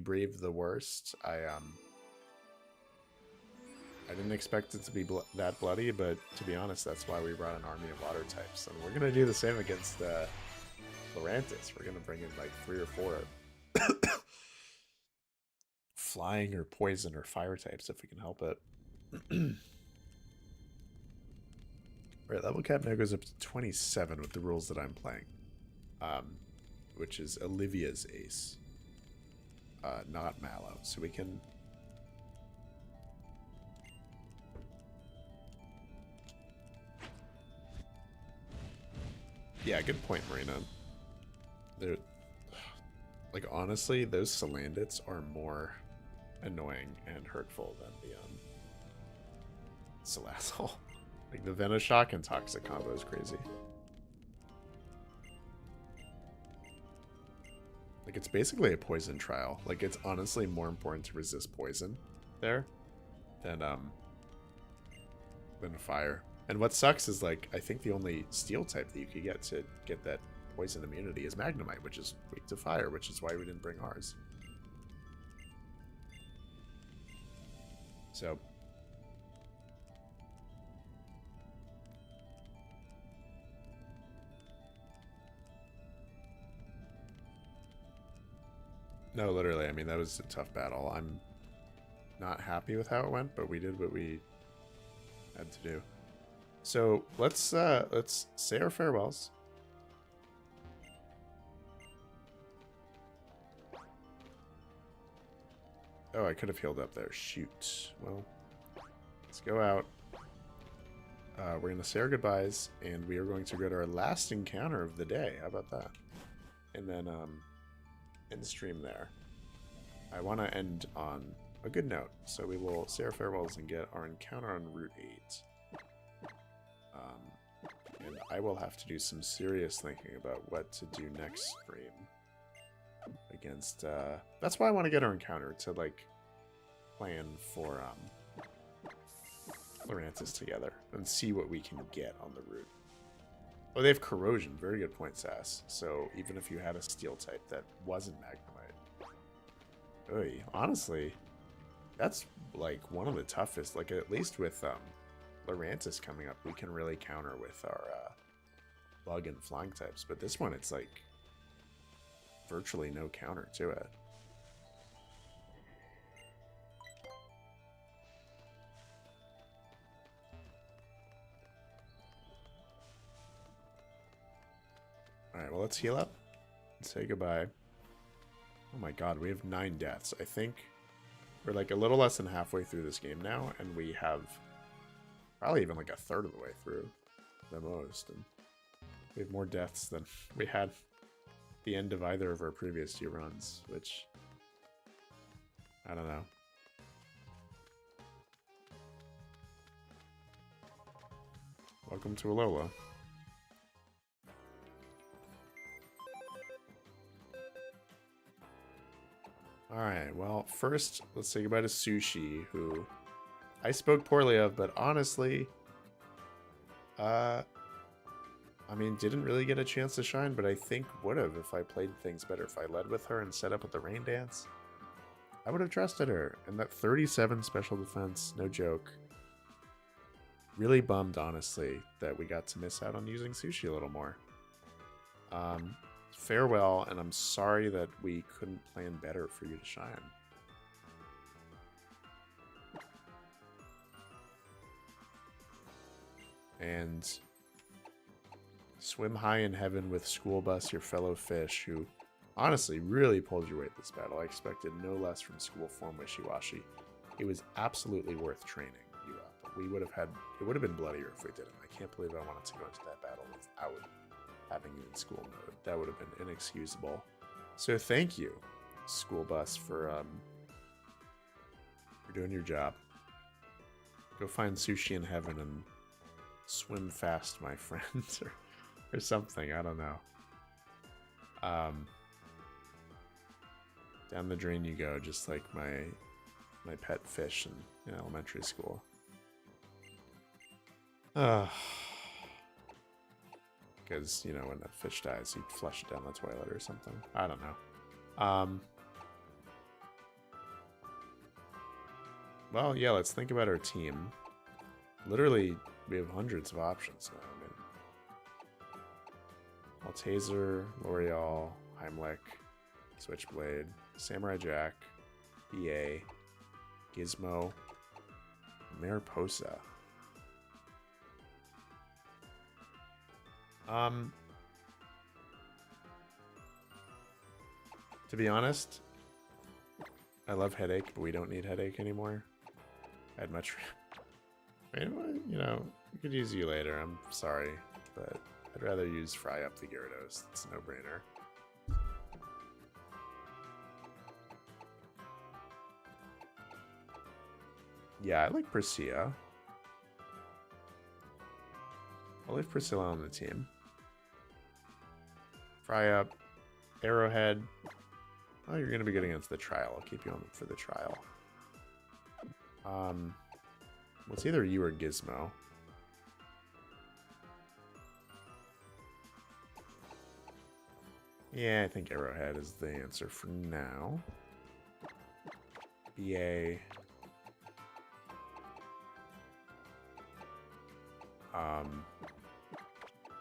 braved the worst. I didn't expect it to be that bloody, but to be honest, that's why we brought an army of water types, and we're gonna do the same against Lurantis. We're gonna bring in like 3 or 4 flying or poison or fire types if we can help it. Right, level cap now goes up to 27 with the rules that I'm playing. Which is Olivia's ace. Not Mallow. So we can... yeah, good point, Marina. They're... like, honestly, those Salandits are more annoying and hurtful than the, Salazzle. Like, the Venoshock and Toxic combo is crazy. Like, it's basically a poison trial. Like, it's honestly more important to resist poison there than fire. And what sucks is, like, I think the only steel type that you could get to get that poison immunity is Magnemite, which is weak to fire, which is why we didn't bring ours. So... no, literally, I mean, that was a tough battle. I'm not happy with how it went, but we did what we had to do. So let's say our farewells. Oh, I could have healed up there. Shoot. Well, let's go out. We're going to say our goodbyes, and we are going to go to our last encounter of the day. How about that? And then, end stream there. I want to end on a good note, so we will say our farewells and get our encounter on Route 8. And I will have to do some serious thinking about what to do next stream against, that's why I want to get our encounter, to, like, plan for, Lurantis together and see what we can get on the route. Oh, they have Corrosion. Very good point, Sass. So even if you had a Steel type that wasn't Magnemite. Oy, honestly, that's, like, one of the toughest. Like, at least with, Lurantis coming up, we can really counter with our, Bug and Flying types. But this one, it's, like, virtually no counter to it. Alright, well, let's heal up and say goodbye. Oh my god, we have 9 deaths. I think we're like a little less than halfway through this game now, and we have probably even like a third of the way through the most. And we have more deaths than we had at the end of either of our previous 2 runs, which I don't know. Welcome to Alola. Alright, well, first, let's say goodbye to Sushi, who I spoke poorly of, but honestly, I mean, didn't really get a chance to shine, but I think would have if I played things better. If I led with her and set up with the Rain Dance, I would have trusted her. And that 37 special defense, no joke. Really bummed, honestly, that we got to miss out on using Sushi a little more. Farewell, and I'm sorry that we couldn't plan better for you to shine. And swim high in heaven with School Bus, your fellow fish, who honestly really pulled your weight this battle. I expected no less from School Form Wishy-Washy. It was absolutely worth training you up. We would have had, it would have been bloodier if we didn't. I can't believe I wanted to go into that battle without having you in school mode. That would have been inexcusable. So thank you, School Bus, for doing your job. Go find Sushi in heaven and swim fast, my friend, or something. I don't know. Down the drain you go, just like my pet fish in elementary school. Because, you know, when a fish dies, you flush it down the toilet or something. I don't know. Well, yeah, let's think about our team. Literally, we have hundreds of options now. I mean, Malteser, L'Oreal, Heimlich, Switchblade, Samurai Jack, EA, Gizmo, Mariposa. To be honest, I love Headache, but we don't need Headache anymore. I'd much... I mean, you know, we could use you later, I'm sorry, but I'd rather use Fry Up the Gyarados. It's a no-brainer. Yeah, I like Persea. I'll leave Priscilla on the team. Fry Up, Arrowhead. Oh, you're going to be good against the trial. I'll keep you on for the trial. Well, it's either you or Gizmo. Yeah, I think Arrowhead is the answer for now. BA.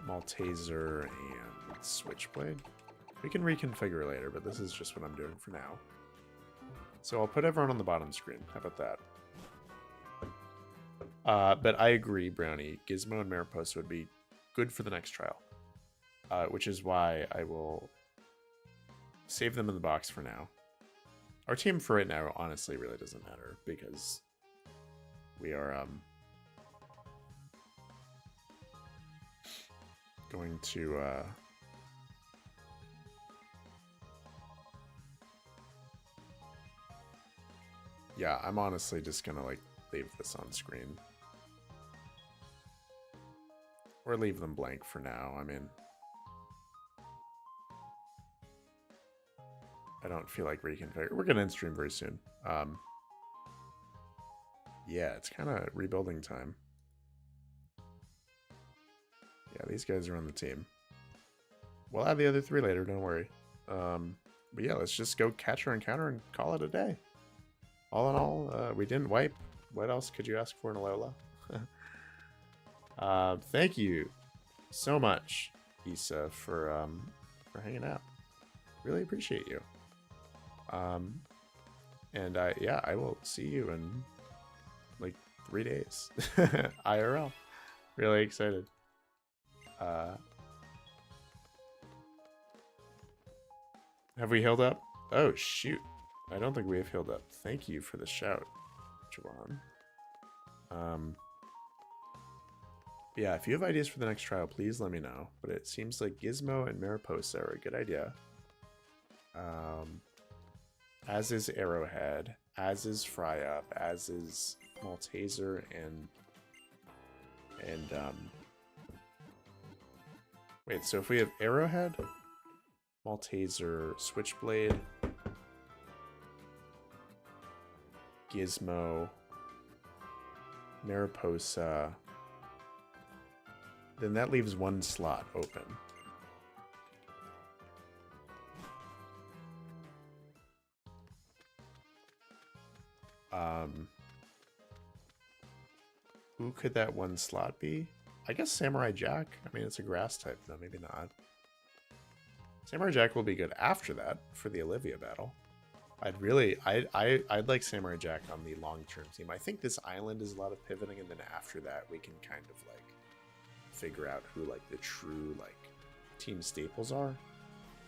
Malteser and Switchblade. We can reconfigure later, but this is just what I'm doing for now. So I'll put everyone on the bottom screen. How about that? But I agree, Brownie. Gizmo and Mariposa would be good for the next trial. Which is why I will save them in the box for now. Our team for right now honestly really doesn't matter because we are going to yeah, I'm honestly just gonna like leave this on screen. Or leave them blank for now. I mean, I don't feel like reconfigure. We're gonna end stream very soon. Yeah, it's kind of rebuilding time. Yeah, these guys are on the team. We'll add the other 3 later, don't worry. But yeah, let's just go catcher and counter and call it a day. All in all, we didn't wipe. What else could you ask for in Alola? Thank you so much, Issa, for hanging out. Really appreciate you. And yeah, I will see you in like 3 days. IRL. Really excited. Have we healed up? Oh, shoot. I don't think we have healed up. Thank you for the shout, Javon. Yeah, if you have ideas for the next trial, please let me know. But it seems like Gizmo and Mariposa are a good idea. As is Arrowhead, as is Fry Up, as is Malteser and wait, so if we have Arrowhead, Malteser, Switchblade, Gizmo, Mariposa, then that leaves one slot open. Who could that one slot be? I guess Samurai Jack. I mean, it's a grass type, though. Maybe not. Samurai Jack will be good after that for the Olivia battle. I'd like Samurai Jack on the long-term team. I think this island is a lot of pivoting, and then after that, we can kind of like figure out who like the true like team staples are.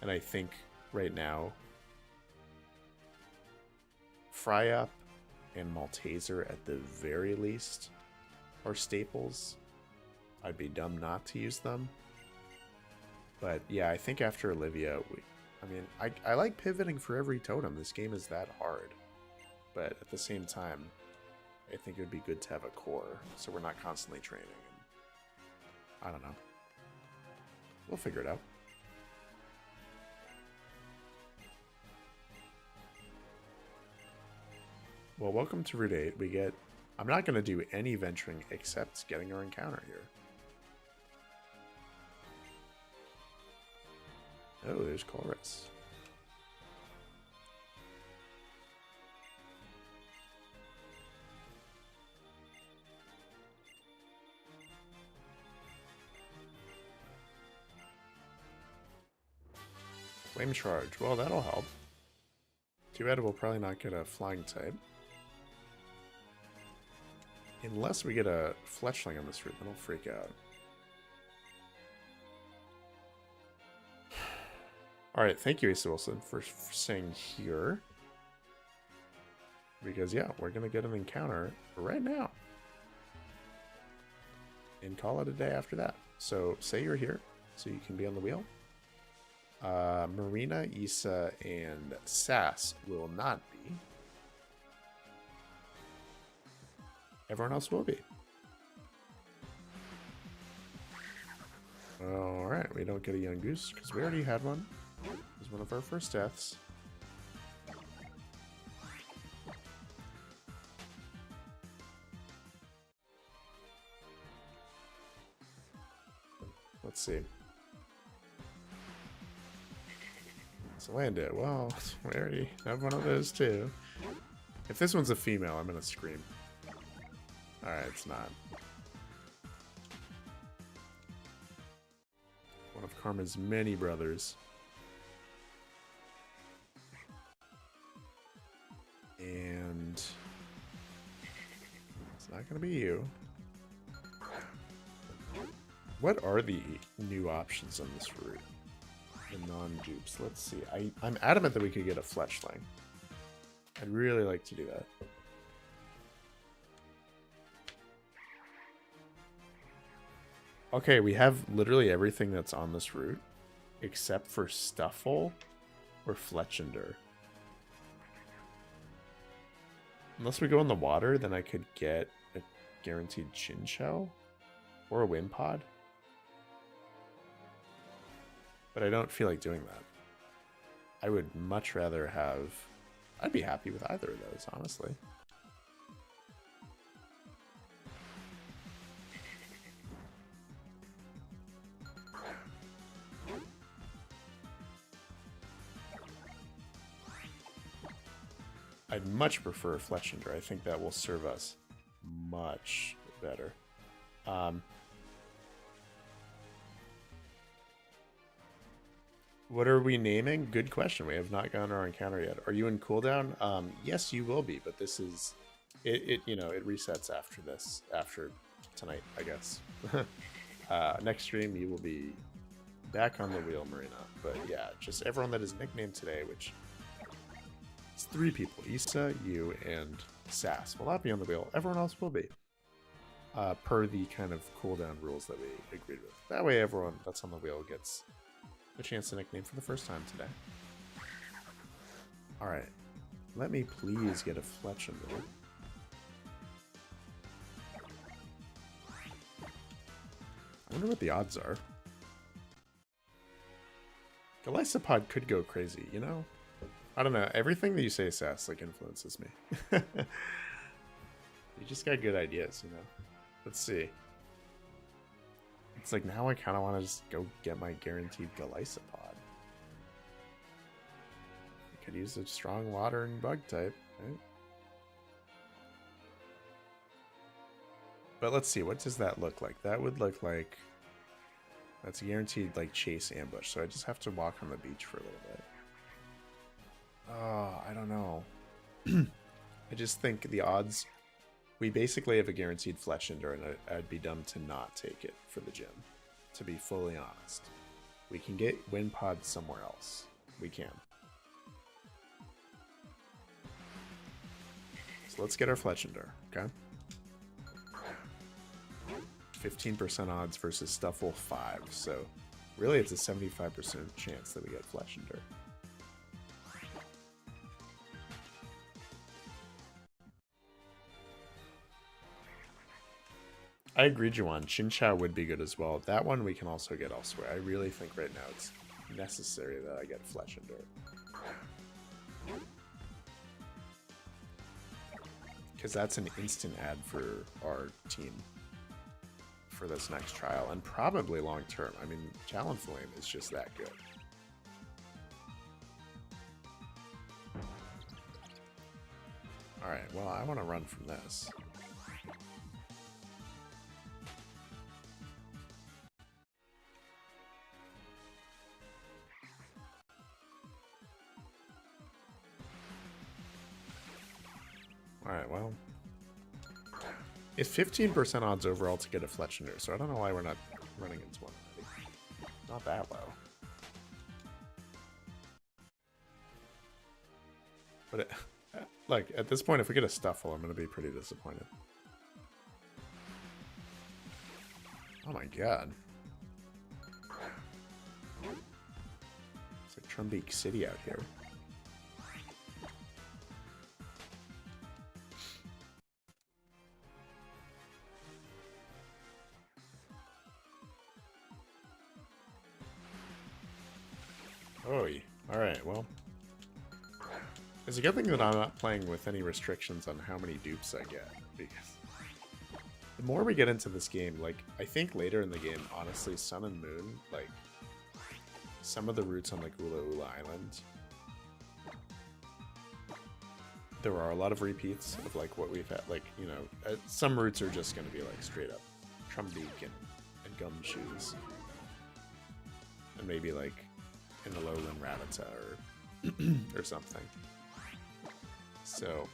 And I think right now, Fry Up and Malteser at the very least are staples. I'd be dumb not to use them. But yeah, I think after Olivia, I like pivoting for every totem. This game is that hard. But at the same time, I think it would be good to have a core, so we're not constantly training. And I don't know. We'll figure it out. Well, welcome to Route 8. We get... I'm not going to do any venturing except getting our encounter here. Oh, there's Chorus. Flame Charge. Well, that'll help. Too bad we'll probably not get a flying type. Unless we get a Fletchling on this route, then I'll freak out. Alright, thank you, Asa Wilson, for saying here. Because, yeah, we're going to get an encounter right now. And call it a day after that. So, say you're here, so you can be on the wheel. Marina, Issa, and Sass will not be. Everyone else will be. Alright, we don't get a young goose, because we already had one. It was one of our first deaths. Let's see. It's a Landit. Well, we already have one of those too. If this one's a female, I'm gonna scream. Alright, it's not. One of Karma's many brothers. And it's not gonna be you. What are the new options on this route? The non-dupes. Let's see. I'm adamant that we could get a Fletchling. I'd really like to do that. Okay, we have literally everything that's on this route, except for Stuffle or Fletchender. Unless we go in the water, then I could get a guaranteed Chinchou or a Wimpod. But I don't feel like doing that. I would much rather have... I'd be happy with either of those, honestly. I'd much prefer Fletchender. I think that will serve us much better. What are we naming? Good question. We have not gotten our encounter yet. Are you in cooldown? Yes, you will be, but this is... It resets after this. After tonight, I guess. Next stream, you will be Back on the wheel, Marina. But yeah, just everyone that is nicknamed today, which is 3 people. Issa, you, and Sass will not be on the wheel. Everyone else will be. Per the kind of cooldown rules that we agreed with. That way everyone that's on the wheel gets a chance to nickname for the first time today. Alright. Let me please get a Fletchender. I wonder what the odds are. Golisopod could go crazy, you know? I don't know. Everything that you say, Sass, like, influences me. You just got good ideas, you know? Let's see. It's like, now I kind of want to just go get my guaranteed Golisopod. I could use a strong water and bug type, right? But let's see, what does that look like? That would look like... That's a guaranteed, like, chase ambush, so I just have to walk on the beach for a little bit. Oh, I don't know. I just think the odds... We basically have a guaranteed Fletchender, and I'd be dumb to not take it for the gym, to be fully honest. We can get Wind Pod somewhere else. We can. So let's get our Fletchender, okay? 15% odds versus Stuffle 5, so really it's a 75% chance that we get Fletchender. I agree, Juwan. Chinchou would be good as well. That one we can also get elsewhere. I really think right now it's necessary that I get Fletchender. Because that's an instant add for our team for this next trial, and probably long term. I mean, Talonflame is just that good. Alright, well, I want to run from this. Alright, well... It's 15% odds overall to get a Fletchender, so I don't know why we're not running into one already. Not that low. But, like, at this point, if we get a Stuffle, I'm going to be pretty disappointed. Oh my god. It's like Trumbeak City out here. Alright, well. It's a good thing that I'm not playing with any restrictions on how many dupes I get, because the more we get into this game, like, I think later in the game, honestly, Sun and Moon, like, some of the routes on, like, Ula Ula Island, there are a lot of repeats of, like, what we've had, like, you know, some routes are just going to be, like, straight up Trumbeak and Gumshoes, and maybe, like, in the Lowland Rattata or something. So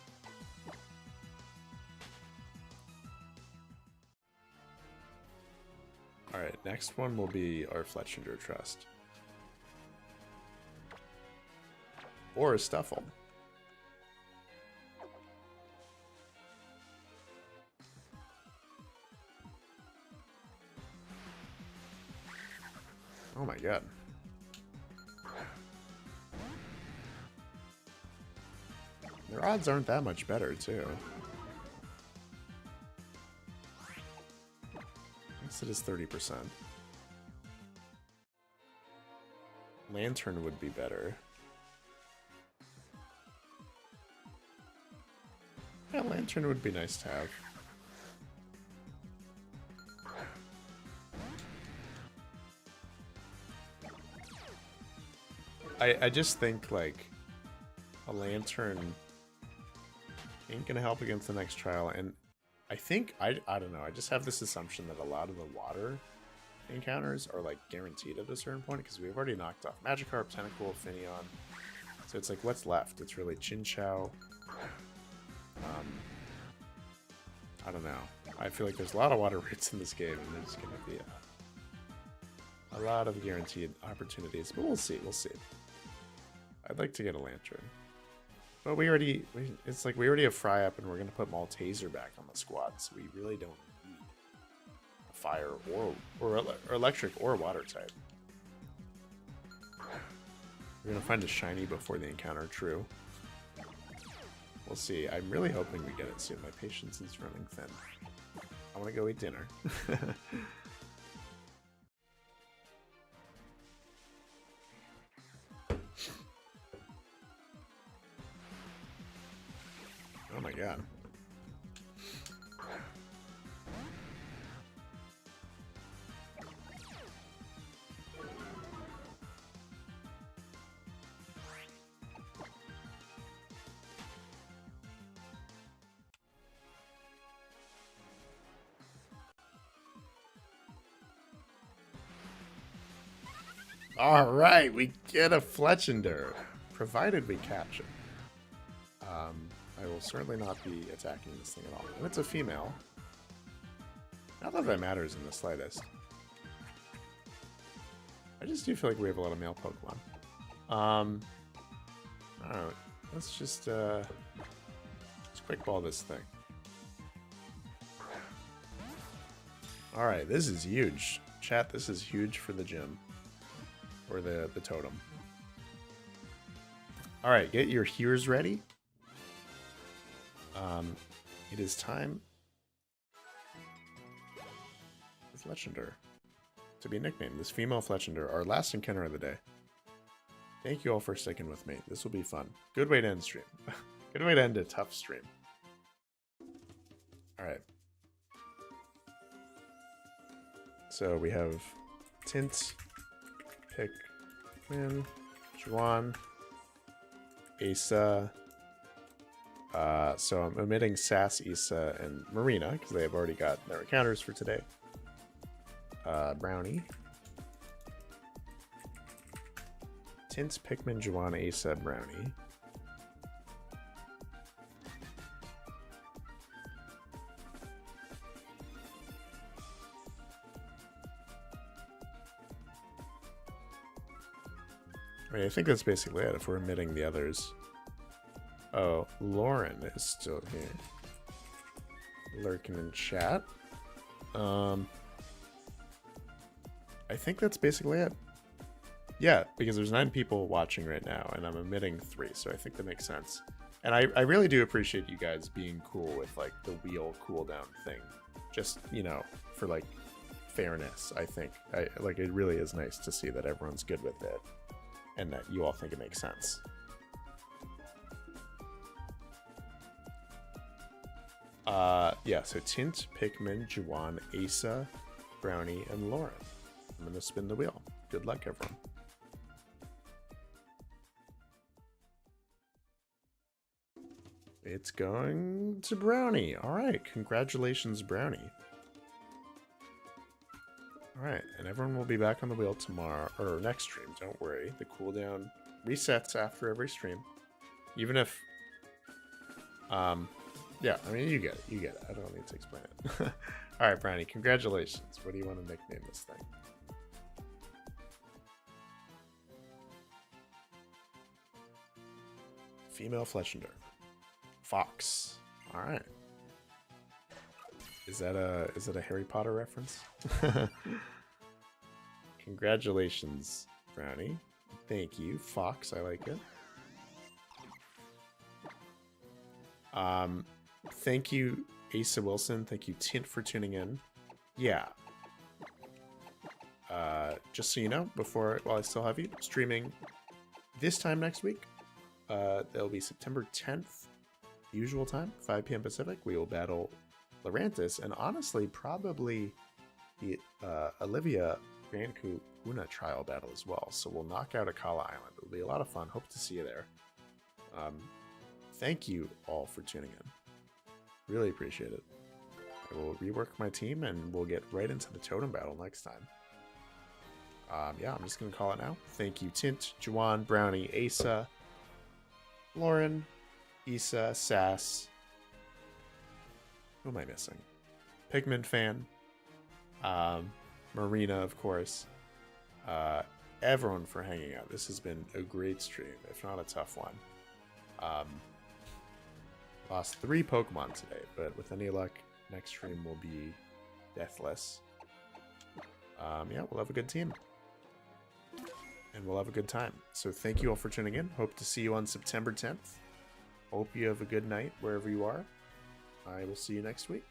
alright, next one will be our Fletchender Trust. Or a Stuffle. Oh my god. Their odds aren't that much better, too. I guess it is 30%. Lantern would be better. Yeah, Lantern would be nice to have. I just think, like, a Lantern ain't gonna help against the next trial, and I think, I don't know, I just have this assumption that a lot of the water encounters are, like, guaranteed at a certain point, because we've already knocked off Magikarp, Tentacool, Finneon, so it's like, what's left? It's really Chinchou. I don't know. I feel like there's a lot of water routes in this game, and there's gonna be A lot of guaranteed opportunities, but we'll see. We'll see. I'd like to get a lantern, but it's like we already have Fry up, and we're gonna put Malteser back on the squad, so we really don't need a fire or electric or water type. We're gonna find a shiny before the encounter. True. We'll see. I'm really hoping we get it soon. My patience is running thin. I want to go eat dinner. Oh my god. All right, we get a Fletchender, provided we catch it. I will certainly not be attacking this thing at all. And it's a female. Not that that matters in the slightest. I just do feel like we have a lot of male Pokemon. Alright, let's just let's quick ball this thing. Alright, this is huge. Chat, this is huge for the gym. Or the totem. Alright, get your hears ready. It is time for Fletchender to be nicknamed. This female Fletchender, our last encounter of the day. Thank you all for sticking with me. This will be fun. Good way to end stream. Good way to end a tough stream. Alright. So we have Tint, Pikmin, Juan, Asa. So I'm omitting Sass, Issa, and Marina, because they have already got their encounters for today. Brownie. Tint, Pikmin, Juan, Asa, Brownie. I mean, I think that's basically it, if we're omitting the others. Oh, Lauren is still here. Lurking in chat. I think that's basically it. Yeah, because there's 9 people watching right now, and I'm omitting 3, so I think that makes sense. And I really do appreciate you guys being cool with, like, the wheel cooldown thing. Just, you know, for, like, fairness, I think. Like, it really is nice to see that everyone's good with it, and that you all think it makes sense. Yeah, so Tint, Pikmin, Juwan, Asa, Brownie, and Lauren. I'm gonna spin the wheel. Good luck, everyone. It's going to Brownie. Alright, congratulations, Brownie. Alright, and everyone will be back on the wheel tomorrow, or next stream, don't worry. The cooldown resets after every stream. Even if, yeah, I mean, you get it. I don't need to explain it. Alright, Brownie, congratulations. What do you want to nickname this thing? Female Fletchender. Fox. Alright. Is that a Harry Potter reference? Congratulations, Brownie. Thank you. Fox, I like it. Thank you, Asa Wilson. Thank you, Tint, for tuning in. Yeah. Just so you know, while I still have you, streaming this time next week. It'll be September 10th, usual time, 5 p.m. Pacific. We will battle Lurantis, and honestly, probably the Olivia Grand Kuna trial battle as well. So we'll knock out Akala Island. It'll be a lot of fun. Hope to see you there. Thank you all for tuning in. Really appreciate it. I will rework my team, and we'll get right into the totem battle next time. Yeah, I'm just going to call it now. Thank you, Tint, Juwan, Brownie, Asa, Lauren, Issa, Sass. Who am I missing? Pikmin fan. Marina, of course. everyone for hanging out. This has been a great stream, if not a tough one. Lost 3 Pokemon today, but with any luck, next stream will be deathless. Yeah, we'll have a good team. And we'll have a good time. So thank you all for tuning in. Hope to see you on September 10th. Hope you have a good night wherever you are. I will see you next week.